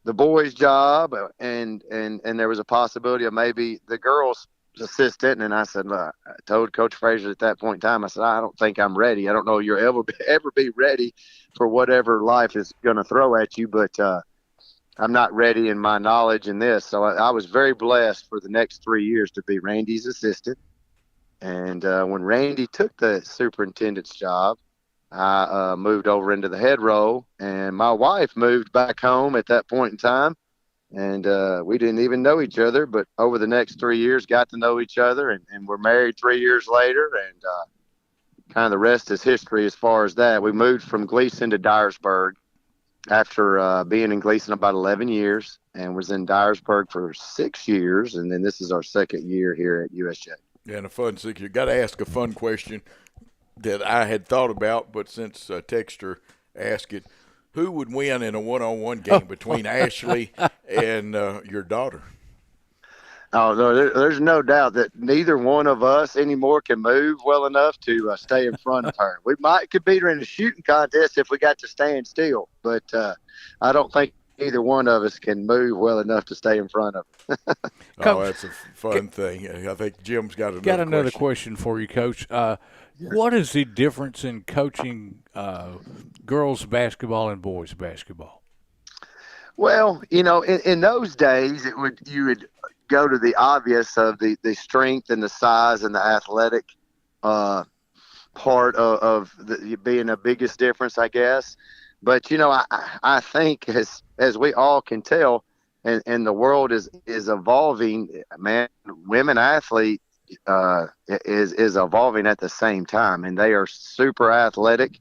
the boys' job, and there was a possibility of maybe the girls' assistant. And I said, I told Coach Frazier at that point in time, I said, I don't think I'm ready. I don't know you'll ever be ready for whatever life is going to throw at you, but I'm not ready in my knowledge in this. So I was very blessed for the next 3 years to be Randy's assistant. And when Randy took the superintendent's job, I moved over into the head role, and my wife moved back home at that point in time. And we didn't even know each other, but over the next 3 years got to know each other, and we're married 3 years later, and kind of the rest is history as far as that. We moved from Gleason to Dyersburg after being in Gleason about 11 years, and was in Dyersburg for 6 years, and then this is our second year here at USJ. Yeah, and a fun 6 year. Got to ask a fun question that I had thought about, but since Texter asked it, who would win in a one-on-one game between Ashley and your daughter? Oh, no, there's no doubt that neither one of us anymore can move well enough to stay in front of her. We could beat her in a shooting contest if we got to stand still, but I don't think either one of us can move well enough to stay in front of her. Oh, that's a fun thing. I think Jim's got another question for you, Coach. What is the difference in coaching girls basketball and boys basketball? Well, in those days, you would go to the obvious of the strength and the size and the athletic part of being the biggest difference, I guess. But, I think as we all can tell, and the world is evolving, man, women athlete is evolving at the same time, and they are super athletic.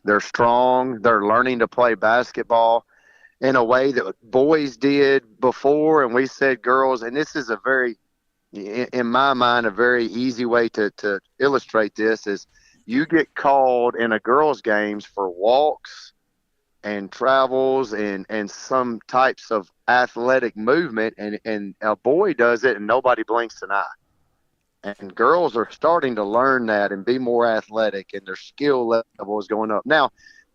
They're strong. They're learning to play basketball in a way that boys did before, and we said girls. And this is in my mind, a very easy way to illustrate this is you get called in a girls' games for walks and travels and some types of athletic movement, and a boy does it and nobody blinks an eye. And girls are starting to learn that and be more athletic, and their skill level is going up. Now,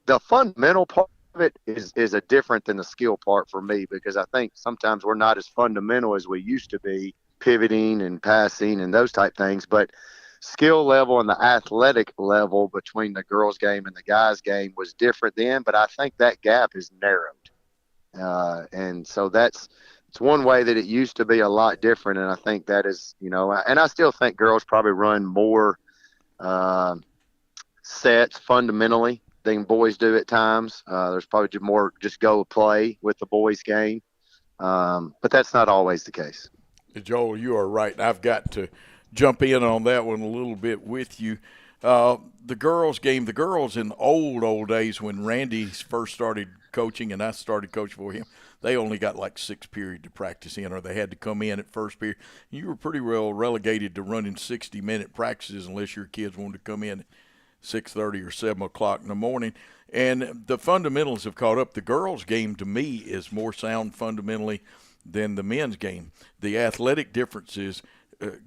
the fundamental part of it is a different than the skill part for me, because I think sometimes we're not as fundamental as we used to be, pivoting and passing and those type things. But skill level and the athletic level between the girls' game and the guys' game was different then, but I think that gap is narrowed. And so it's one way that it used to be a lot different, and I think that is, and I still think girls probably run more sets fundamentally than boys do at times. There's probably more just go play with the boys' game, but that's not always the case. Joel, you are right. I've got to jump in on that one a little bit with you. The girls' game, the girls in the old days when Randy first started coaching and I started coaching for him, they only got like 6 periods to practice in, or they had to come in at first period. You were pretty well relegated to running 60-minute practices unless your kids wanted to come in at 6:30 or 7 o'clock in the morning. And the fundamentals have caught up. The girls' game, to me, is more sound fundamentally than the men's game. The athletic differences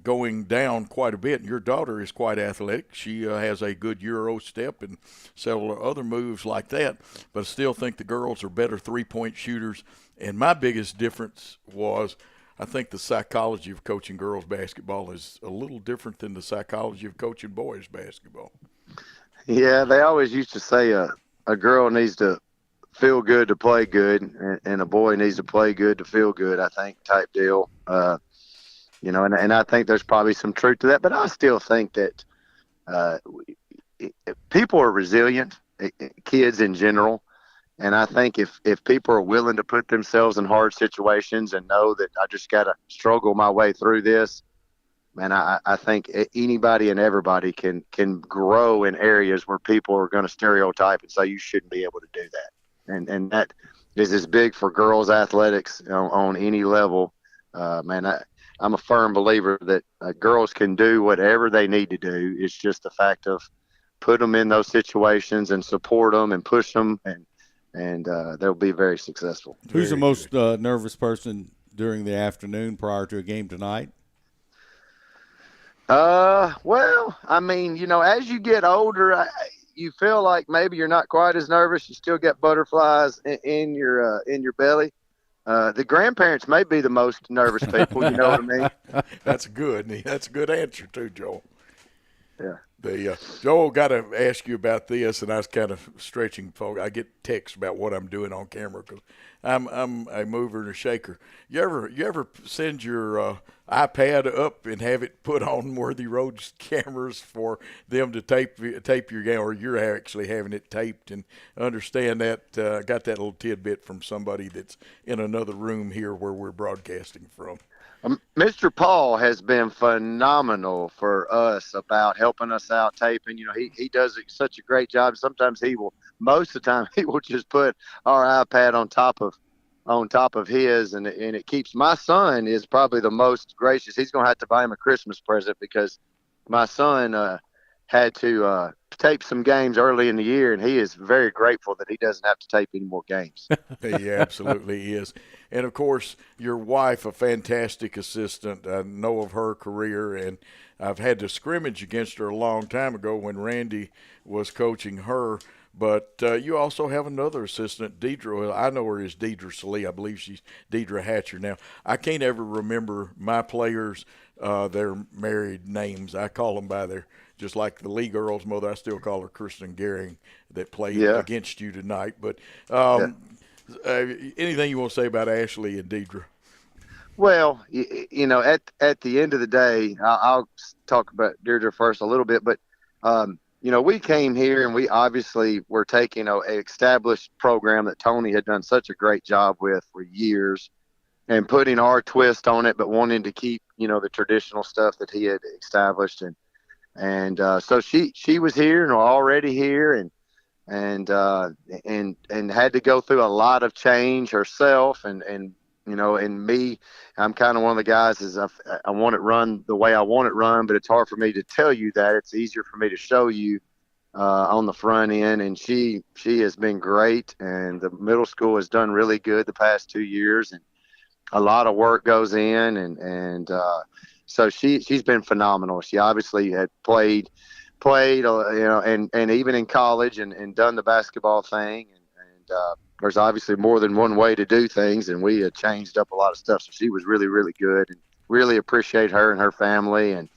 going down quite a bit. Your daughter is quite athletic. She has a good Euro step and several other moves like that, but I still think the girls are better three-point shooters. And my biggest difference was I think the psychology of coaching girls basketball is a little different than the psychology of coaching boys basketball. Yeah, they always used to say a girl needs to feel good to play good, and a boy needs to play good to feel good, I think, type deal. And I think there's probably some truth to that, but I still think that people are resilient, kids in general. And I think if people are willing to put themselves in hard situations and know that I just got to struggle my way through this, man, I think anybody and everybody can grow in areas where people are going to stereotype and say you shouldn't be able to do that. And that is as big for girls athletics on any level. I'm a firm believer that girls can do whatever they need to do. It's just the fact of put them in those situations and support them and push them, and they'll be very successful. Who's the most nervous person during the afternoon prior to a game tonight? Well, I mean, as you get older, you feel like maybe you're not quite as nervous. You still get butterflies in your belly. The grandparents may be the most nervous people. You know what I mean? That's good. That's a good answer too, Joel. Yeah. Joel, got to ask you about this, and I was kind of stretching. I get texts about what I'm doing on camera because I'm a mover and a shaker. You ever send your iPad up and have it put on Worthy Road's cameras for them to tape your game, or you're actually having it taped? And understand that got that little tidbit from somebody that's in another room here where we're broadcasting from. Mr. Paul has been phenomenal for us about helping us out taping. He does such a great job. Sometimes most of the time he will just put our iPad on top of his, and it keeps. My son is probably the most gracious. He's going to have to buy him a Christmas present because my son had to tape some games early in the year, and he is very grateful that he doesn't have to tape any more games. He absolutely is. And, of course, your wife, a fantastic assistant. I know of her career, and I've had to scrimmage against her a long time ago when Randy was coaching her. But you also have another assistant, Deidre. I know her as Deidre Salee. I believe she's Deidre Hatcher now. I can't ever remember my players, their married names. I call them by their, just like the Lee girl's mother, I still call her Kristen Gehring that played against you tonight. But anything you want to say about Ashley and Deidre? Well, at the end of the day, I'll talk about Deirdre first a little bit, but we came here and we obviously were taking an established program that Tony had done such a great job with for years and putting our twist on it, but wanting to keep, the traditional stuff that he had established. And so she was here and already here and had to go through a lot of change herself. And me, I'm kind of one of the guys is I want it run the way I want it run, but it's hard for me to tell you that. It's easier for me to show you on the front end, and she has been great. And the middle school has done really good the past 2 years, and a lot of work goes in, and so she's been phenomenal. She obviously had played, and even in college and done the basketball thing, and there's obviously more than one way to do things, and we had changed up a lot of stuff. So she was really, really good, and really appreciate her and her family. And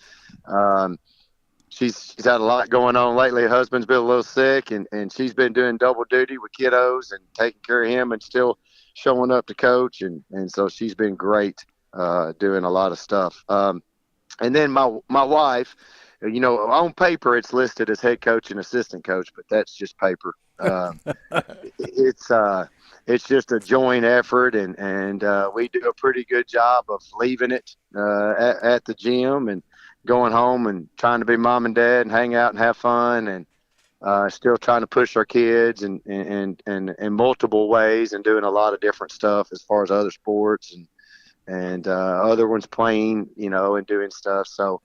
she's had a lot going on lately. Her husband's been a little sick, and she's been doing double duty with kiddos and taking care of him and still showing up to coach. And so she's been great doing a lot of stuff. And then my wife, on paper it's listed as head coach and assistant coach, but that's just paper. It's just a joint effort, and we do a pretty good job of leaving it at the gym and going home and trying to be mom and dad and hang out and have fun, and still trying to push our kids and in multiple ways, and doing a lot of different stuff as far as other sports and other ones playing, and doing stuff. So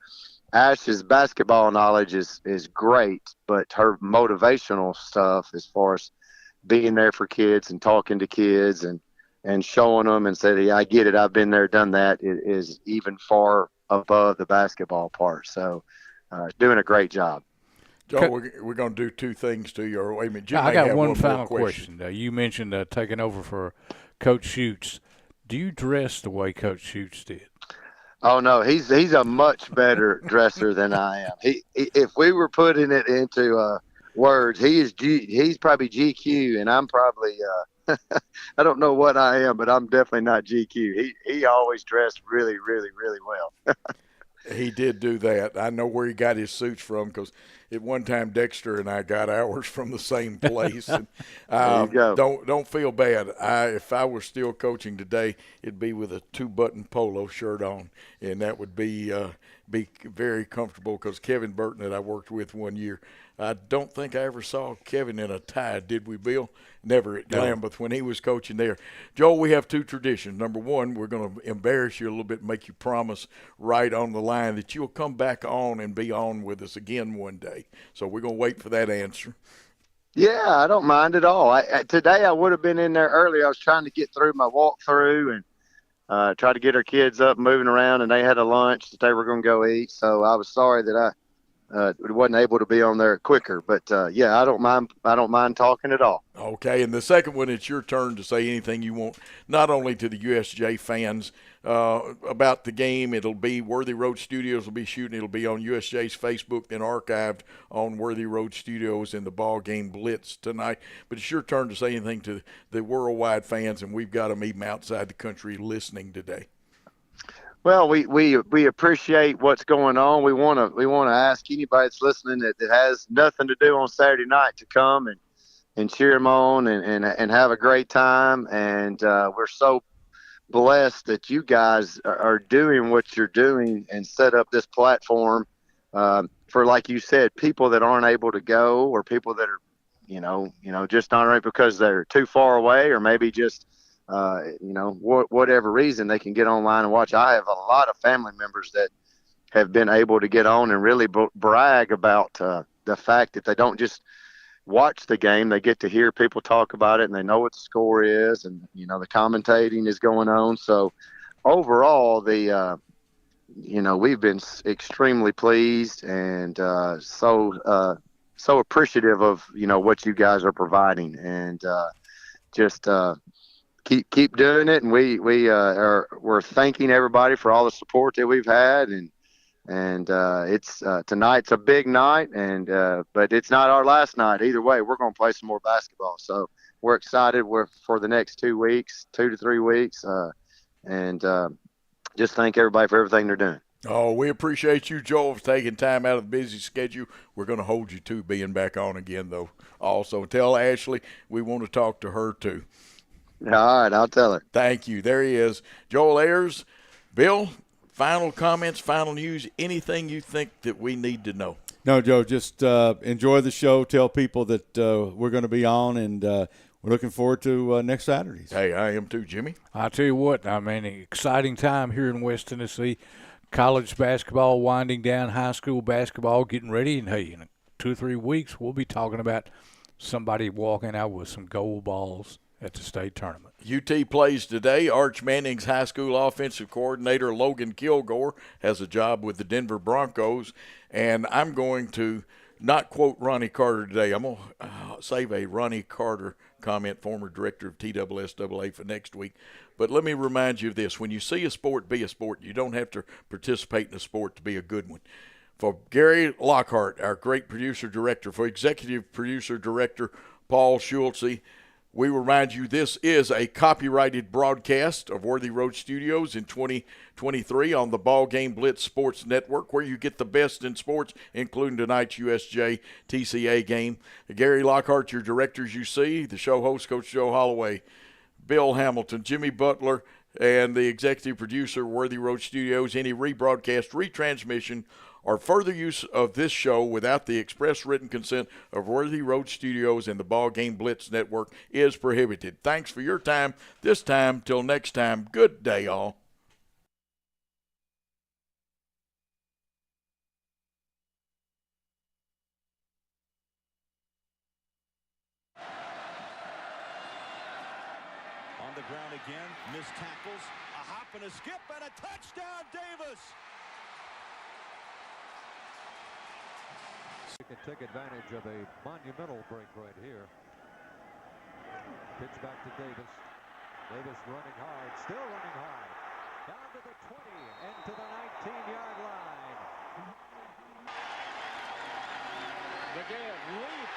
Ash's basketball knowledge is great, but her motivational stuff as far as being there for kids and talking to kids and showing them and saying, yeah, I get it, I've been there, done that, is even far above the basketball part. So doing a great job. Joe, we're going to do two things to you. Or wait a minute, Jim, I got have one more final question. You mentioned taking over for Coach Schutz. Do you dress the way Coach Schutz did? Oh no, he's a much better dresser than I am. If we were putting it into words, he's probably GQ, and I'm probably I don't know what I am, but I'm definitely not GQ. He always dressed really, really, really well. He did do that. I know where he got his suits from, because at one time Dexter and I got ours from the same place. And, there you go. Don't feel bad. If I were still coaching today, it'd be with a 2-button polo shirt on, and that would be very comfortable, because Kevin Burton that I worked with one year, I don't think I ever saw Kevin in a tie, did we, Bill? Never at Lambeth when he was coaching there. Joel, we have two traditions. Number one, we're going to embarrass you a little bit, make you promise right on the line that you'll come back on and be on with us again one day. So we're going to wait for that answer. Yeah, I don't mind at all. Today I would have been in there early. I was trying to get through my walkthrough and try to get our kids up, moving around, and they had a lunch that they were going to go eat. So I was sorry that I wasn't able to be on there quicker, but yeah, I don't mind talking at all. Okay, and the second one, it's your turn to say anything you want, not only to the USJ fans about the game. It'll be Worthy Road Studios will be shooting. It'll be on USJ's Facebook, then archived on Worthy Road Studios in the BallGame Blitz tonight. But it's your turn to say anything to the worldwide fans, and we've got them even outside the country listening today. Well, we appreciate what's going on. We want to ask anybody that's listening that has nothing to do on Saturday night to come and cheer them on and have a great time. And we're so blessed that you guys are doing what you're doing and set up this platform for, like you said, people that aren't able to go, or people that are just not right because they're too far away, or maybe just whatever reason, they can get online and watch. I have a lot of family members that have been able to get on and really brag about the fact that they don't just watch the game, they get to hear people talk about it, and they know what the score is, and the commentating is going on. So overall, we've been extremely pleased and so appreciative of what you guys are providing, and just keep doing it. And we're thanking everybody for all the support that we've had, and it's tonight's a big night, and but it's not our last night either way. We're going to play some more basketball, so we're excited for the next 2 to 3 weeks, and just thank everybody for everything they're doing. Oh, we appreciate you, Joel, for taking time out of the busy schedule. We're going to hold you to being back on again, though. Also, tell Ashley we want to talk to her too. All right, I'll tell her. Thank you. There he is, Joel Ayers. Bill, final comments, final news, anything you think that we need to know? No, Joe, just enjoy the show. Tell people that we're going to be on, and we're looking forward to next Saturdays. Hey, I am too, Jimmy. I tell you what, I mean, exciting time here in West Tennessee. College basketball winding down, high school basketball getting ready, and hey, in a 2 or 3 weeks, we'll be talking about somebody walking out with some gold balls at the state tournament. UT plays today. Arch Manning's high school offensive coordinator, Logan Kilgore, has a job with the Denver Broncos. And I'm going to not quote Ronnie Carter today. I'm going to save a Ronnie Carter comment, former director of TSSAA, for next week. But let me remind you of this. When you see a sport, be a sport. You don't have to participate in a sport to be a good one. For Gary Lockhart, our great producer-director, for executive producer-director Paul Schulze, we remind you this is a copyrighted broadcast of Worthy Road Studios in 2023 on the BallGame Blitz Sports Network, where you get the best in sports, including tonight's USJ TCA game. Gary Lockhart, your directors you see, the show host, Coach Joe Holloway, Bill Hamilton, Jimmy Butler, and the executive producer, Worthy Road Studios. Any rebroadcast, retransmission, or further use of this show without the express written consent of Worthy Road Studios and the BallGame Blitz Network is prohibited. Thanks for your time this time. Till next time, good day, all. On the ground again, missed tackles, a hop and a skip, and a touchdown, Davis! You can take advantage of a monumental break right here. Pitch back to Davis. Davis running hard, still running hard. Down to the 20 and to the 19-yard line. Again, leap